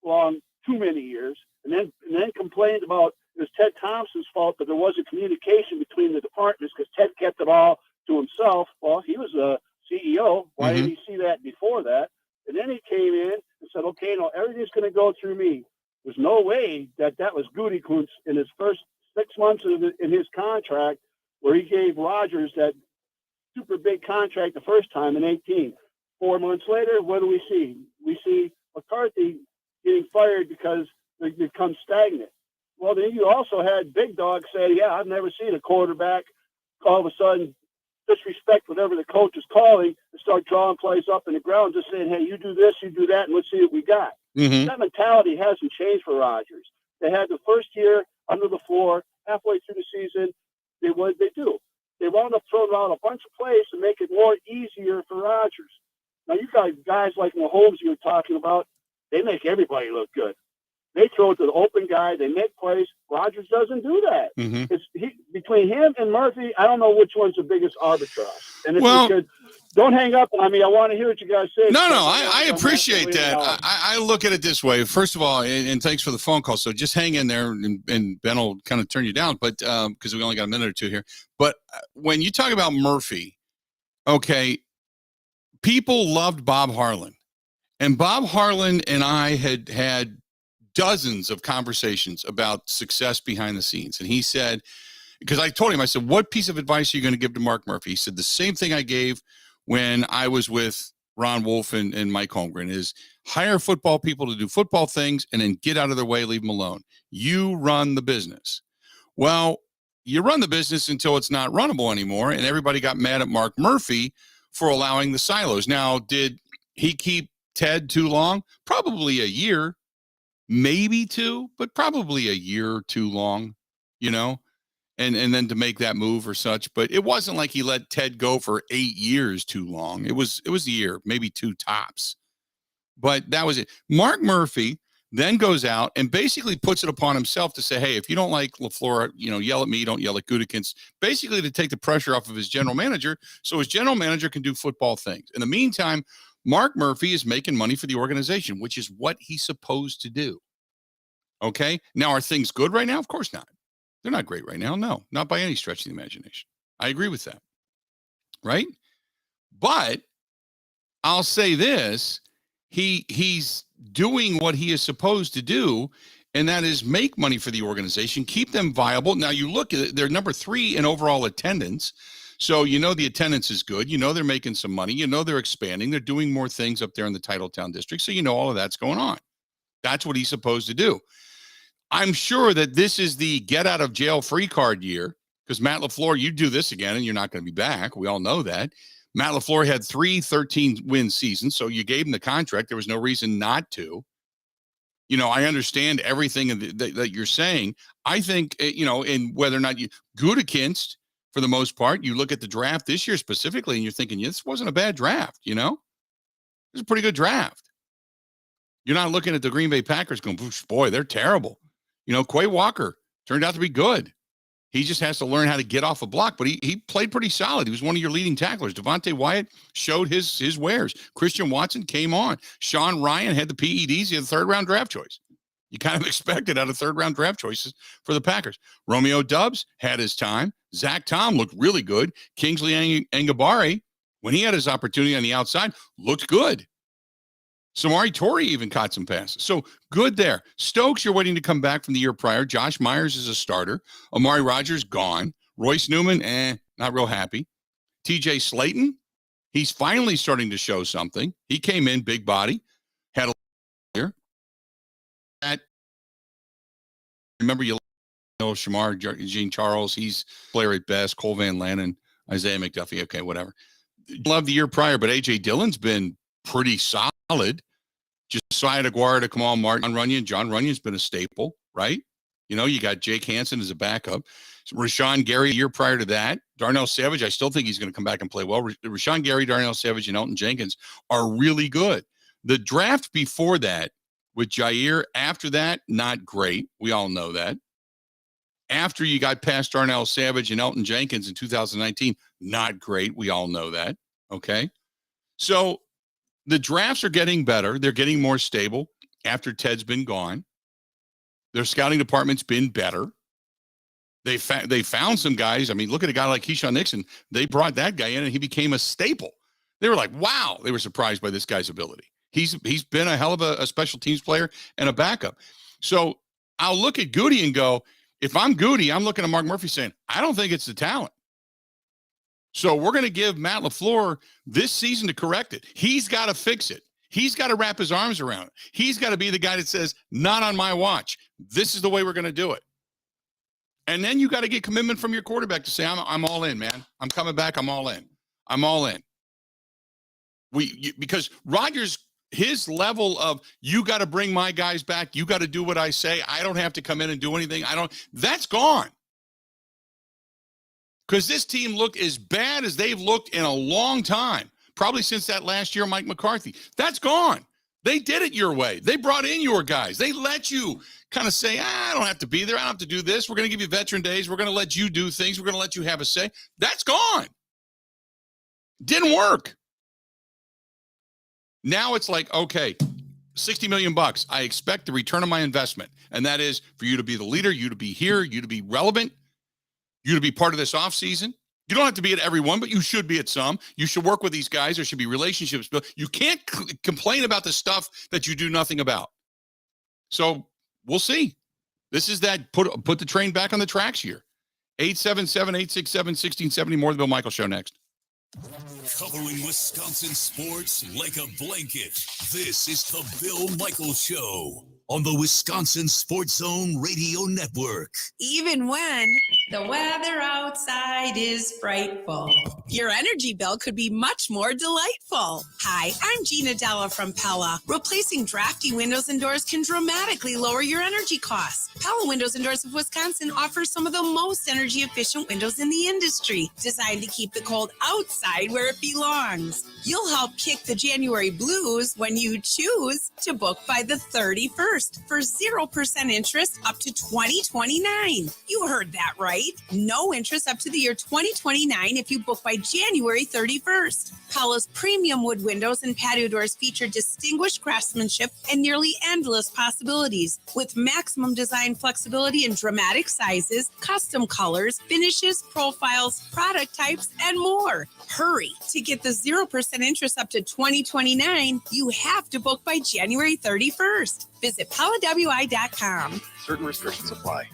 long too many years, and then complained about it was Ted Thompson's fault that there wasn't communication between the departments because Ted kept it all to himself. Well, he was a CEO. Why didn't he see that before that? And then he came in and said, okay, no, everything's going to go through me. There's no way that was Gutekunst in his first 6 months in his contract where he gave Rodgers that super big contract the first time in 18. 4 months later, what do we see? We see McCarthy getting fired because they become stagnant. Well, then you also had Big Dog say, yeah, I've never seen a quarterback all of a sudden disrespect whatever the coach is calling and start drawing plays up in the ground, just saying, hey, you do this, you do that, and let's see what we got. That mentality hasn't changed for Rodgers. They had the first year under the floor, halfway through the season, what did they do? They wound up throwing out a bunch of plays to make it more easier for Rodgers. Now, you got guys like Mahomes you were talking about, they make everybody look good. They throw it to the open guy. They make plays. Rodgers doesn't do that. Between him and Murphy, I don't know which one's the biggest arbitrage. And if don't hang up on me. I want to hear what you guys say. No, I appreciate that. I look at it this way. First of all, and thanks for the phone call. So just hang in there, and Ben will kind of turn you down, but because we only got a minute or two here. But when you talk about Murphy, okay, people loved Bob Harlan. And Bob Harlan and I had dozens of conversations about success behind the scenes. And he said, because I told him, I said, what piece of advice are you going to give to Mark Murphy? He said, the same thing I gave when I was with Ron Wolf and Mike Holmgren, is hire football people to do football things and then get out of their way, leave them alone. You run the business. Well, you run the business until it's not runnable anymore, and everybody got mad at Mark Murphy for allowing the silos. Now, did he keep Ted too long? Probably a year, maybe two, but probably a year too long, you know, and then to make that move or such. But it wasn't like he let Ted go for 8 years too long. It was a year, maybe two tops. But that was it. Mark Murphy then goes out and basically puts it upon himself to say, hey, if you don't like LaFleur, you know, yell at me, don't yell at Gutekunst, basically to take the pressure off of his general manager so his general manager can do football things. In the meantime, Mark Murphy is making money for the organization, which is what he's supposed to do. Okay? Now, are things good right now? Of course not. They're not great right now. No, not by any stretch of the imagination. I agree with that. Right? But I'll say this, he's doing what he is supposed to do, and that is make money for the organization, keep them viable. Now, you look at it, they're number 3 in overall attendance. So, you know, the attendance is good. You know, they're making some money. You know, they're expanding. They're doing more things up there in the Titletown district. So, you know, all of that's going on. That's what he's supposed to do. I'm sure that this is the get out of jail free card year, because Matt LaFleur, you do this again and you're not going to be back. We all know that. Matt LaFleur had 3 13-win seasons, so you gave him the contract. There was no reason not to. You know, I understand everything that you're saying. I think, you know, in whether or not you Gutekunst, for the most part, you look at the draft this year specifically, and you're thinking, yeah, this wasn't a bad draft, you know? It was a pretty good draft. You're not looking at the Green Bay Packers going, boy, they're terrible. You know, Quay Walker turned out to be good. He just has to learn how to get off a block, but he played pretty solid. He was one of your leading tacklers. Devontae Wyatt showed his wares. Christian Watson came on. Sean Ryan had the PEDs. He had the 3rd-round draft choice. You kind of expected out of 3rd-round draft choices for the Packers. Romeo Doubs had his time. Zach Tom looked really good. Kingsley Angabari, when he had his opportunity on the outside, looked good. Samari Torrey even caught some passes. So good there. Stokes, you're waiting to come back from the year prior. Josh Myers is a starter. Amari Rodgers, gone. Royce Newman, not real happy. TJ Slayton, he's finally starting to show something. He came in, big body, had a year. Remember, you know, Shamar, Gene Charles, he's player at best. Cole Van Lannon, Isaiah McDuffie, okay, whatever. Love the year prior, but A.J. Dillon's been pretty solid. Josiah DeGuara, Kamal Martin, John Runyon. John Runyon's been a staple, right? You know, you got Jake Hansen as a backup. Rashawn Gary, the year prior to that. Darnell Savage, I still think he's going to come back and play well. Rashawn Gary, Darnell Savage, and Elton Jenkins are really good. The draft before that with Jair, after that, not great. We all know that. After you got past Darnell Savage and Elton Jenkins in 2019, not great. We all know that. Okay. So the drafts are getting better. They're getting more stable after Ted's been gone. Their scouting department's been better. They found some guys. I mean, look at a guy like Keyshawn Nixon. They brought that guy in and he became a staple. They were like, wow. They were surprised by this guy's ability. He's been a hell of a special teams player and a backup. So I'll look at Goody and go, if I'm Goody, I'm looking at Mark Murphy saying, I don't think it's the talent. So we're going to give Matt LaFleur this season to correct it. He's got to fix it. He's got to wrap his arms around it. He's got to be the guy that says, not on my watch. This is the way we're going to do it. And then you got to get commitment from your quarterback to say, I'm all in, man. I'm coming back. I'm all in. I'm all in. Because Rodgers, his level of, you got to bring my guys back. You got to do what I say. I don't have to come in and do anything. That's gone. Because this team looked as bad as they've looked in a long time, probably since that last year, Mike McCarthy. That's gone. They did it your way. They brought in your guys. They let you kind of say, I don't have to be there. I don't have to do this. We're going to give you veteran days. We're going to let you do things. We're going to let you have a say. That's gone. Didn't work. Now it's like, okay, $60 million. I expect the return on my investment. And that is for you to be the leader, you to be here, you to be relevant, you to be part of this offseason. You don't have to be at every one, but you should be at some. You should work with these guys. There should be relationships built. You can't complain about the stuff that you do nothing about. So we'll see. This is that put the train back on the tracks here. 877-867-1670. More of the Bill Michaels Show next. Covering Wisconsin sports like a blanket. This is the Bill Michaels Show on the Wisconsin Sports Zone Radio Network. Even when the weather outside is frightful, your energy bill could be much more delightful. Hi, I'm Gina Della from Pella. Replacing drafty windows and doors can dramatically lower your energy costs. Pella Windows and Doors of Wisconsin offers some of the most energy efficient windows in the industry, designed to keep the cold outside where it belongs. You'll help kick the January blues when you choose to book by the 31st for 0% interest up to 2029. You heard that right. No interest up to the year 2029 if you book by January 31st. Pella's premium wood windows and patio doors feature distinguished craftsmanship and nearly endless possibilities, with maximum design flexibility in dramatic sizes, custom colors, finishes, profiles, product types, and more. Hurry! To get the 0% interest up to 2029, you have to book by January 31st. Visit PellaWI.com. Certain restrictions apply.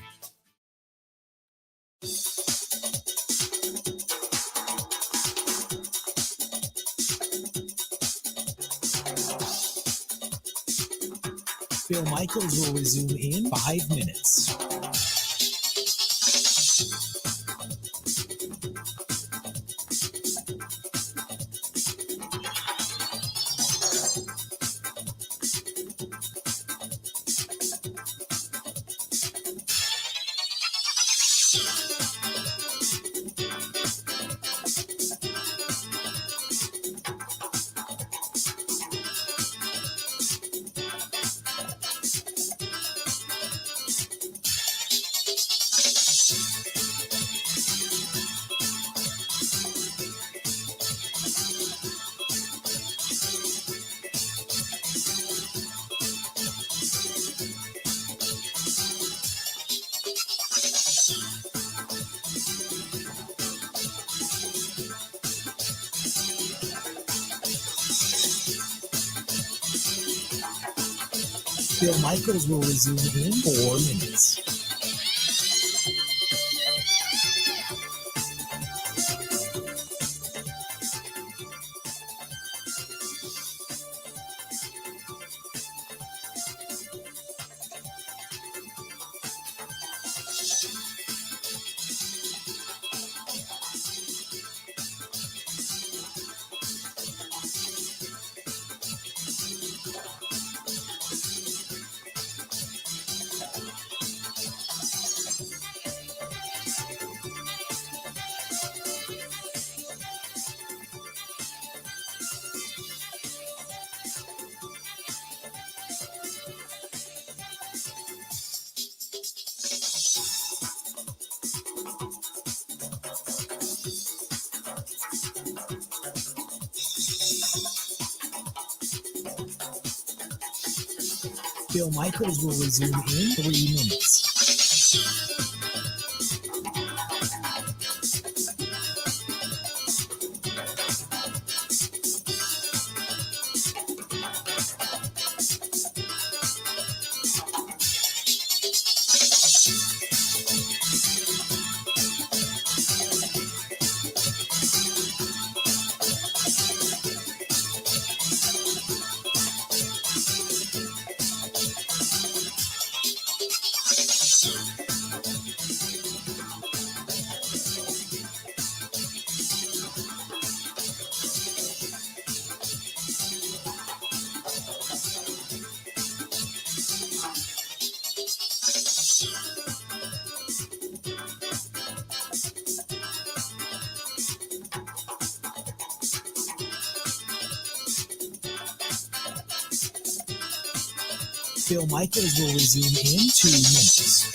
Bill Michaels will resume in 5 minutes. Bill Michaels will resume in 4 minutes. Bill Michaels will resume in 3 minutes. Bill Michaels will resume in 2 minutes.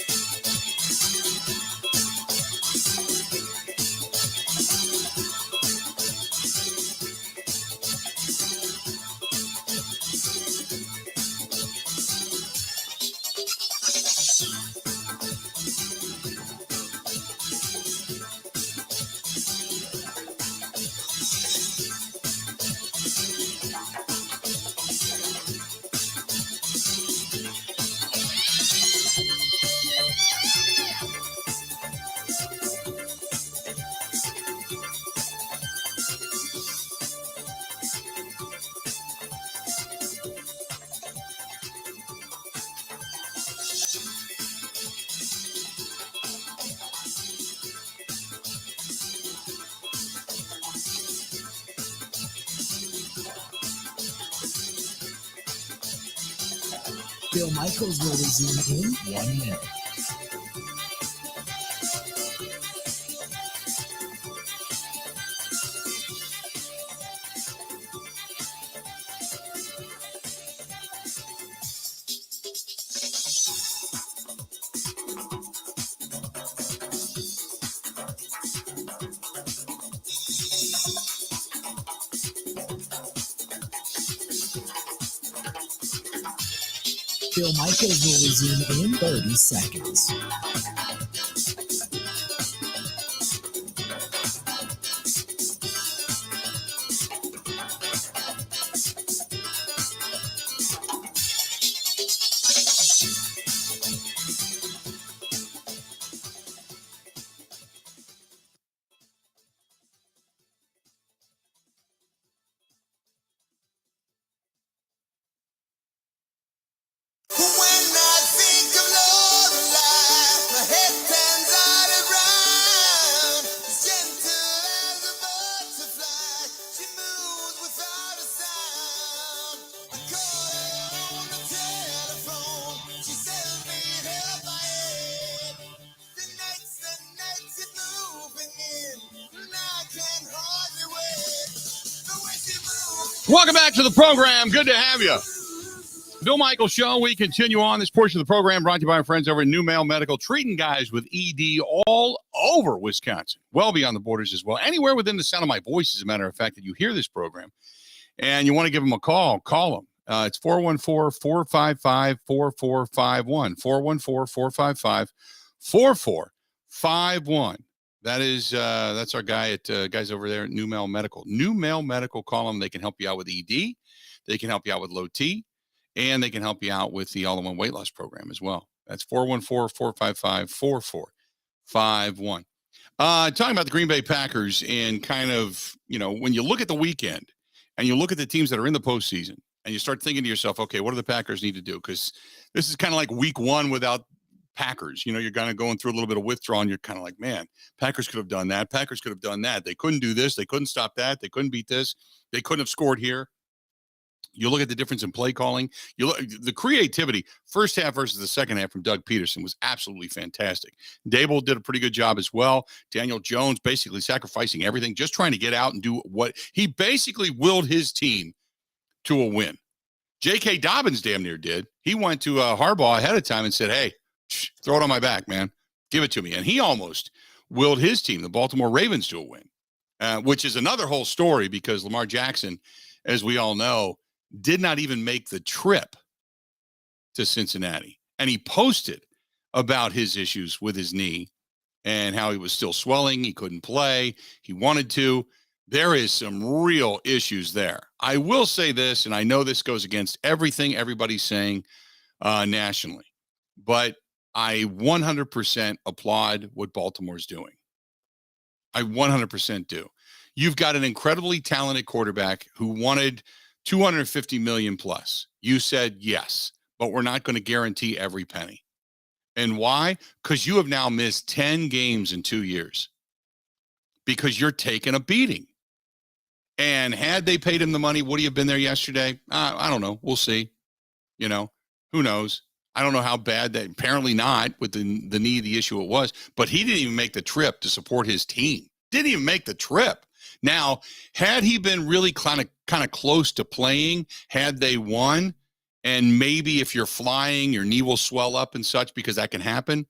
Bill Michaels will resume in 1 minute. Bill Michaels will resume in 30 seconds. Welcome back to the program. Good to have you. Bill Michaels Show. We continue on this portion of the program brought to you by our friends over at New Mail Medical, treating guys with ED all over Wisconsin, well beyond the borders as well. Anywhere within the sound of my voice, as a matter of fact, that you hear this program and you want to give them a call, call them. It's 414-455-4451, 414-455-4451. That's our guy at guys over there at New Mail Medical. New Mail Medical, call them. They can help you out with ED. They can help you out with low T, and they can help you out with the all-in-one weight loss program as well. That's 414-455-4451. Talking about the Green Bay Packers and kind of, when you look at the weekend and you look at the teams that are in the postseason and you start thinking to yourself, okay, what do the Packers need to do? Because this is kind of like week one without Packers. You're kind of going through a little bit of withdrawal and you're kind of like, man, Packers could have done that. Packers could have done that. They couldn't do this. They couldn't stop that. They couldn't beat this. They couldn't have scored here. You look at the difference in play calling. You look the creativity, first half versus the second half from Doug Peterson was absolutely fantastic. Dable did a pretty good job as well. Daniel Jones basically sacrificing everything, just trying to get out and do what he basically willed his team to a win. J.K. Dobbins damn near did. He went to Harbaugh ahead of time and said, hey, throw it on my back, man. Give it to me. And he almost willed his team, the Baltimore Ravens, to a win, which is another whole story because Lamar Jackson, as we all know, did not even make the trip to Cincinnati. And he posted about his issues with his knee and how he was still swelling. He couldn't play. He wanted to. There is some real issues there. I will say this, and I know this goes against everything everybody's saying nationally, but I 100% applaud what Baltimore's doing. I 100% do. You've got an incredibly talented quarterback who wanted $250 million plus. You said yes, but we're not going to guarantee every penny. And why? Because you have now missed 10 games in 2 years because you're taking a beating. And had they paid him the money, would he have been there yesterday? I don't know. We'll see. Who knows? I don't know how bad that, apparently not with the knee, the issue it was, but he didn't even make the trip to support his team. Didn't even make the trip. Now, had he been really kind of close to playing, had they won, and maybe if you're flying, your knee will swell up and such because that can happen.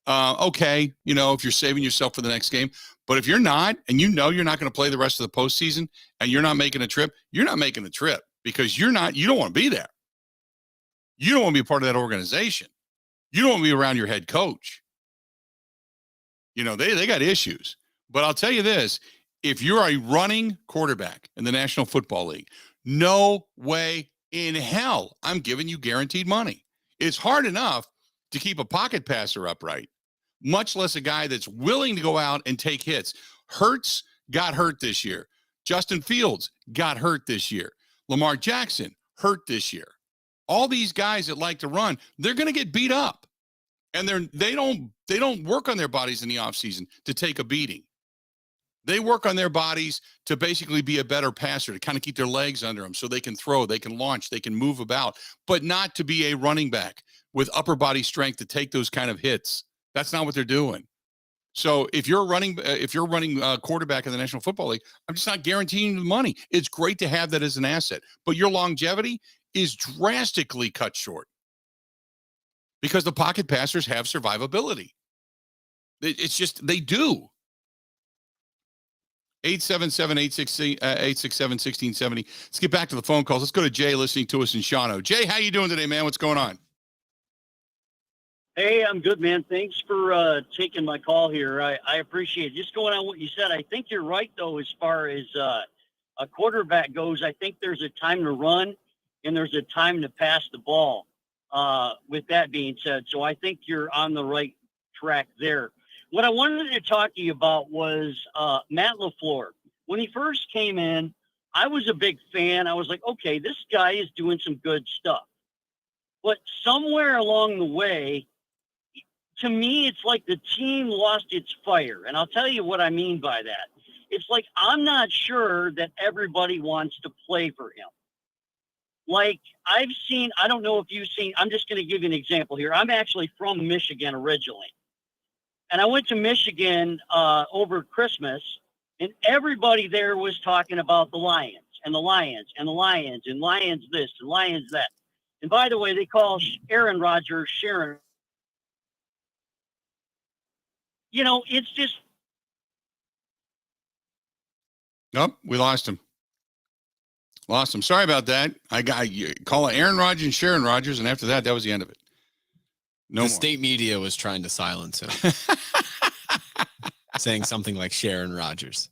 Okay, if you're saving yourself for the next game. But if you're not, and you're not going to play the rest of the postseason, and you're not making a trip, you're not making the trip because you don't want to be there. You don't want to be a part of that organization. You don't want to be around your head coach. They got issues. But I'll tell you this, if you're a running quarterback in the National Football League, no way in hell I'm giving you guaranteed money. It's hard enough to keep a pocket passer upright, much less a guy that's willing to go out and take hits. Hurts got hurt this year. Justin Fields got hurt this year. Lamar Jackson hurt this year. All these guys that like to run, they're going to get beat up. And they don't work on their bodies in the offseason to take a beating. They work on their bodies to basically be a better passer, to kind of keep their legs under them so they can throw, they can launch, they can move about, but not to be a running back with upper body strength to take those kind of hits. That's not what they're doing. So if you're running quarterback in the National Football League, I'm just not guaranteeing you the money. It's great to have that as an asset, but your longevity is drastically cut short because the pocket passers have survivability. It's just, they do. 877-867-1670. Let's get back to the phone calls. Let's go to Jay listening to us in Shawano. Jay, how you doing today, man? What's going on? Hey, I'm good, man. Thanks for taking my call here. I appreciate it. Just going on what you said, I think you're right, though, as far as a quarterback goes. I think there's a time to run and there's a time to pass the ball, with that being said. So I think you're on the right track there. What I wanted to talk to you about was Matt LaFleur. When he first came in, I was a big fan. I was like, okay, this guy is doing some good stuff. But somewhere along the way, to me, it's like the team lost its fire. And I'll tell you what I mean by that. It's like I'm not sure that everybody wants to play for him. Like I've seen, I don't know if you've seen, I'm just going to give you an example here. I'm actually from Michigan originally. And I went to Michigan over Christmas, and everybody there was talking about the Lions and the Lions and the Lions and Lions this and Lions that. And by the way, they call Aaron Rodgers Sharon. You know, it's just. Nope, we lost him. Sorry about that. I call Aaron Rodgers and Sharon Rodgers, and after that was the end of it. No the more. State media was trying to silence him, saying something like Sharon Rodgers.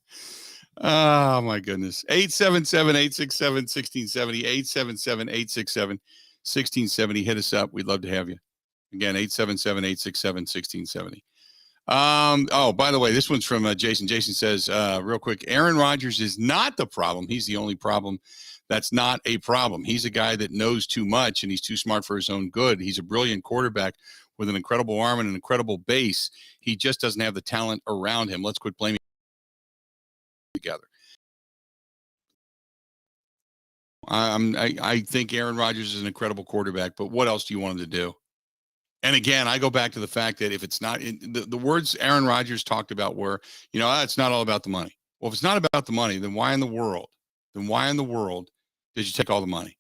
Oh, my goodness. 877-867-1670, 877-867-1670. Hit us up. We'd love to have you. Again, 877-867-1670. Oh, by the way, this one's from Jason. Jason says, real quick, Aaron Rodgers is not the problem. He's the only problem. That's not a problem. He's a guy that knows too much, and he's too smart for his own good. He's a brilliant quarterback with an incredible arm and an incredible base. He just doesn't have the talent around him. Let's quit blaming together. I think Aaron Rodgers is an incredible quarterback, but what else do you want him to do? And again, I go back to the fact that if it's not the words Aaron Rodgers talked about were, it's not all about the money. Well, if it's not about the money, then why in the world did you take all the money?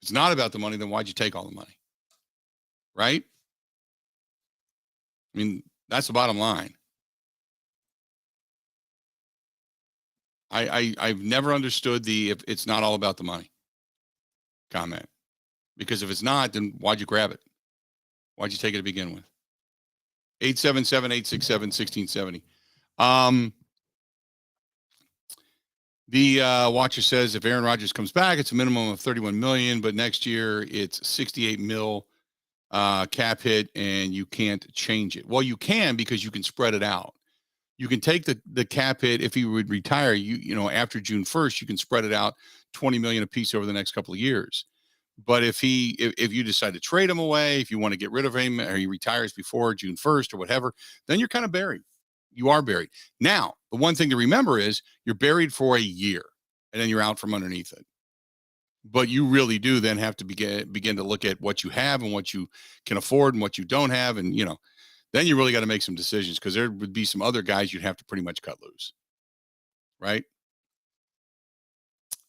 If it's not about the money, then why'd you take all the money? Right? I mean, that's the bottom line. I've never understood if it's not all about the money comment. Because if it's not, then why'd you grab it? Why'd you take it to begin with? 877-867-1670. The watcher says if Aaron Rodgers comes back, it's a minimum of $31 million, but next year it's $68 million cap hit, and you can't change it. Well, you can because you can spread it out. You can take the cap hit if he would retire. After June 1st, you can spread it out $20 million a piece over the next couple of years. But if you decide to trade him away, if you want to get rid of him, or he retires before June 1st or whatever, then you're kind of buried. You are buried. Now, the one thing to remember is you're buried for a year, and then you're out from underneath it. But you really do then have to begin to look at what you have and what you can afford and what you don't have, and then you really got to make some decisions, because there would be some other guys you'd have to pretty much cut loose, right?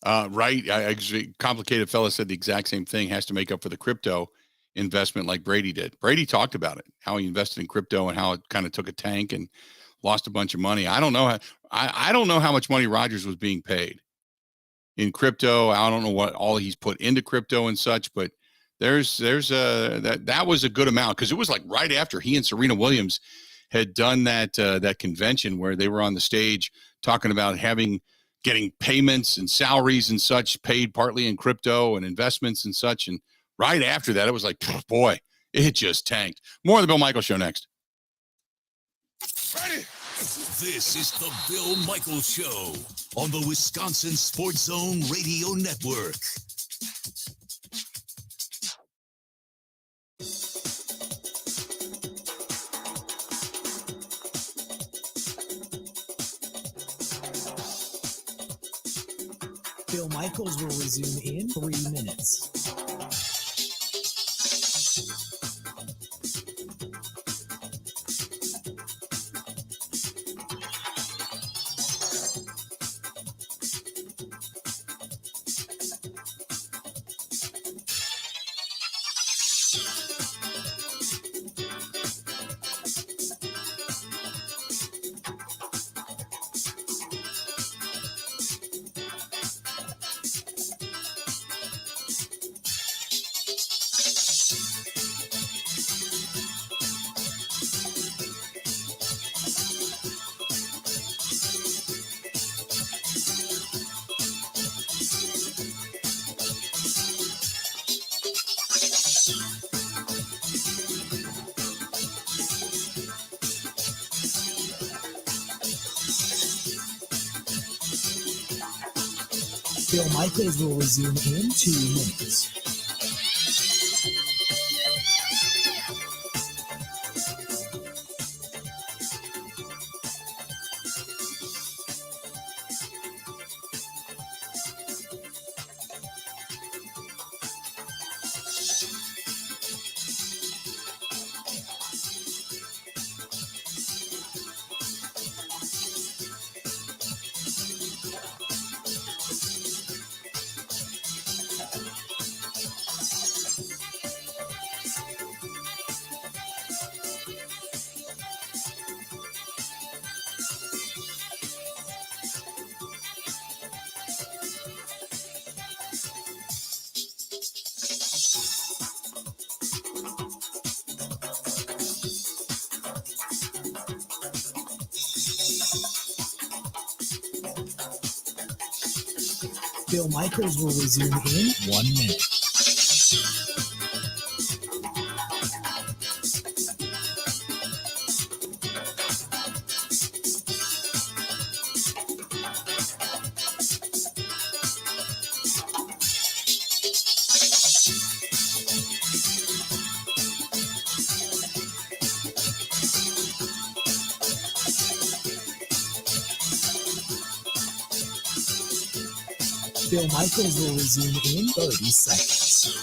Right. Complicated fella said the exact same thing. Has to make up for the crypto investment like Brady did. Brady talked about it, how he invested in crypto and how it kind of took a tank and lost a bunch of money. I don't know. I don't know how much money Rodgers was being paid in crypto. I don't know what all he's put into crypto and such, but that was a good amount, because it was like right after he and Serena Williams had done that convention where they were on the stage talking about getting payments and salaries and such paid partly in crypto and investments and such. And right after that, it was like, boy, it just tanked. More of the Bill Michaels Show next. Ready? This is the Bill Michaels Show on the Wisconsin Sports Zone Radio Network. Bill Michaels will resume in 3 minutes. Bill Michaels will resume in 2 minutes. Bill Michaels will resume in 1 minute. Bill Michaels will resume in 30 seconds.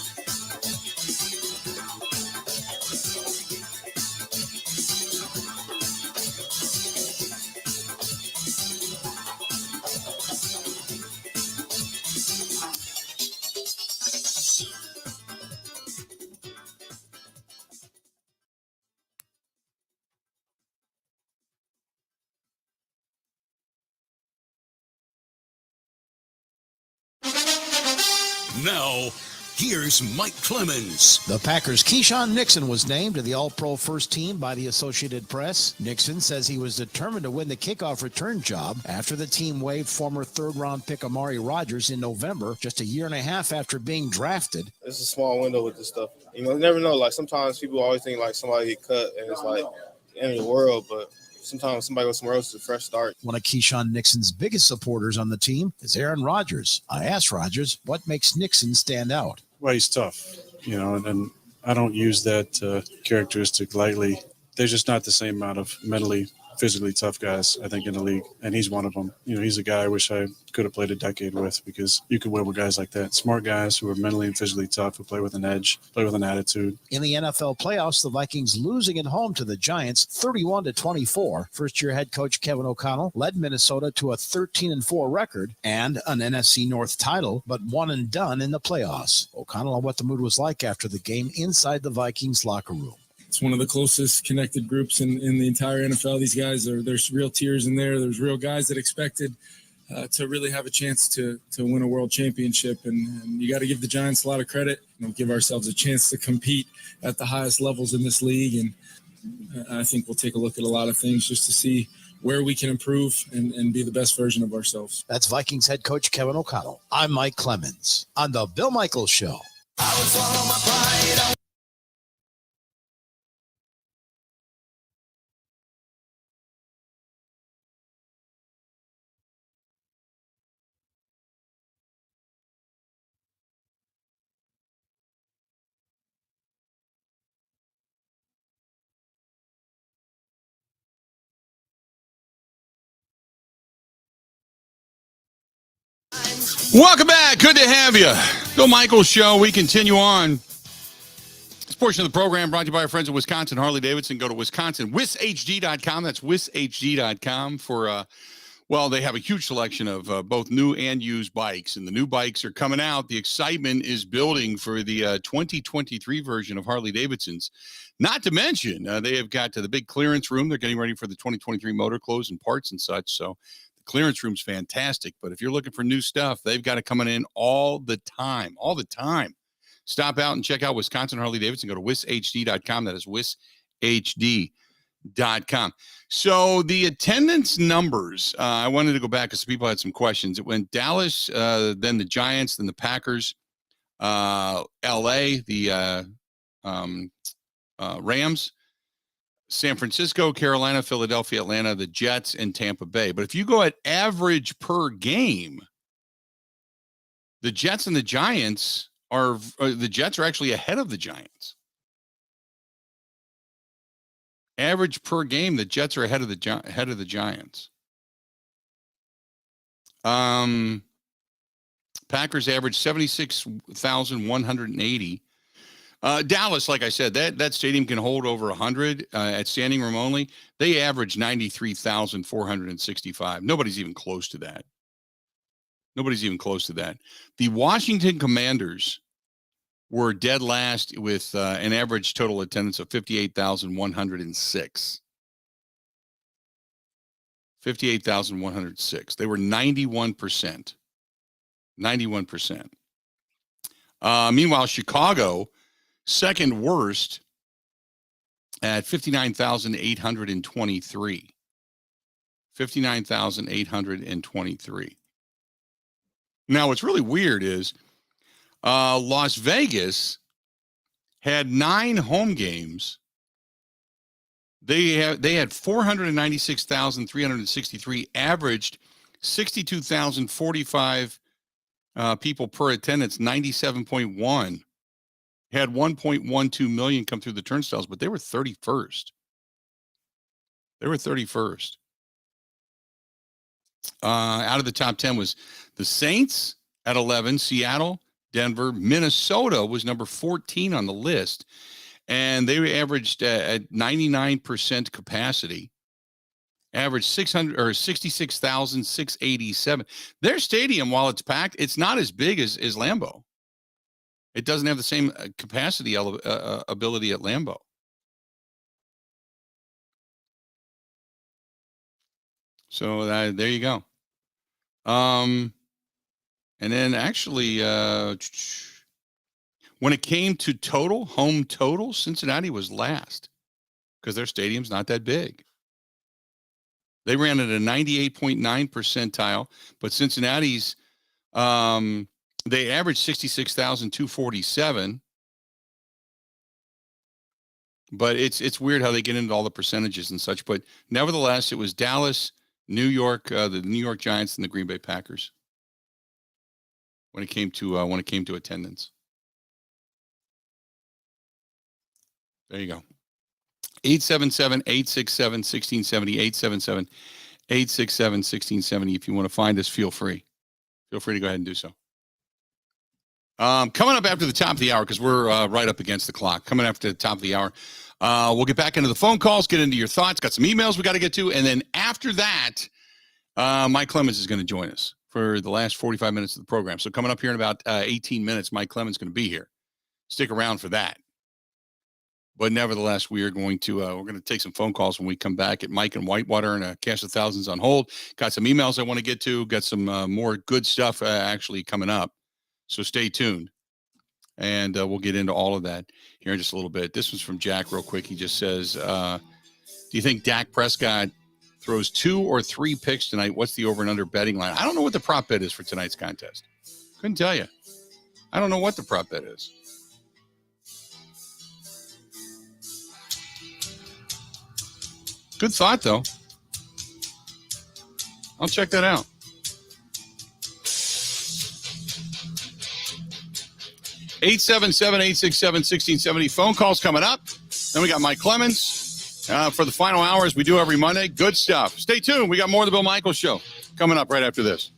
Now, here's Mike Clemens. The Packers' Keyshawn Nixon was named to the All-Pro First Team by the Associated Press. Nixon says he was determined to win the kickoff return job after the team waived former third-round pick Amari Rodgers in November, just a year and a half after being drafted. It's a small window with this stuff. You never know. Like, sometimes people always think, like, somebody get cut, and it's, like, the end of the world, but sometimes somebody goes somewhere else, it's a fresh start. One of Keyshawn Nixon's biggest supporters on the team is Aaron Rodgers. I asked Rodgers what makes Nixon stand out. Well, he's tough, and I don't use that characteristic lightly. There's just not the same amount of mentally, physically tough guys, I think, in the league, and he's one of them. He's a guy I wish I could have played a decade with, because you could win with guys like that. Smart guys who are mentally and physically tough, who play with an edge, play with an attitude. In the NFL playoffs, the Vikings losing at home to the Giants 31-24. First-year head coach Kevin O'Connell led Minnesota to a 13-4 record and an NFC North title, but one and done in the playoffs. O'Connell on what the mood was like after the game inside the Vikings locker room. It's one of the closest connected groups in the entire NFL. These guys there's real tears in there. There's real guys that expected to really have a chance to win a world championship. And you got to give the Giants a lot of credit, give ourselves a chance to compete at the highest levels in this league. And I think we'll take a look at a lot of things just to see where we can improve and be the best version of ourselves. That's Vikings head coach Kevin O'Connell. I'm Mike Clemens on the Bill Michaels Show. I would swallow my pride. Welcome back. Good to have you. Bill Michaels Show. We continue on. This portion of the program brought to you by our friends at Wisconsin Harley-Davidson. Go to wisconsin.wishd.com. That's wishd.com for, well, they have a huge selection of both new and used bikes, and the new bikes are coming out. The excitement is building for the 2023 version of Harley-Davidson's. Not to mention, they have got the big clearance room. They're getting ready for the 2023 motor clothes and parts and such, so the clearance room's fantastic. But if you're looking for new stuff, they've got it coming in all the time. Stop out and check out Wisconsin Harley-Davidson. Go to wishd.com. That is wishd.com. So the attendance numbers, I wanted to go back because people had some questions. It went Dallas, then the Giants, then the Packers, L.A., the Rams, San Francisco, Carolina, Philadelphia, Atlanta, the Jets, and Tampa Bay. But if you go at average per game, the Jets and the Giants the Jets are actually ahead of the Giants. Average per game, the Jets are ahead of the Giants. Packers average 76,180. Dallas, like I said, that stadium can hold over 100 at standing room only. They average 93,465. Nobody's even close to that. The Washington Commanders were dead last with an average total attendance of 58,106. 58,106. They were 91%. 91%. Meanwhile, Chicago, second worst at 59,823. 59,823. Now, what's really weird is Las Vegas had 9 home games. They had 496,363, averaged 62,045 people per attendance, 97.1. Had 1.12 million come through the turnstiles, but they were 31st. Out of the top 10 was the Saints at 11, Seattle, Denver, Minnesota was number 14 on the list, and they averaged at 99% capacity. Averaged 66,687. Their stadium, while it's packed, it's not as big as Lambeau. It doesn't have the same capacity ability at Lambeau. So there you go. And then actually, when it came to home total, Cincinnati was last because their stadium's not that big. They ran at a 98.9 percentile, but Cincinnati's, they averaged 66,247. But it's weird how they get into all the percentages and such. But nevertheless, it was Dallas, New York, the New York Giants, and the Green Bay Packers when it came to attendance. There you go. 877-867-1670, 877-867-1670. If you want to find us, feel free to go ahead and do so. Coming up after the top of the hour, because we're right up against the clock. Coming after the top of the hour, we'll get back into the phone calls, get into your thoughts. Got some emails we got to get to. And then after that, Mike Clemens is going to join us for the last 45 minutes of the program. So coming up here in about 18 minutes, Mike Clemens is going to be here. Stick around for that. But nevertheless, we're going to take some phone calls when we come back at Mike and Whitewater and Cash of Thousands on hold. Got some emails I want to get to. Got some more good stuff actually coming up. So stay tuned. And we'll get into all of that here in just a little bit. This one's from Jack real quick. He just says, do you think Dak Prescott throws 2 or 3 picks tonight? What's the over and under betting line? I don't know what the prop bet is for tonight's contest. Couldn't tell you. I don't know what the prop bet is. Good thought, though. I'll check that out. (877-867-1670). Phone calls coming up. Then we got Mike Clemens for the final hour as we do every Monday. Good stuff. Stay tuned. We got more of the Bill Michaels Show coming up right after this.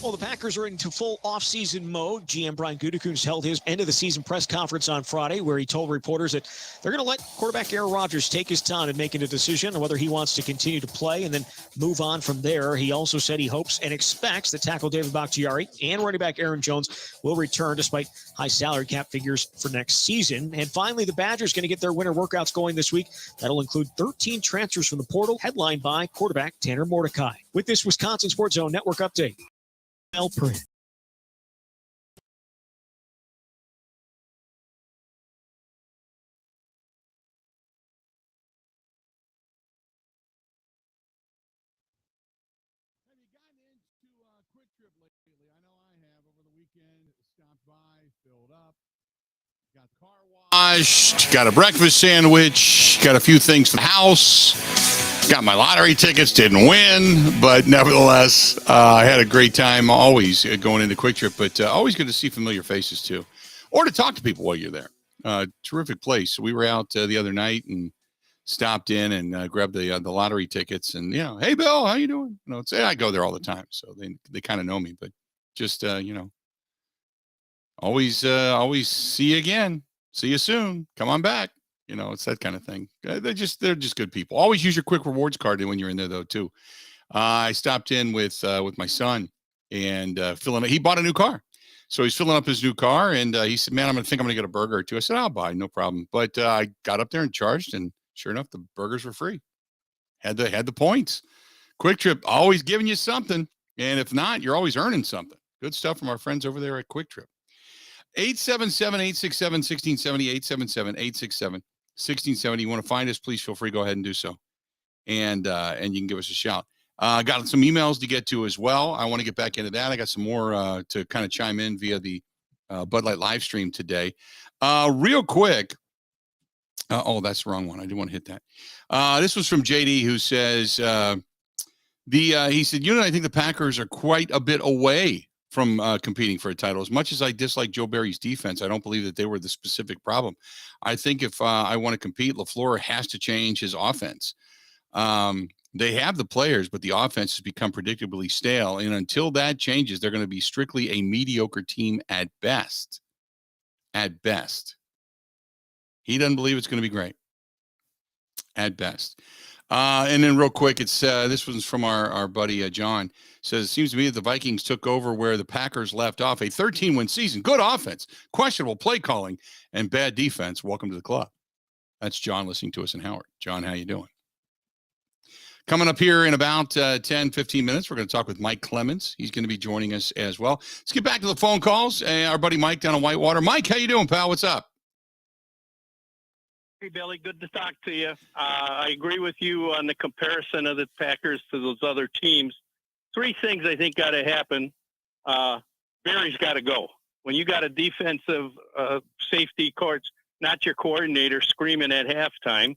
Well, the Packers are into full offseason mode. GM Brian Gutekunst held his end-of-the-season press conference on Friday, where he told reporters that they're going to let quarterback Aaron Rodgers take his time in making a decision on whether he wants to continue to play and then move on from there. He also said he hopes and expects that tackle David Bakhtiari and running back Aaron Jones will return despite high salary cap figures for next season. And finally, the Badgers going to get their winter workouts going this week. That'll include 13 transfers from the portal, headlined by quarterback Tanner Mordecai. With this Wisconsin Sports Zone Network update, Print. Got a breakfast sandwich, got a few things for the house, got my lottery tickets, didn't win, but nevertheless, I had a great time always going into Quick Trip, but always good to see familiar faces too, or to talk to people while you're there. Terrific place. We were out the other night and stopped in and grabbed the lottery tickets and, hey, Bill, how you doing? I go there all the time, so they kind of know me, but just, always see you again. See you soon. Come on back. It's that kind of thing. They're just good people. Always use your quick rewards card when you're in there though too. I stopped in with my son and filling. He bought a new car, so he's filling up his new car. And he said, "Man, I'm gonna get a burger or two." I said, "I'll buy, no problem." But I got up there and charged, and sure enough, the burgers were free. Had the points. Quick Trip always giving you something, and if not, you're always earning something. Good stuff from our friends over there at Quick Trip. 877-867-1670, 877-867-1670. You want to find us, please feel free. Go ahead and do so. And you can give us a shout. Got some emails to get to as well. I want to get back into that. I got some more to kind of chime in via the Bud Light live stream today. Real quick. That's the wrong one. I didn't want to hit that. This was from JD, who says, he said, I think the Packers are quite a bit away from competing for a title. As much as I dislike Joe Barry's defense, I don't believe that they were the specific problem. I think if I want to compete, LaFleur has to change his offense. They have the players, but the offense has become predictably stale. And until that changes, they're going to be strictly a mediocre team at best. At best. He doesn't believe it's going to be great. At best. And then real quick, it's this one's from our buddy John. Says, it seems to me that the Vikings took over where the Packers left off. A 13-win season, good offense, questionable play calling, and bad defense. Welcome to the club. That's John listening to us in Howard. John, how you doing? Coming up here in about 10, 15 minutes, we're going to talk with Mike Clemens. He's going to be joining us as well. Let's get back to the phone calls. Our buddy Mike down in Whitewater. Mike, how you doing, pal? What's up? Hey, Billy, good to talk to you. I agree with you on the comparison of the Packers to those other teams. Three things I think got to happen. Barry's got to go. When you got a defensive safety coach, not your coordinator, screaming at halftime.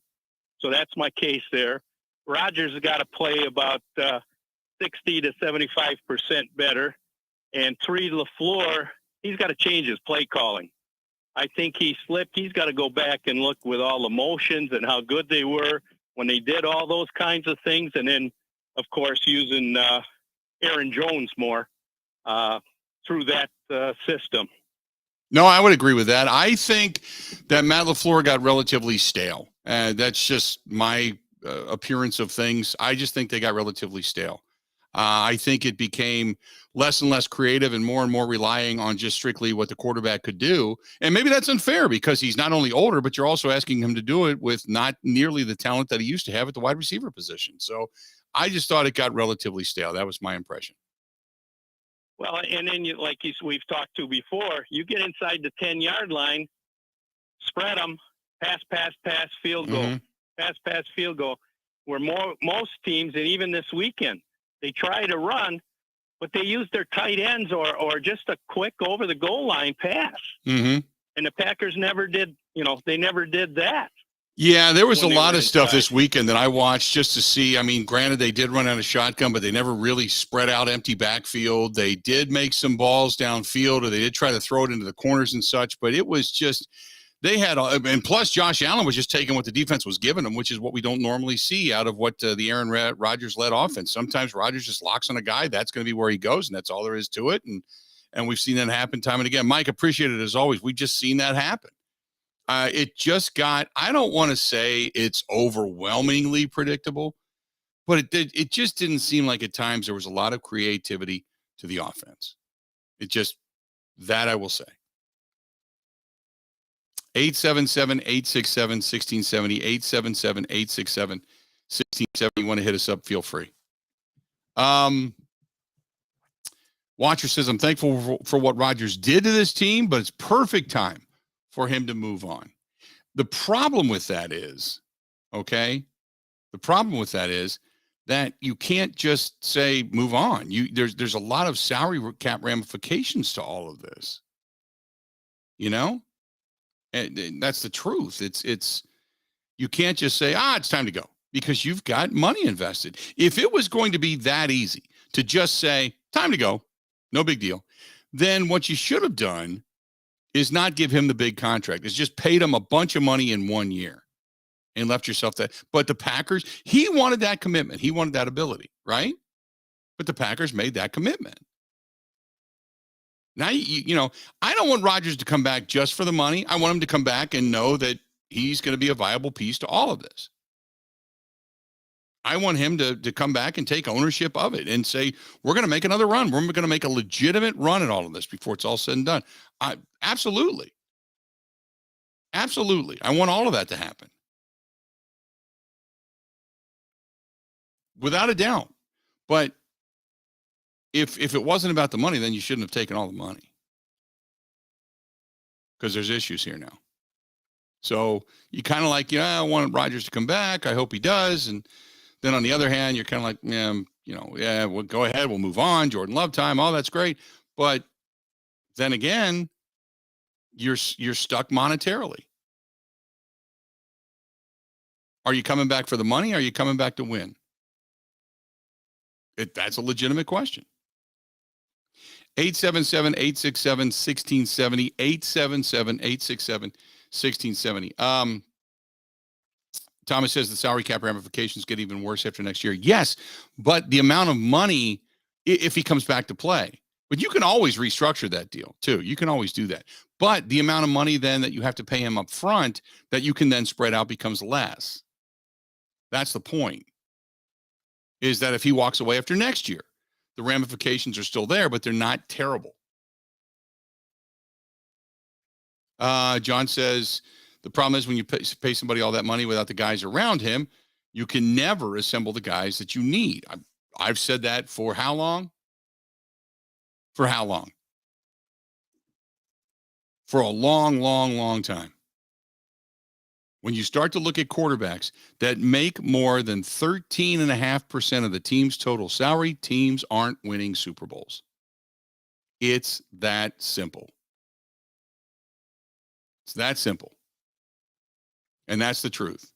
So that's my case there. Rodgers has got to play about 60 to 75% better. And three, LaFleur, he's got to change his play calling. I think he slipped. He's got to go back and look with all the motions and how good they were when they did all those kinds of things. And then, of course, using Aaron Jones more through that system. No, I would agree with that. I think that Matt LaFleur got relatively stale. That's just my appearance of things. I just think they got relatively stale. I think it became less and less creative and more relying on just strictly what the quarterback could do. And maybe that's unfair because he's not only older, but you're also asking him to do it with not nearly the talent that he used to have at the wide receiver position. So I just thought it got relatively stale. That was my impression. Well, and then we've talked to before, you get inside the 10-yard line, spread them, pass, field goal, pass, field goal. Where most teams, and even this weekend, they try to run, but they use their tight ends or just a quick over the goal line pass. And the Packers never did, they never did that. Yeah, there was a lot of stuff this weekend that I watched just to see. I mean, granted, they did run out of shotgun, but they never really spread out empty backfield. They did make some balls downfield, or they did try to throw it into the corners and such, but it was just They had, and plus Josh Allen was just taking what the defense was giving him, which is what we don't normally see out of what the Aaron Rodgers-led offense. Sometimes Rodgers just locks on a guy. That's going to be where he goes, and that's all there is to it. And we've seen that happen time and again. Mike, appreciate it as always. We've just seen that happen. It just got, I don't want to say it's overwhelmingly predictable, but it just didn't seem like at times there was a lot of creativity to the offense. It just, that I will say. 877-867-1670, 877-867-1670. You want to hit us up, feel free. Watcher says, I'm thankful for what Rodgers did to this team, but it's perfect time for him to move on. The problem with that is, okay, the problem with that is that you can't just say move on. There's a lot of salary cap ramifications to all of this. You know? And that's the truth. It's you can't just say, it's time to go, because you've got money invested. If it was going to be that easy to just say, time to go, no big deal, then what you should have done is not give him the big contract. It's just paid him a bunch of money in 1 year and left yourself that. But the Packers, he wanted that commitment. He wanted that ability, right? But the Packers made that commitment. Now, you know, I don't want Rodgers to come back just for the money. I want him to come back and know that he's going to be a viable piece to all of this. I want him to come back and take ownership of it and say, we're going to make another run. We're going to make a legitimate run at all of this before it's all said and done. Absolutely. Absolutely. I want all of that to happen. Without a doubt. But if it wasn't about the money, then you shouldn't have taken all the money, because there's issues here now. So you kind of like, I want Rodgers to come back. I hope he does. And then on the other hand, you're kind of like, we'll go ahead. We'll move on. Jordan Love time. All that's great. But then again, you're stuck monetarily. Are you coming back for the money? Or are you coming back to win? That's a legitimate question. 877-867-1670, 877-867-1670. Thomas says the salary cap ramifications get even worse after next year. Yes, but the amount of money, if he comes back to play, but you can always restructure that deal too. You can always do that. But the amount of money then that you have to pay him up front that you can then spread out becomes less. That's the point, is that if he walks away after next year, the ramifications are still there, but they're not terrible. John says, the problem is when you pay somebody all that money without the guys around him, you can never assemble the guys that you need. I've said that for how long? For how long? For a long, long, long time. When you start to look at quarterbacks that make more than 13.5% of the team's total salary, teams aren't winning Super Bowls. It's that simple. It's that simple. And that's the truth.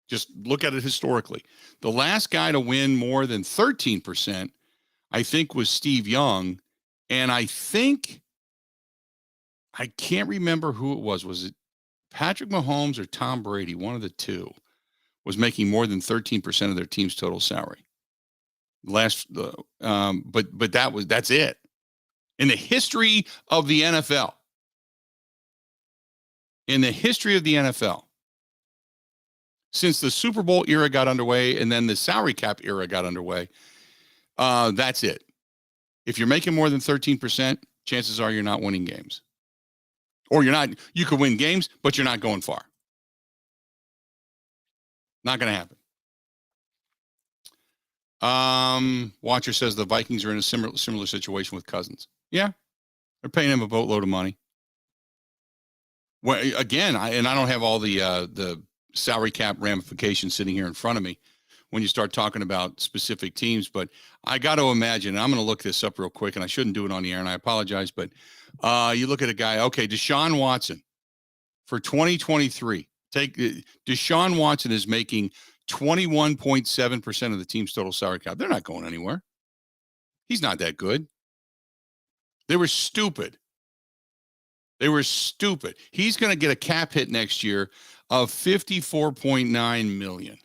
Just look at it historically. The last guy to win more than 13%, I think, was Steve Young. And I can't remember who it was. Was it Patrick Mahomes or Tom Brady? One of the two was making more than 13% of their team's total salary. But that's it. In the history of the NFL. In the history of the NFL. Since the Super Bowl era got underway and then the salary cap era got underway, that's it. If you're making more than 13%, chances are you're not winning games. Or you could win games, but you're not going far. Not going to happen. Watcher says the Vikings are in a similar situation with Cousins. Yeah. They're paying him a boatload of money. Well, again, I don't have all the salary cap ramifications sitting here in front of me when you start talking about specific teams, but I got to imagine, and I'm going to look this up real quick, and I shouldn't do it on the air, and I apologize, but you look at a guy, okay, Deshaun Watson for 2023. Deshaun Watson is making 21.7% of the team's total salary cap. They're not going anywhere. He's not that good. They were stupid They were stupid. He's going to get a cap hit next year of $54.9 million.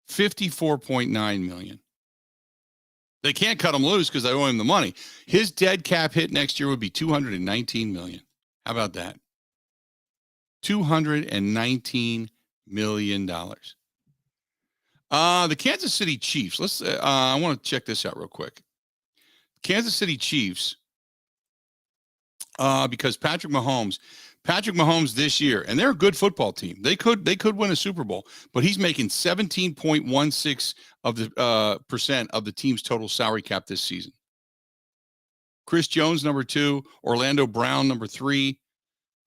$54.9 million. They can't cut him loose because they owe him the money. His dead cap hit next year would be $219 million. How about that? $219 million. The Kansas City Chiefs. I want to check this out real quick. Kansas City Chiefs, because Patrick Mahomes this year, and they're a good football team. They could win a Super Bowl, but he's making 17.16% of the team's total salary cap this season. Chris Jones, number 2, Orlando Brown, number 3,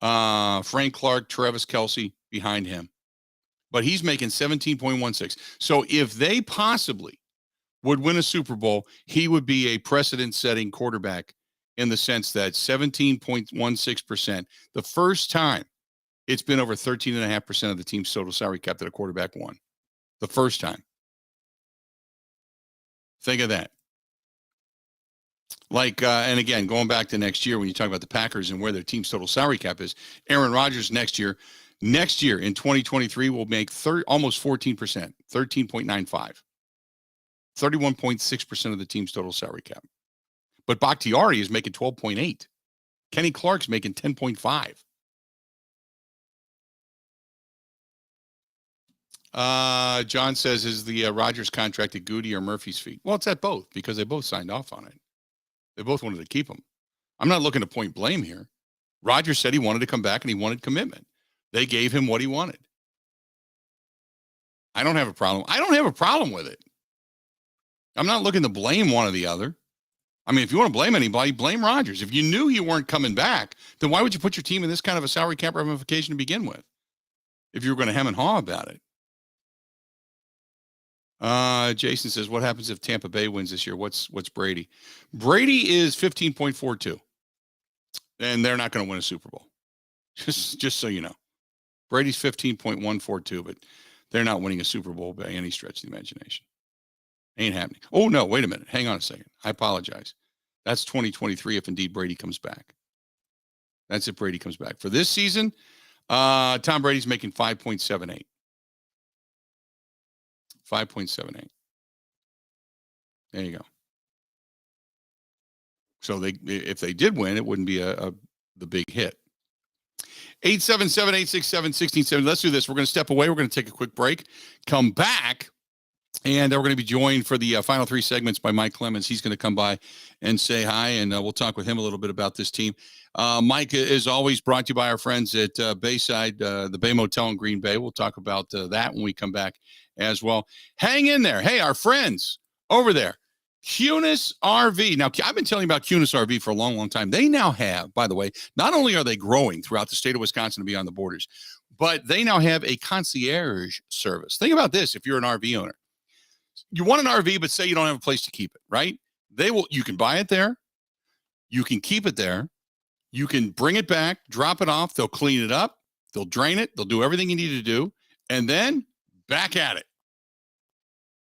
Frank Clark, Travis Kelce behind him. But he's making 17.16. So if they possibly would win a Super Bowl, he would be a precedent-setting quarterback in the sense that 17.16%, the first time it's been over 13.5% of the team's total salary cap that a quarterback won. The first time. Think of that. And again, going back to next year, when you talk about the Packers and where their team's total salary cap is, Aaron Rodgers next year in 2023 will make almost 14%, 13.95, 31.6% of the team's total salary cap. But Bakhtiari is making 12.8. Kenny Clark's making 10.5. John says, is the Rodgers contract at Goody or Murphy's feet? Well, it's at both because they both signed off on it. They both wanted to keep him. I'm not looking to point blame here. Rodgers said he wanted to come back and he wanted commitment. They gave him what he wanted. I don't have a problem. I don't have a problem with it. I'm not looking to blame one or the other. I mean, if you want to blame anybody, blame Rodgers. If you knew you weren't coming back, then why would you put your team in this kind of a salary cap ramification to begin with? If you were going to hem and haw about it. Jason says, what happens if Tampa Bay wins this year? What's Brady? Brady is 15.42. And they're not going to win a Super Bowl. Just so you know. Brady's 15.142, but they're not winning a Super Bowl by any stretch of the imagination. Ain't happening. Oh, no, wait a minute. Hang on a second. I apologize. That's 2023 if indeed Brady comes back. That's if Brady comes back. For this season, Tom Brady's making 5.78. 5.78. There you go. So if they did win, it wouldn't be the big hit. 877-867-1670. Let's do this. We're going to step away. We're going to take a quick break. Come back. And we're going to be joined for the final 3 segments by Mike Clemens. He's going to come by and say hi, and we'll talk with him a little bit about this team. Mike, is always brought to you by our friends at Bayside, the Bay Motel in Green Bay. We'll talk about that when we come back as well. Hang in there. Hey, our friends over there, Cunis RV. Now, I've been telling you about Cunis RV for a long, long time. They now have, by the way, not only are they growing throughout the state of Wisconsin and beyond the borders, but they now have a concierge service. Think about this if you're an RV owner. You want an RV, but say you don't have a place to keep it, right? You can buy it there. You can keep it there. You can bring it back, drop it off. They'll clean it up. They'll drain it. They'll do everything you need to do. And then back at it.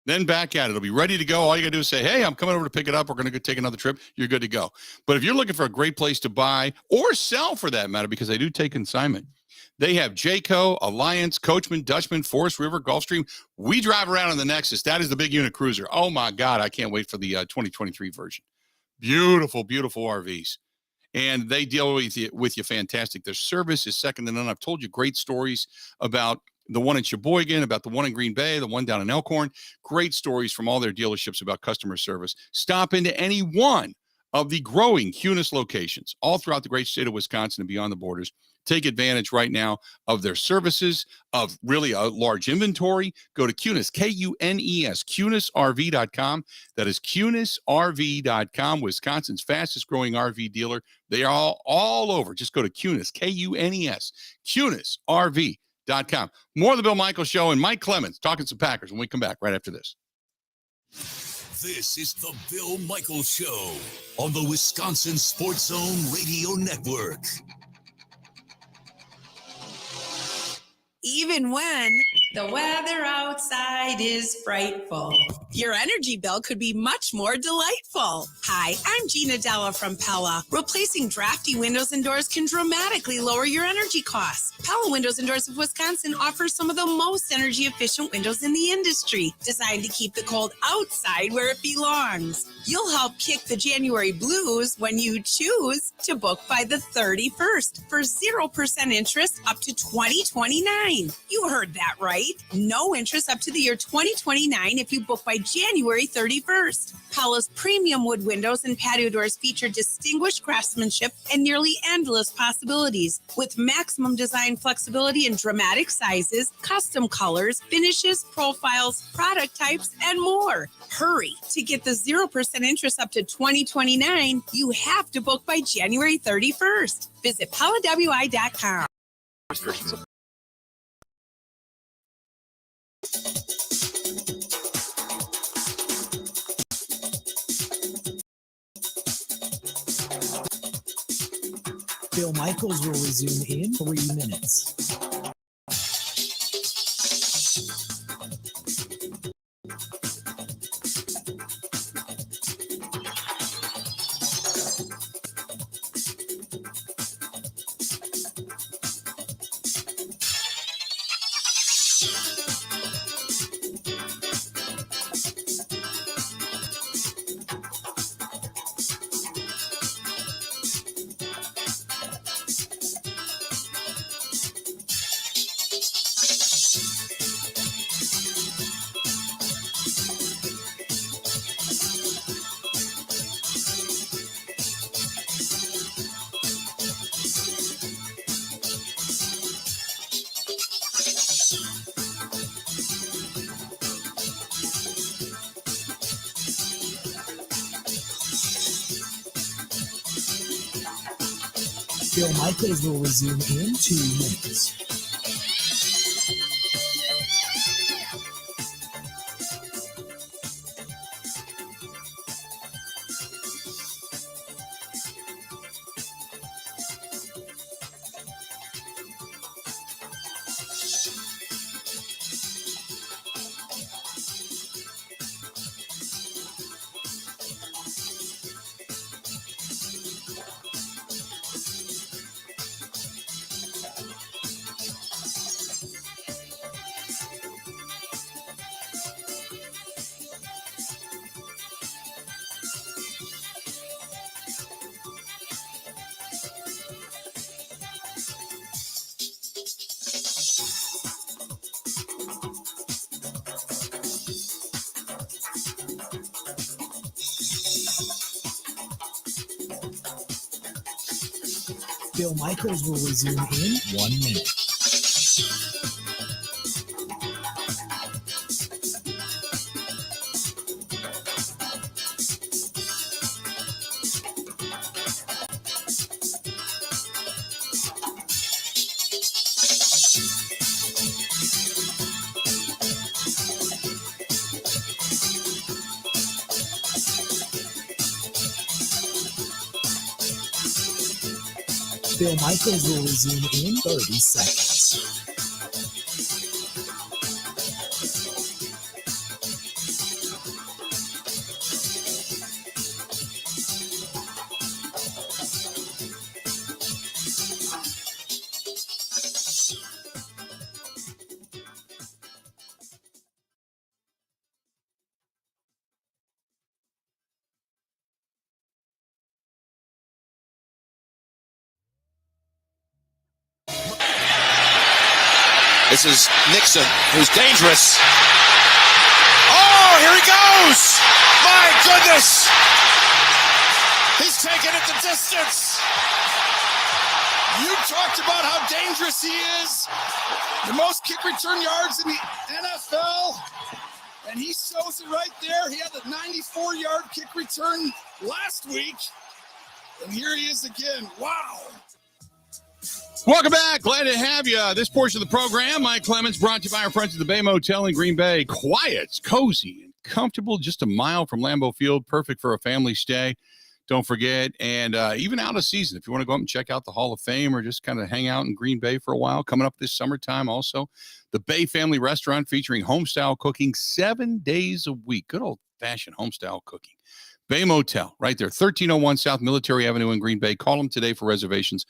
It'll be ready to go. All you got to do is say, hey, I'm coming over to pick it up. We're going to go take another trip. You're good to go. But if you're looking for a great place to buy or sell for that matter, because they do take consignment, they have Jayco, Alliance, Coachman, Dutchman, Forest River, Gulfstream. We drive around in the Nexus. That is the big unit cruiser. Oh, my God. I can't wait for the 2023 version. Beautiful, beautiful RVs. And they deal with you fantastic. Their service is second to none. I've told you great stories about the one in Sheboygan, about the one in Green Bay, the one down in Elkhorn. Great stories from all their dealerships about customer service. Stop into any one of the growing Cunis locations all throughout the great state of Wisconsin and beyond the borders. Take advantage right now of their services, of really a large inventory. Go to Cunis, Kunes, CunisRV.com. That is CunisRV.com, Wisconsin's fastest growing RV dealer. They are all over. Just go to Cunis, Kunes, CunisRV.com. More of the Bill Michaels Show and Mike Clemens talking some Packers when we come back right after this. This is the Bill Michaels Show on the Wisconsin Sports Zone Radio Network. Even when The weather outside is frightful. Your energy bill could be much more delightful. Hi, I'm Gina Della from Pella. Replacing drafty windows and doors can dramatically lower your energy costs. Pella Windows and Doors of Wisconsin offers some of the most energy-efficient windows in the industry, designed to keep the cold outside where it belongs. You'll help kick the January blues when you choose to book by the 31st for 0% interest up to 2029. You heard that right. No interest up to the year 2029 if you book by January 31st. Pella's premium wood windows and patio doors feature distinguished craftsmanship and nearly endless possibilities, with maximum design flexibility in dramatic sizes, custom colors, finishes, profiles, product types, and more. Hurry. To get the 0% interest up to 2029, you have to book by January 31st. Visit PellaWI.com. Bill Michaels will resume in 3 minutes. Bill Michaels will resume in 2 minutes. Bill Michaels will resume in 1 minute. Bill Michaels will resume in 30 seconds. This is Nixon, who's dangerous. Oh, here he goes! My goodness! He's taking it the distance. You talked about how dangerous he is. The most kick return yards in the NFL. And he shows it right there. He had the 94-yard kick return last week. And here he is again. Wow. Welcome back. Glad to have you. This portion of the program, Mike Clemens, brought to you by our friends at the Bay Motel in Green Bay. Quiet, cozy, and comfortable, just a mile from Lambeau Field. Perfect for a family stay. Don't forget. And even out of season, if you want to go up and check out the Hall of Fame or just kind of hang out in Green Bay for a while, coming up this summertime also, the Bay Family Restaurant featuring home-style cooking 7 days a week. Good old-fashioned home-style cooking. Bay Motel, right there, 1301 South Military Avenue in Green Bay. Call them today for reservations.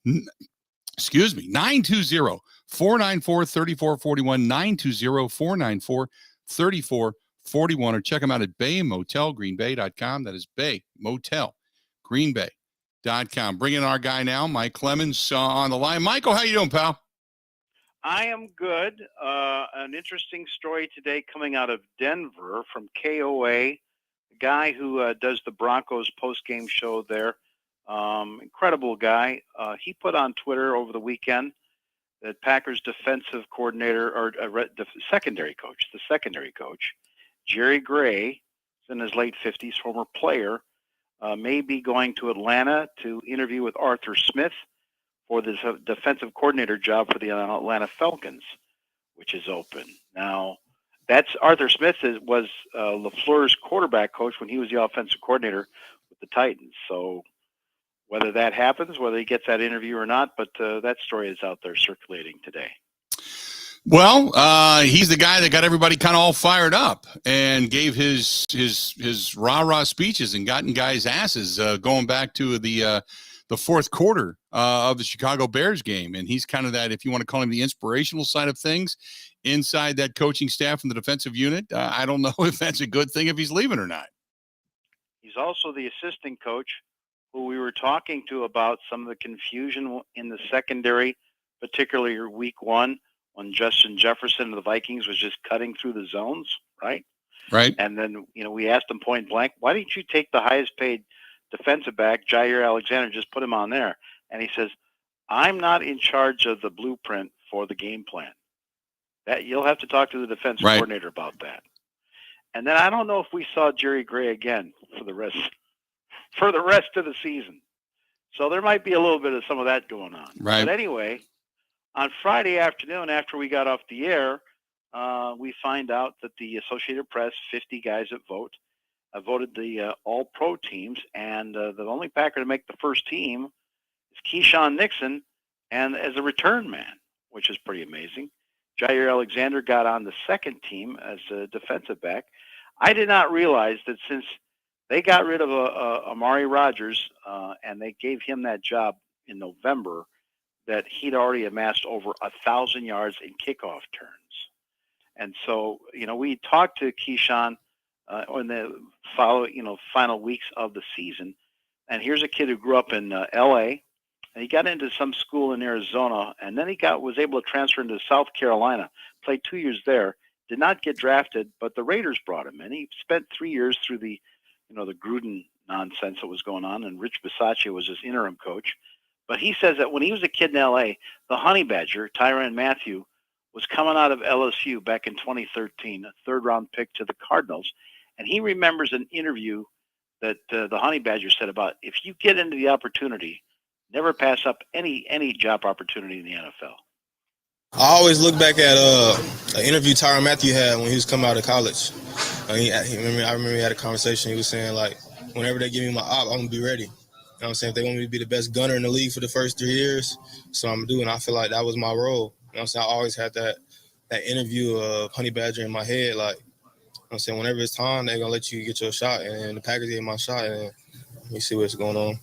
920-494-3441, 920-494-3441, or check them out at baymotelgreenbay.com. That is baymotelgreenbay.com. Bring in our guy now, Mike Clemens, on the line. Michael, how you doing, pal? I am good. An interesting story today coming out of Denver from KOA, the guy who does the Broncos post-game show there. Incredible guy. He put on Twitter over the weekend that Packers defensive coordinator or the secondary coach, Jerry Gray, is in his late 50s, former player, may be going to Atlanta to interview with Arthur Smith for this defensive coordinator job for the Atlanta Falcons, which is open. Now, that's Arthur Smith was LaFleur's quarterback coach when he was the offensive coordinator with the Titans. So whether that happens, whether he gets that interview or not, but that story is out there circulating today. Well, he's the guy that got everybody kind of all fired up and gave his rah-rah speeches and gotten guys' asses going back to the fourth quarter of the Chicago Bears game. And he's kind of that, if you want to call him the inspirational side of things, inside that coaching staff and the defensive unit. I don't know if that's a good thing if he's leaving or not. He's also the assistant coach who we were talking to about some of the confusion in the secondary, particularly week one, when Justin Jefferson of the Vikings was just cutting through the zones, right? Right. And then, we asked him point blank, why didn't you take the highest paid defensive back, Jair Alexander, just put him on there? And he says, I'm not in charge of the blueprint for the game plan. That you'll have to talk to the defense coordinator about that. And then I don't know if we saw Jerry Gray again for the rest of the season. So there might be a little bit of some of that going on. Right. But anyway, on Friday afternoon, after we got off the air, we find out that the Associated Press, 50 guys that voted the all-pro teams, and the only Packer to make the first team is Keyshawn Nixon, and as a return man, which is pretty amazing. Jair Alexander got on the second team as a defensive back. I did not realize that since they got rid of Amari Rodgers and they gave him that job in November, that he'd already amassed over 1,000 yards in kickoff turns. And so, we talked to Keyshawn in the final weeks of the season. And here's a kid who grew up in L.A., and he got into some school in Arizona, and then he was able to transfer into South Carolina, played 2 years there, did not get drafted, but the Raiders brought him in. He spent 3 years through the Gruden nonsense that was going on, and Rich Bisaccia was his interim coach. But he says that when he was a kid in L.A., the Honey Badger, Tyrann Mathieu, was coming out of LSU back in 2013, a third-round pick to the Cardinals. And he remembers an interview that the Honey Badger said about, if you get into the opportunity, never pass up any job opportunity in the NFL. I always look back at an interview Tyrann Mathieu had when he was coming out of college. I remember he had a conversation. He was saying, like, whenever they give me my op, I'm going to be ready. You know what I'm saying? If they want me to be the best gunner in the league for the first 3 years, so I'm doing. I feel like that was my role. You know what I'm saying? I always had that interview of Honey Badger in my head. Like, you know what I'm saying? Whenever it's time, they're going to let you get your shot. And the Packers gave my shot, and we see what's going on.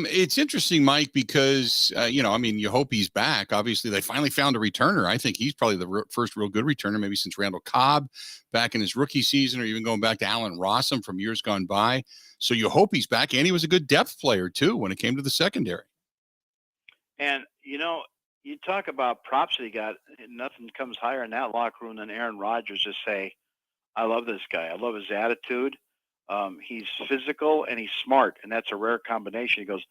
It's interesting, Mike, because, you hope he's back. Obviously, they finally found a returner. I think he's probably the first real good returner, maybe since Randall Cobb back in his rookie season, or even going back to Allen Rossum from years gone by. So you hope he's back. And he was a good depth player, too, when it came to the secondary. And, you talk about props that he got. Nothing comes higher in that locker room than Aaron Rodgers just say, I love this guy. I love his attitude. He's physical and he's smart, and that's a rare combination. He goes,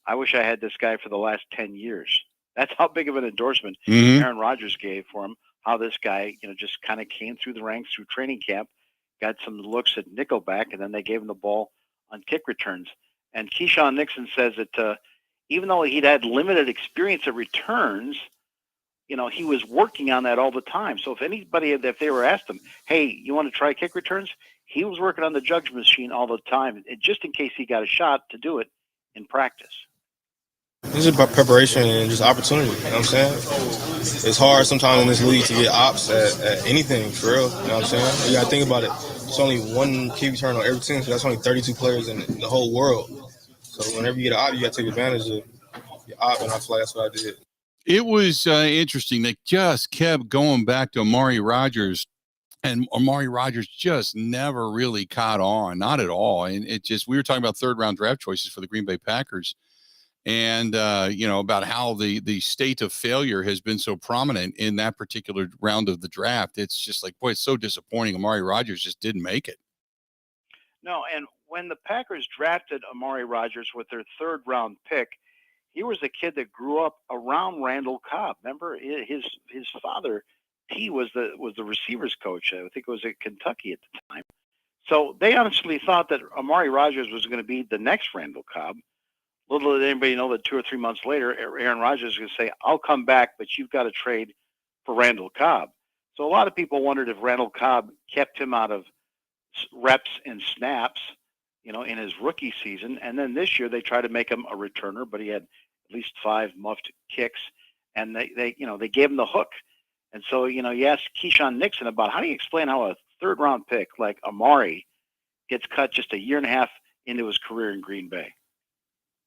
I wish I had this guy for the last 10 years. That's how big of an endorsement Aaron Rodgers gave for him, how this guy, just kind of came through the ranks through training camp, got some looks at nickelback, and then they gave him the ball on kick returns. And Keyshawn Nixon says that even though he'd had limited experience at returns, he was working on that all the time. So if they were asked him, hey, you want to try kick returns? he was working on the jugs machine all the time, just in case he got a shot to do it in practice. It's about preparation and just opportunity. You know what I'm saying? It's hard sometimes in this league to get ops at anything, for real. You know what I'm saying? You got to think about it. It's only one key return on every team, so that's only 32 players in the whole world. So whenever you get an op, you got to take advantage of your op, and I feel like that's what I did. It was interesting. They just kept going back to Amari Rodgers, and Amari Rodgers just never really caught on, not at all. And it just, we were talking about third-round draft choices for the Green Bay Packers, and about how the state of failure has been so prominent in that particular round of the draft. It's just like, boy, it's so disappointing. Amari Rodgers just didn't make it. No, and when the Packers drafted Amari Rodgers with their third-round pick, he was a kid that grew up around Randall Cobb. Remember, his father, he was the receivers coach. I think it was at Kentucky at the time. So they honestly thought that Amari Rodgers was going to be the next Randall Cobb. Little did anybody know that 2 or 3 months later, Aaron Rodgers was going to say, "I'll come back, but you've got to trade for Randall Cobb." So a lot of people wondered if Randall Cobb kept him out of reps and snaps, in his rookie season. And then this year they tried to make him a returner, but he had at least 5 muffed kicks, and they gave him the hook. And so, you ask Keyshawn Nixon about how do you explain how a third-round pick like Amari gets cut just a year and a half into his career in Green Bay.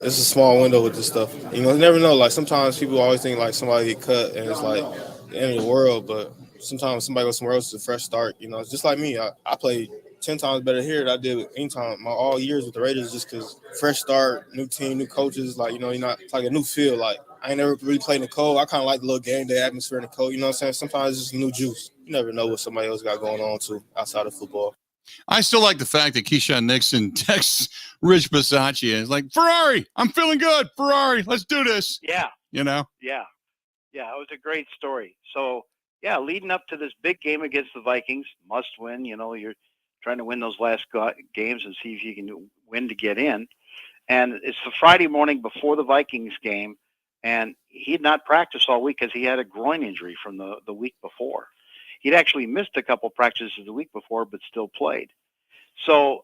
It's a small window with this stuff. You never know. Like, sometimes people always think, like, somebody get cut and it's, like, the end of the world. But sometimes somebody goes somewhere else, it's a fresh start. It's just like me. I played 10 times better here than I did any time. My all years with the Raiders, just because fresh start, new team, new coaches. Like, you're not, it's like a new feel. Like, I ain't never really played in the cold. I kind of like the little game day atmosphere in the cold. You know what I'm saying? Sometimes it's just new juice. You never know what somebody else got going on, too, outside of football. I still like the fact that Keyshawn Nixon texts Rich Bisaccia and is like, "Ferrari, I'm feeling good. Ferrari, let's do this." Yeah. Yeah. Yeah, it was a great story. So, leading up to this big game against the Vikings, must win. You're trying to win those last games and see if you can win to get in. And it's the Friday morning before the Vikings game, and he had not practiced all week because he had a groin injury from the week before. He'd actually missed a couple practices the week before, but still played. So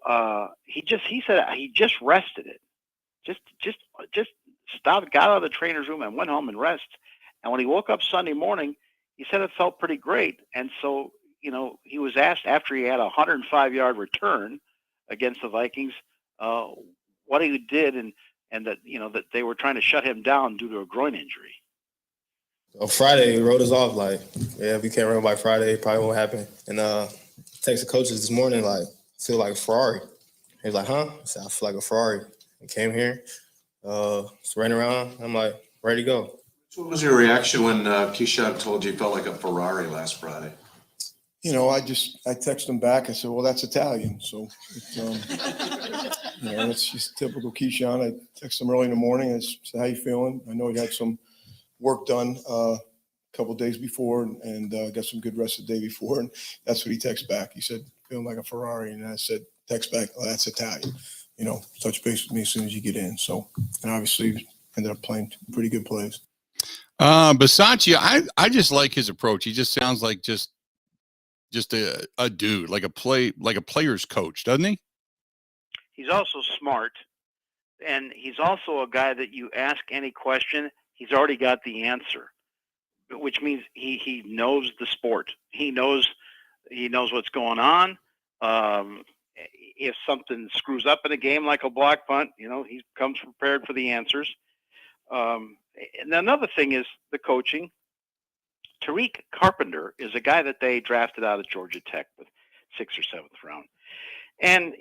he said he just rested it, just stopped, got out of the trainer's room and went home and rest. And when he woke up Sunday morning, he said it felt pretty great. And so, he was asked after he had a 105-yard return against the Vikings, what he did and that, that they were trying to shut him down due to a groin injury. On Friday, he wrote us off, like, if we can't run by Friday, it probably won't happen. And text the coaches this morning, like, I feel like a Ferrari. He was like, huh? I said, I feel like a Ferrari. I came here, just ran around. I'm like, ready to go. What was your reaction when Keyshawn told you felt like a Ferrari last Friday? I texted him back. I said, well, that's Italian. So, it's just typical Keyshawn. I texted him early in the morning. I said, how you feeling? I know he had some work done a couple of days before and got some good rest the day before. And that's what he texted back. He said, feeling like a Ferrari. And I said, text back, oh, that's Italian. Touch base with me as soon as you get in. So, and obviously ended up playing pretty good plays. Bisaccia, I just like his approach. He just sounds like just a dude, like a player's coach, doesn't he? He's also smart, and he's also a guy that you ask any question, he's already got the answer, which means he knows the sport. He knows what's going on. If something screws up in a game like a block punt, he comes prepared for the answers. And another thing is the coaching. Tariq Carpenter is a guy that they drafted out of Georgia Tech with 6th or 7th round. And,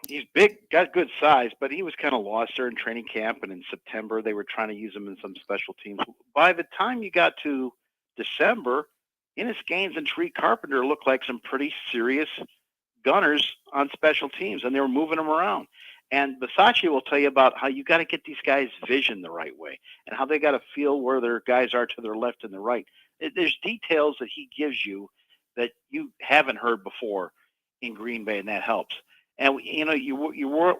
he's big, got good size, but he was kind of lost there in training camp. And in September, they were trying to use him in some special teams. By the time you got to December, Ennis Gaines and Tariq Carpenter looked like some pretty serious gunners on special teams, and they were moving them around. And Bisaccia will tell you about how you got to get these guys' vision the right way and how they got to feel where their guys are to their left and their right. There's details that he gives you that you haven't heard before in Green Bay, and that helps. And, you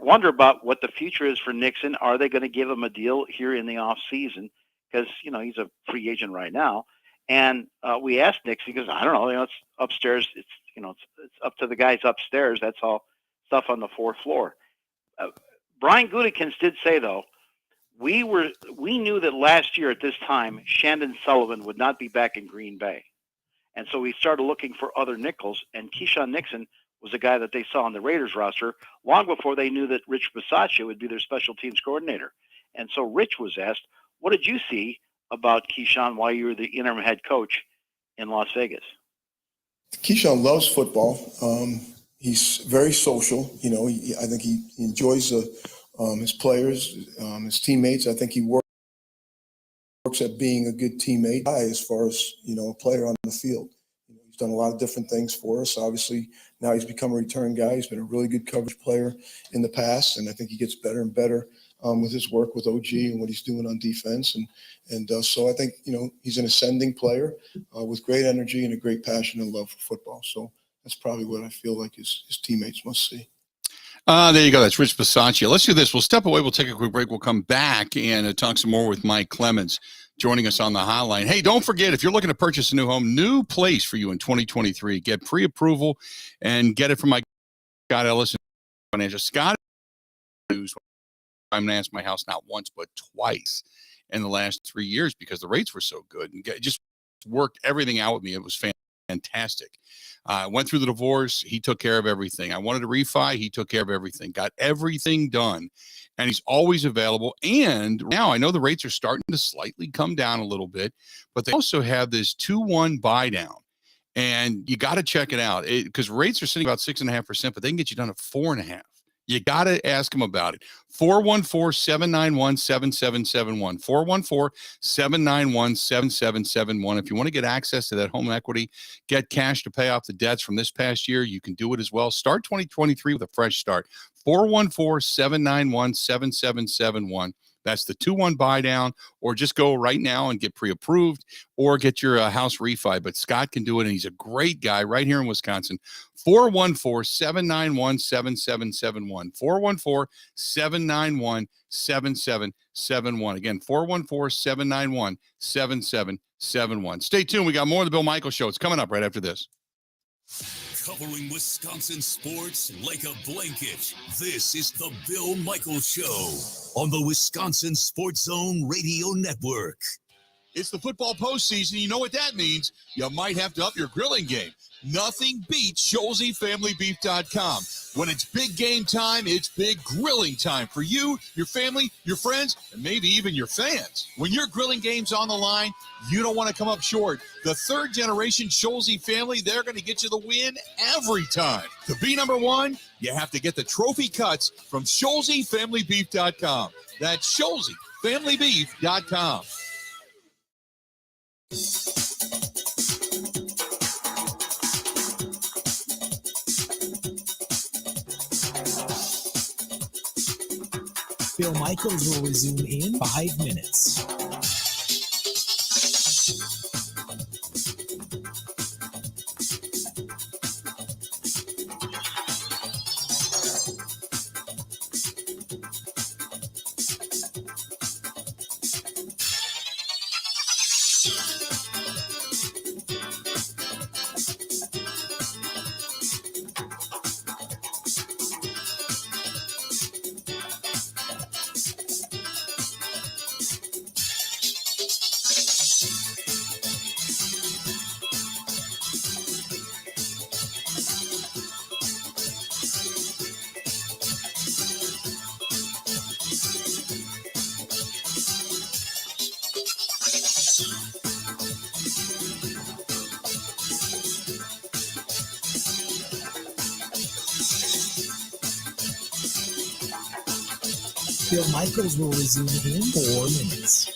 wonder about what the future is for Nixon. Are they going to give him a deal here in the offseason? Because, he's a free agent right now. And we asked Nixon, he goes, I don't know, it's upstairs. it's up to the guys upstairs. That's all stuff on the fourth floor. Brian Gutekunst did say, though, we knew that last year at this time, Shandon Sullivan would not be back in Green Bay. And so we started looking for other nickels, and Keyshawn Nixon was a guy that they saw on the Raiders roster long before they knew that Rich Bisaccia would be their special teams coordinator. And so Rich was asked, what did you see about Keyshawn while you were the interim head coach in Las Vegas? Keyshawn loves football. He's very social. I think he enjoys his players, his teammates. I think he works at being a good teammate as far as, a player on the field. He's done a lot of different things for us. Obviously, now he's become a return guy. He's been a really good coverage player in the past, and I think he gets better and better with his work with OG and what he's doing on defense. And so I think, he's an ascending player with great energy and a great passion and love for football. So that's probably what I feel like his teammates must see. There you go. That's Rich Bisaccia. Let's do this. We'll step away. We'll take a quick break. We'll come back and talk some more with Mike Clemens joining us on the hotline. Hey, don't forget, if you're looking to purchase a new home, new place for you in 2023, get pre-approval and get it from my Scott Ellis Financial. Scott, I'm going to ask my house not once, but twice in the last 3 years because the rates were so good and just worked everything out with me. It was fantastic. I went through the divorce. He took care of everything. I wanted to refi. He took care of everything, got everything done, and he's always available. And now I know the rates are starting to slightly come down a little bit, but they also have this 2-1 buy down, and you got to check it out because rates are sitting about 6.5%, but they can get you done at 4.5%. You got to ask them about it. 414-791-7771. 414-791-7771. If you want to get access to that home equity, get cash to pay off the debts from this past year, you can do it as well. Start 2023 with a fresh start. 414-791-7771. That's the 2-1 buy down, or just go right now and get pre-approved or get your house refi. But Scott can do it, and he's a great guy right here in Wisconsin. 414-791-7771. 414-791-7771. Again, 414-791-7771. Stay tuned. We got more of the Bill Michaels Show. It's coming up right after this. Covering Wisconsin sports like a blanket. This is the Bill Michaels Show on the Wisconsin Sports Zone Radio Network. It's the football postseason. You know what that means. You might have to up your grilling game. Nothing beats ScholzieFamilyBeef.com. When it's big game time, it's big grilling time for you, your family, your friends, and maybe even your fans. When your grilling game's on the line, you don't want to come up short. The third-generation Scholzie family, they're going to get you the win every time. To be number one, you have to get the trophy cuts from ScholzieFamilyBeef.com. That's ScholzieFamilyBeef.com. Bill Michaels will resume in 5 minutes. Bill Michaels will resume in 4 minutes.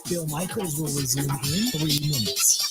Bill Michaels will resume in 3 minutes.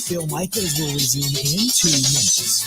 Bill Michaels will resume in 2 minutes.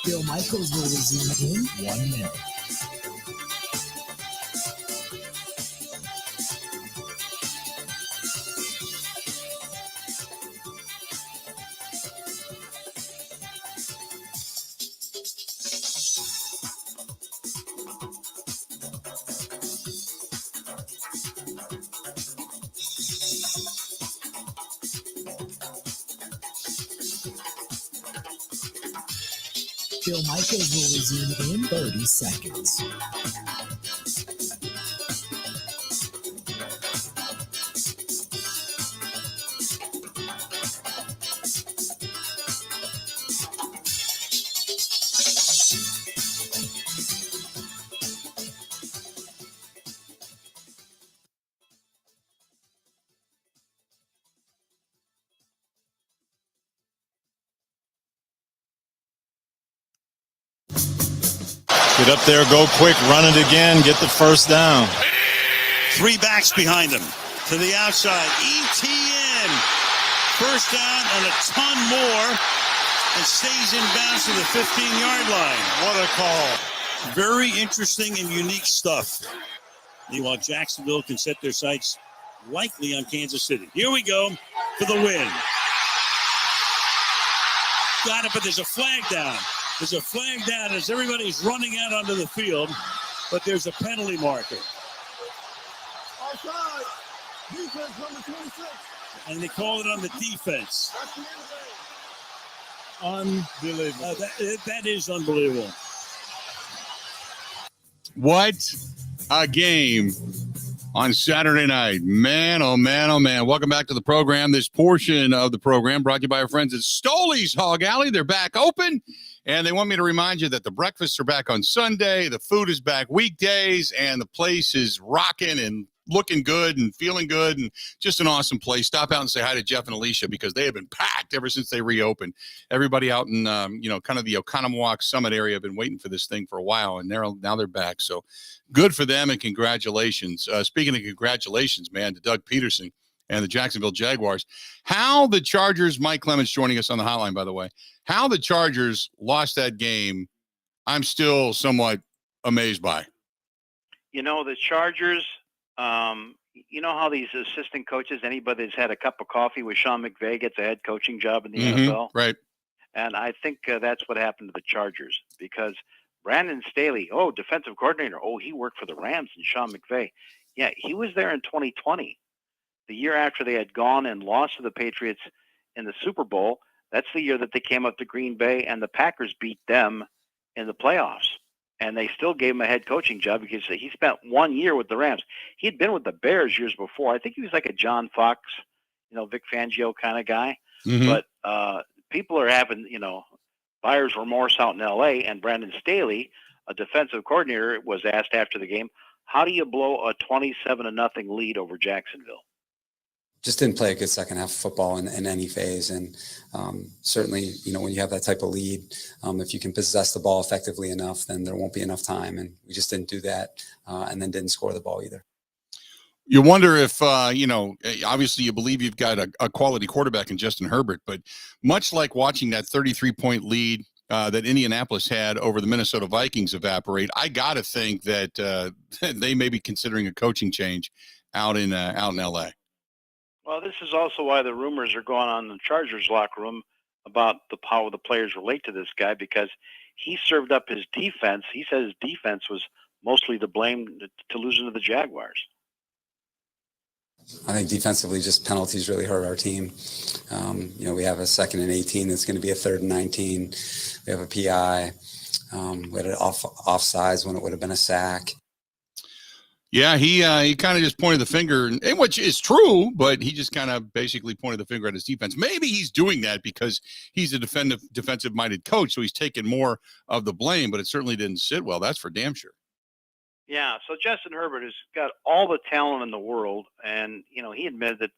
Bill Michaels will resume in 1 minute. Bill Michaels will resume in 30 seconds. Get up there, go quick, run it again, get the first down. 3 backs behind him. To the outside. ETN. First down and a ton more. And stays in bounds to the 15-yard line. What a call. Very interesting and unique stuff. Meanwhile, Jacksonville can set their sights likely on Kansas City. Here we go for the win. Got it, but there's a flag down. There's a flag down as everybody's running out onto the field, but there's a penalty marker. Offside. Defense number 26. And they call it on the defense. That's the end of Unbelievable. That is unbelievable. What a game on Saturday night. Man, oh man, oh man. Welcome back to the program. This portion of the program brought to you by our friends at Stoley's Hog Alley. They're back open, and they want me to remind you that the breakfasts are back on Sunday, the food is back weekdays, and the place is rocking and looking good and feeling good, and just an awesome place. Stop out and say hi to Jeff and Alicia, because they have been packed ever since they reopened. Everybody out in kind of the Oconomowoc Summit area have been waiting for this thing for a while, and now they're back. So good for them, and congratulations. Speaking of congratulations, man, to Doug Peterson and the Jacksonville Jaguars. How the Chargers, Mike Clemens joining us on the hotline, by the way, how the Chargers lost that game, I'm still somewhat amazed by. You know, the Chargers, you know how these assistant coaches, anybody that's had a cup of coffee with Sean McVay gets a head coaching job in the NFL? Right. And I think that's what happened to the Chargers, because Brandon Staley, defensive coordinator, he worked for the Rams and Sean McVay. Yeah, he was there in 2020, the year after they had gone and lost to the Patriots in the Super Bowl. That's the year that they came up to Green Bay and the Packers beat them in the playoffs. And they still gave him a head coaching job because he spent 1 year with the Rams. He'd been with the Bears years before. I think he was like a John Fox, Vic Fangio kind of guy. Mm-hmm. But people are having, buyer's remorse out in L.A. And Brandon Staley, a defensive coordinator, was asked after the game, how do you blow a 27-0 lead over Jacksonville? Just didn't play a good second half of football in any phase. And certainly, when you have that type of lead, if you can possess the ball effectively enough, then there won't be enough time. And we just didn't do that and then didn't score the ball either. You wonder if, obviously you believe you've got a quality quarterback in Justin Herbert, but much like watching that 33-point lead that Indianapolis had over the Minnesota Vikings evaporate, I got to think that they may be considering a coaching change out in L.A. Well, this is also why the rumors are going on in the Chargers locker room about how the players relate to this guy, because he served up his defense. He says his defense was mostly to blame to losing to the Jaguars. I think defensively, just penalties really hurt our team. We have a 2nd and 18 that's going to be a 3rd and 19. We have a PI. We had an offsides when it would have been a sack. Yeah, he kind of just pointed the finger, which is true, but he just kind of basically pointed the finger at his defense. Maybe he's doing that because he's a defensive-minded coach, so he's taking more of the blame, but it certainly didn't sit well. That's for damn sure. Yeah, so Justin Herbert has got all the talent in the world, and, he admitted that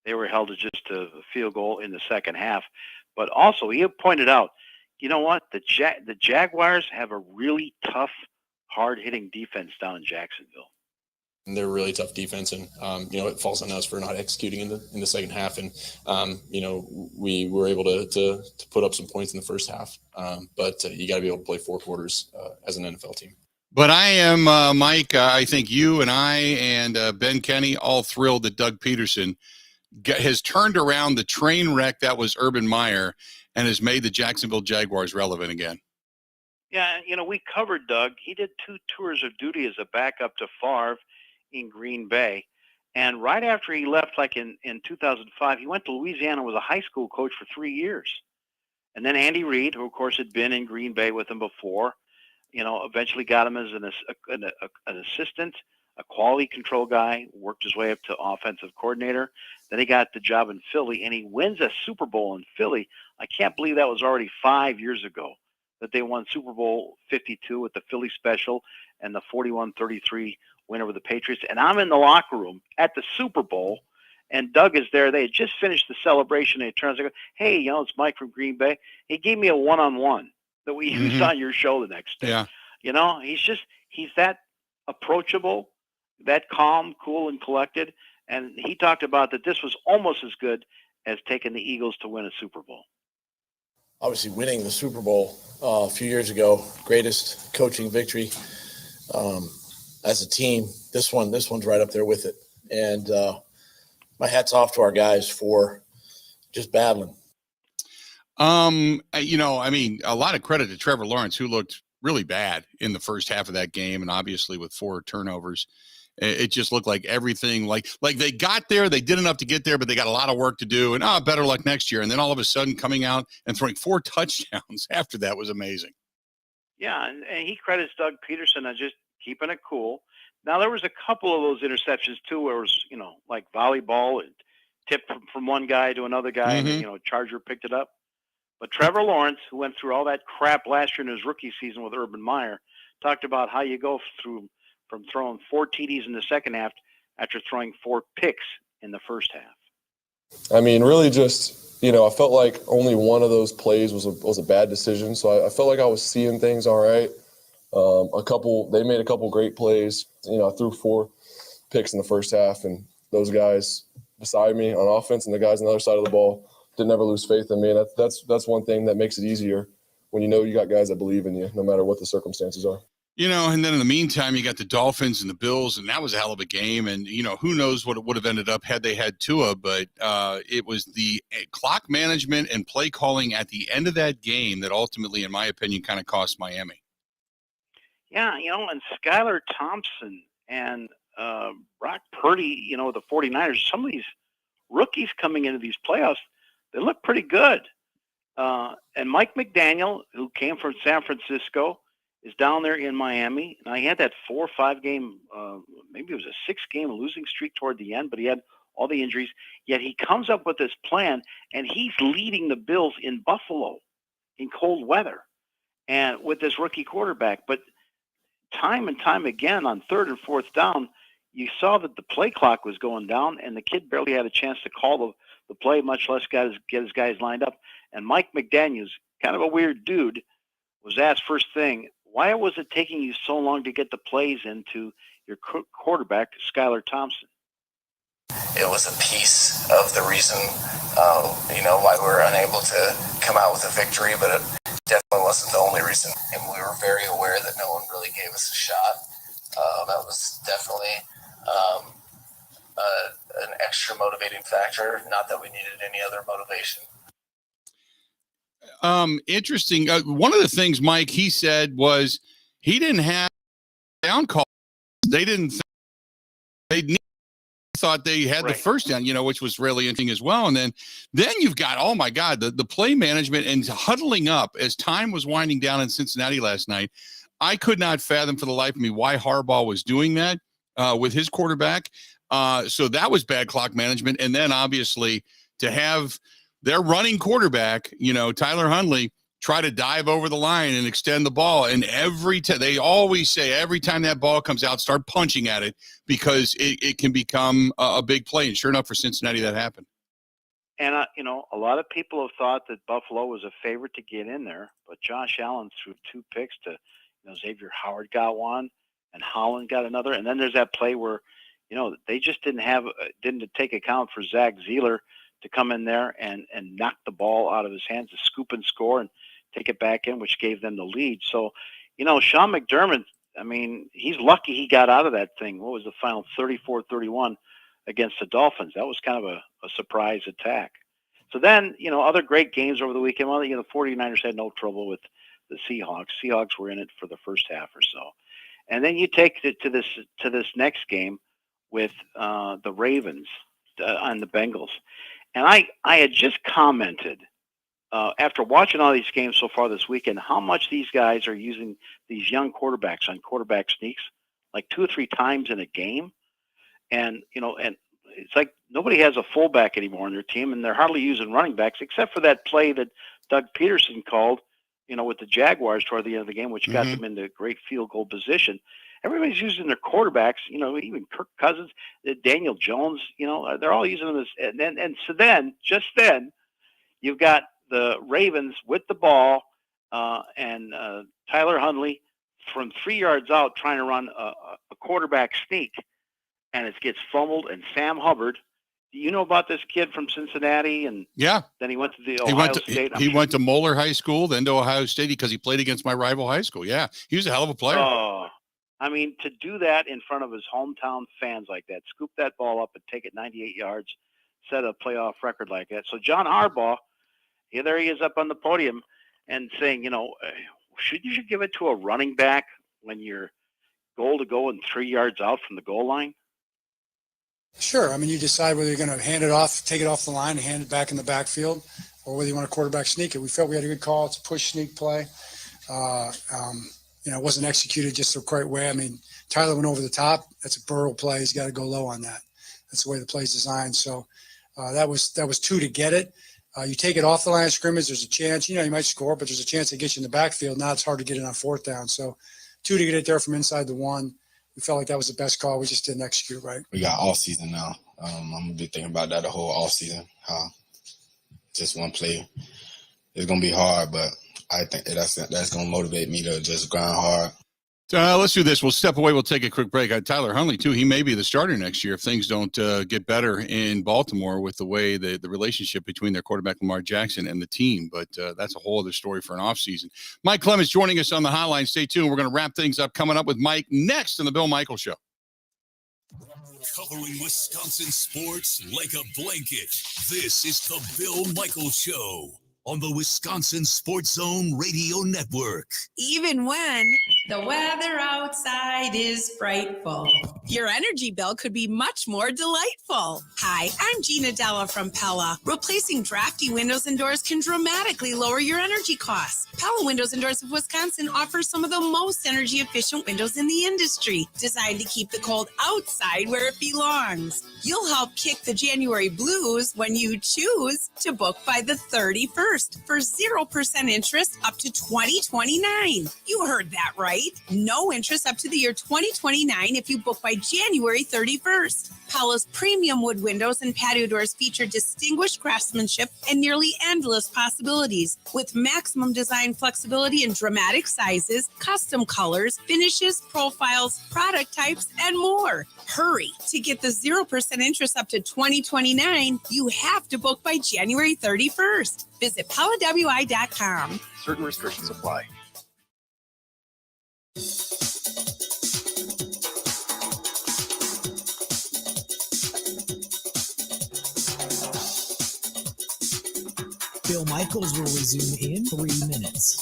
they were held to just a field goal in the second half. But also, he pointed out, you know what? The Jaguars have a really tough, hard-hitting defense down in Jacksonville. And they're a really tough defense, and it falls on us for not executing in the second half. And we were able to put up some points in the first half, but you got to be able to play 4 quarters as an NFL team. But I am, Mike, I think you and I and Ben Kenny all thrilled that Doug Peterson has turned around the train wreck that was Urban Meyer and has made the Jacksonville Jaguars relevant again. Yeah, we covered Doug. He did 2 tours of duty as a backup to Favre in Green Bay. And right after he left, like in 2005, he went to Louisiana, was a high school coach for 3 years. And then Andy Reid, who, of course, had been in Green Bay with him before, eventually got him as an assistant, a quality control guy, worked his way up to offensive coordinator. Then he got the job in Philly, and he wins a Super Bowl in Philly. I can't believe that was already 5 years ago that they won Super Bowl 52 with the Philly special and the 41-33 win over the Patriots. And I'm in the locker room at the Super Bowl, and Doug is there. They had just finished the celebration, and he turns and goes, hey, it's Mike from Green Bay. He gave me a one-on-one that we used on your show the next day. Yeah. He's that approachable, that calm, cool, and collected. And he talked about that this was almost as good as taking the Eagles to win a Super Bowl. Obviously, winning the Super Bowl a few years ago, greatest coaching victory as a team. This one's right up there with it. And my hat's off to our guys for just battling. A lot of credit to Trevor Lawrence, who looked really bad in the first half of that game, and obviously with 4 turnovers. It just looked like everything, like they got there, they did enough to get there, but they got a lot of work to do, and better luck next year. And then all of a sudden coming out and throwing 4 touchdowns after that was amazing. Yeah, and he credits Doug Peterson on just keeping it cool. Now, there was a couple of those interceptions, too, where it was, like volleyball, and tipped from one guy to another guy, and then, Charger picked it up. But Trevor Lawrence, who went through all that crap last year in his rookie season with Urban Meyer, talked about how you go from throwing 4 TDs in the second half after throwing 4 picks in the first half. I mean, really just, I felt like only one of those plays was a bad decision. So I felt like I was seeing things all right. They made a couple great plays. I threw 4 picks in the first half, and those guys beside me on offense and the guys on the other side of the ball didn't ever lose faith in me. And that's one thing that makes it easier when you got guys that believe in you, no matter what the circumstances are. And then in the meantime, you got the Dolphins and the Bills, and that was a hell of a game. And, who knows what it would have ended up had they had Tua, but it was the clock management and play calling at the end of that game that ultimately, in my opinion, kind of cost Miami. Yeah, and Skylar Thompson and Brock Purdy, the 49ers, some of these rookies coming into these playoffs, they look pretty good. And Mike McDaniel, who came from San Francisco, is down there in Miami. And he had that 4 or 5 game, maybe it was a 6-game losing streak toward the end, but he had all the injuries. Yet he comes up with this plan, and he's leading the Bills in Buffalo in cold weather and with this rookie quarterback. But time and time again on 3rd and 4th down, you saw that the play clock was going down, and the kid barely had a chance to call the play, much less get his guys lined up. And Mike McDaniels, kind of a weird dude, was asked first thing, why was it taking you so long to get the plays into your quarterback, Skylar Thompson? It was a piece of the reason, why we were unable to come out with a victory, but it definitely wasn't the only reason. And we were very aware that no one really gave us a shot. That was definitely an extra motivating factor. Not that we needed any other motivation. Interesting. One of the things, Mike, he said was he didn't have down calls. They didn't. They thought they had the first down, which was really interesting as well. And then you've got, oh my God, the play management and huddling up as time was winding down in Cincinnati last night. I could not fathom for the life of me why Harbaugh was doing that with his quarterback. So that was bad clock management. And then obviously to have their running quarterback, Tyler Huntley, try to dive over the line and extend the ball. And they always say every time that ball comes out, start punching at it because it can become a big play. And sure enough, for Cincinnati, that happened. And, a lot of people have thought that Buffalo was a favorite to get in there, but Josh Allen threw 2 picks to, Xavier Howard got one and Holland got another. And then there's that play where, they just didn't take account for Zach Zeeler to come in there and knock the ball out of his hands, to scoop and score and take it back in, which gave them the lead. So, Sean McDermott, he's lucky he got out of that thing. What was the final? 34-31 against the Dolphins. That was kind of a surprise attack. So then, other great games over the weekend. Well, the 49ers had no trouble with the Seahawks. Seahawks were in it for the first half or so. And then you take it to this next game with the Ravens on the Bengals. And I had just commented after watching all these games so far this weekend, how much these guys are using these young quarterbacks on quarterback sneaks, like 2 or 3 times in a game. And, and it's like nobody has a fullback anymore on their team, and they're hardly using running backs, except for that play that Doug Peterson called, with the Jaguars toward the end of the game, which got them into great field goal position. Everybody's using their quarterbacks, even Kirk Cousins, Daniel Jones, they're all using them as, so then, just then, you've got the Ravens with the ball and Tyler Huntley from 3 yards out trying to run a quarterback sneak, and it gets fumbled, and Sam Hubbard, do you know about this kid from Cincinnati? And yeah, then he went to the Ohio State. He went to Moeller High School, then to Ohio State because he played against my rival high school. Yeah, he was a hell of a player. Oh, to do that in front of his hometown fans like that, scoop that ball up and take it 98 yards, set a playoff record like that. So John Harbaugh, there he is up on the podium and saying, you should give it to a running back when you're goal to go and 3 yards out from the goal line? Sure. You decide whether you're going to hand it off, take it off the line and hand it back in the backfield, or whether you want a quarterback sneak it. We felt we had a good call. It's a push sneak play. It wasn't executed just the correct way. Tyler went over the top. That's a Burrow play. He's got to go low on that. That's the way the play's designed. So that was 2 to get it. You take it off the line of scrimmage, there's a chance, you might score, but there's a chance it gets you in the backfield. Now it's hard to get it on 4th down. So 2 to get it there from inside the 1. We felt like that was the best call. We just didn't execute right. We got offseason now. I'm going to be thinking about that the whole offseason. Just one play. It's going to be hard, but I think that's going to motivate me to just grind hard. Let's do this. We'll step away. We'll take a quick break. Tyler Huntley, too. He may be the starter next year if things don't get better in Baltimore with the way the relationship between their quarterback, Lamar Jackson, and the team. But that's a whole other story for an offseason. Mike Clemens joining us on the hotline. Stay tuned. We're going to wrap things up coming up with Mike next on the Bill Michaels Show. Covering Wisconsin sports like a blanket. This is the Bill Michaels Show on the Wisconsin Sports Zone Radio Network. Even when the weather outside is frightful, your energy bill could be much more delightful. Hi, I'm Gina Della from Pella. Replacing drafty windows and doors can dramatically lower your energy costs. Pella Windows and Doors of Wisconsin offers some of the most energy efficient windows in the industry, designed to keep the cold outside where it belongs. You'll help kick the January blues when you choose to book by the 31st for 0% interest up to 2029. You heard that right. No interest up to the year 2029 if you book by January 31st. Pella's premium wood windows and patio doors feature distinguished craftsmanship and nearly endless possibilities, with maximum design flexibility in dramatic sizes, custom colors, finishes, profiles, product types, and more. Hurry! To get the 0% interest up to 2029, you have to book by January 31st. Visit PellaWI.com. Certain restrictions apply. Bill Michaels will resume in 3 minutes.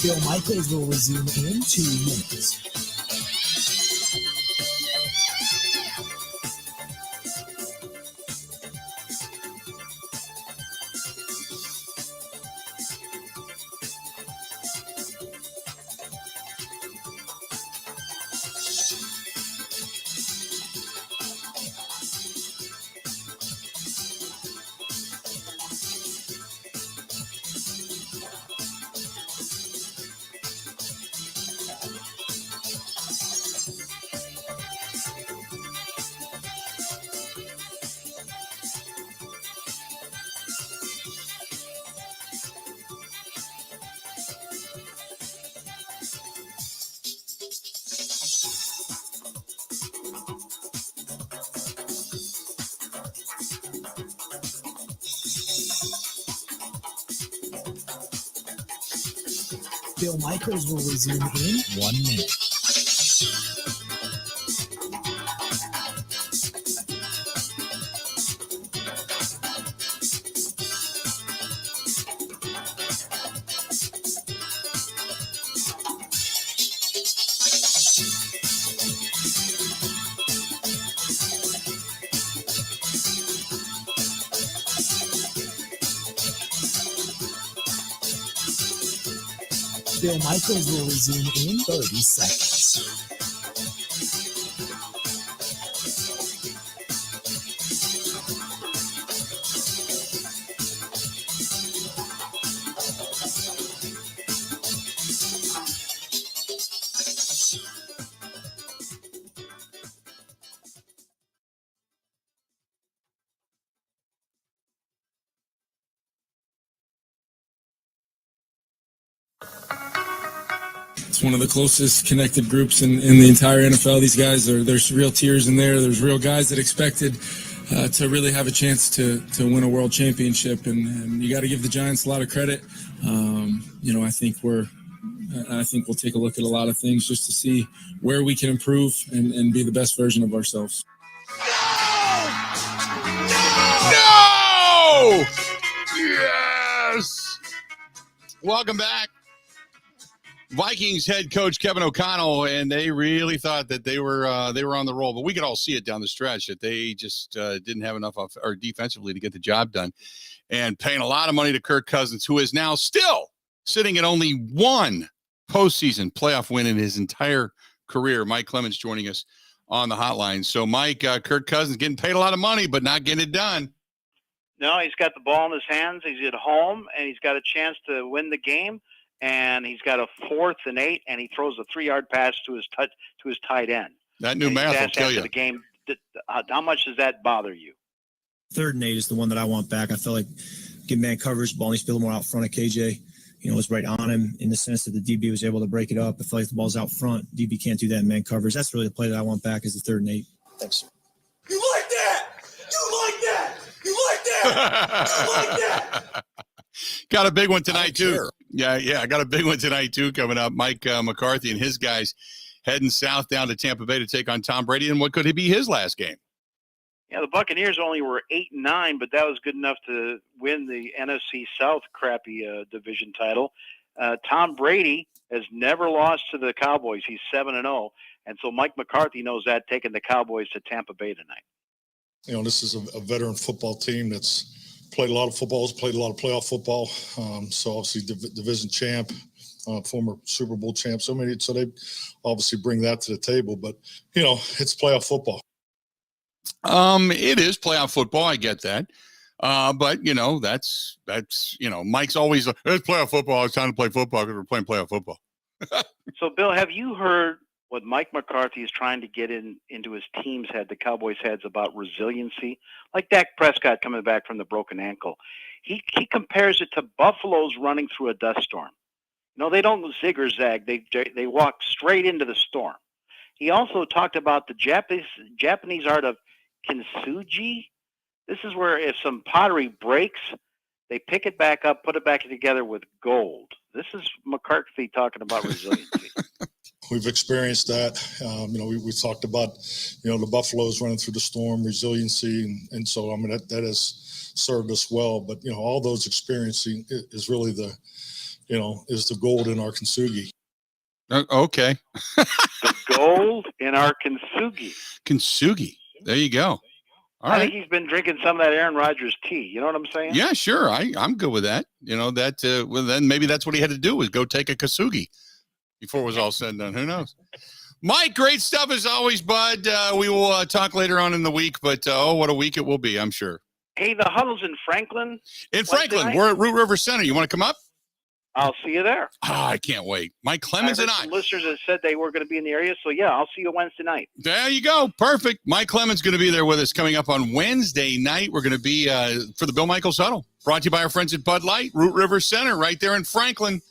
Bill Michaels will resume in 2 minutes. Bill Michaels will resume in 1 minute. Bill Michaels will resume in 30 seconds. It's one of the closest connected groups in the entire NFL. These guys, there's real tears in there. There's real guys that expected to really have a chance to win a world championship, and you got to give the Giants a lot of credit. I think we'll take a look at a lot of things just to see where we can improve and be the best version of ourselves. No! Yes! Welcome back. Vikings head coach Kevin O'Connell, and they really thought that they were on the roll, but we could all see it down the stretch that they just didn't have enough defensively to get the job done, and paying a lot of money to Kirk Cousins, who is now still sitting at only 1 postseason playoff win in his entire career. Mike Clemens joining us on the hotline. So, Mike, Kirk Cousins getting paid a lot of money, but not getting it done. No, he's got the ball in his hands. He's at home, and he's got a chance to win the game. And he's got a 4th and 8, and he throws a 3-yard pass to his tight end. That new math will kill you. The game, how much does that bother you? 3rd and 8 is the one that I want back. I feel like get man coverage, ball needs to be a little more out front of KJ. Was right on him in the sense that the DB was able to break it up. I feel like the ball's out front. DB can't do that in man coverage. That's really the play that I want back is the 3rd and 8. Thanks, sir. You like that? You like that? You like that? You like that? Got a big one tonight, too. Yeah, I got a big one tonight, too, coming up. Mike McCarthy and his guys heading south down to Tampa Bay to take on Tom Brady in what could be his last game. Yeah, the Buccaneers only were 8-9, but that was good enough to win the NFC South crappy division title. Tom Brady has never lost to the Cowboys. He's 7-0, and so Mike McCarthy knows that, taking the Cowboys to Tampa Bay tonight. This is a veteran football team that's played a lot of footballs, played a lot of playoff football. So obviously division champ, former Super Bowl champ. So they obviously bring that to the table. But it's playoff football. It is playoff football. I get that. But that's Mike's always it's playoff football. It's time to play football because we're playing playoff football. So, Bill, have you heard what Mike McCarthy is trying to get into his team's head, the Cowboys' heads, about resiliency? Like Dak Prescott coming back from the broken ankle. He compares it to buffaloes running through a dust storm. They don't zig or zag. They walk straight into the storm. He also talked about the Japanese art of kintsugi. This is where if some pottery breaks, they pick it back up, put it back together with gold. This is McCarthy talking about resiliency. We've experienced that. We talked about, the Buffaloes running through the storm, resiliency. And so, that has served us well. But, all those experiencing is really is the gold in our kintsugi. Okay. The gold in our kintsugi. Kintsugi. There you go. All right. I think he's been drinking some of that Aaron Rodgers tea. You know what I'm saying? Yeah, sure. I'm good with that. Well, then maybe that's what he had to do was go take a kintsugi before it was all said and done. Who knows? Mike, great stuff as always, bud. We will talk later on in the week, but what a week it will be, I'm sure. Hey, the huddle's in Franklin. We're at Root River Center. You want to come up? I'll see you there. I can't wait. Mike Clemens and I. Listeners have said they were going to be in the area, so yeah, I'll see you Wednesday night. There you go. Perfect. Mike Clemens going to be there with us coming up on Wednesday night. We're going to be for the Bill Michaels Huddle, brought to you by our friends at Bud Light, Root River Center, right there in Franklin.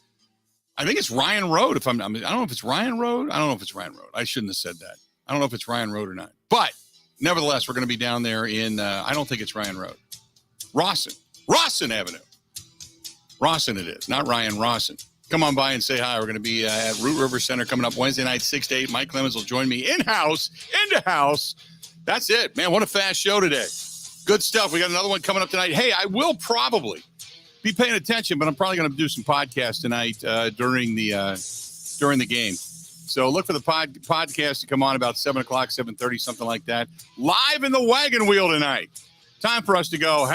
I think it's Ryan Road. I don't know if it's Ryan Road. I shouldn't have said that. I don't know if it's Ryan Road or not. But nevertheless, we're going to be down there in. I don't think it's Ryan Road. Rawson Avenue. Rawson it is, not Ryan Rawson. Come on by and say hi. We're going to be at Root River Center coming up Wednesday night, 6 to 8. Mike Clemens will join me into house. That's it, man. What a fast show today. Good stuff. We got another one coming up tonight. Hey, I will probably be paying attention, but I'm probably going to do some podcasts tonight during the game. So look for the podcast to come on about 7 o'clock, 7:30, something like that. Live in the wagon wheel tonight. Time for us to go.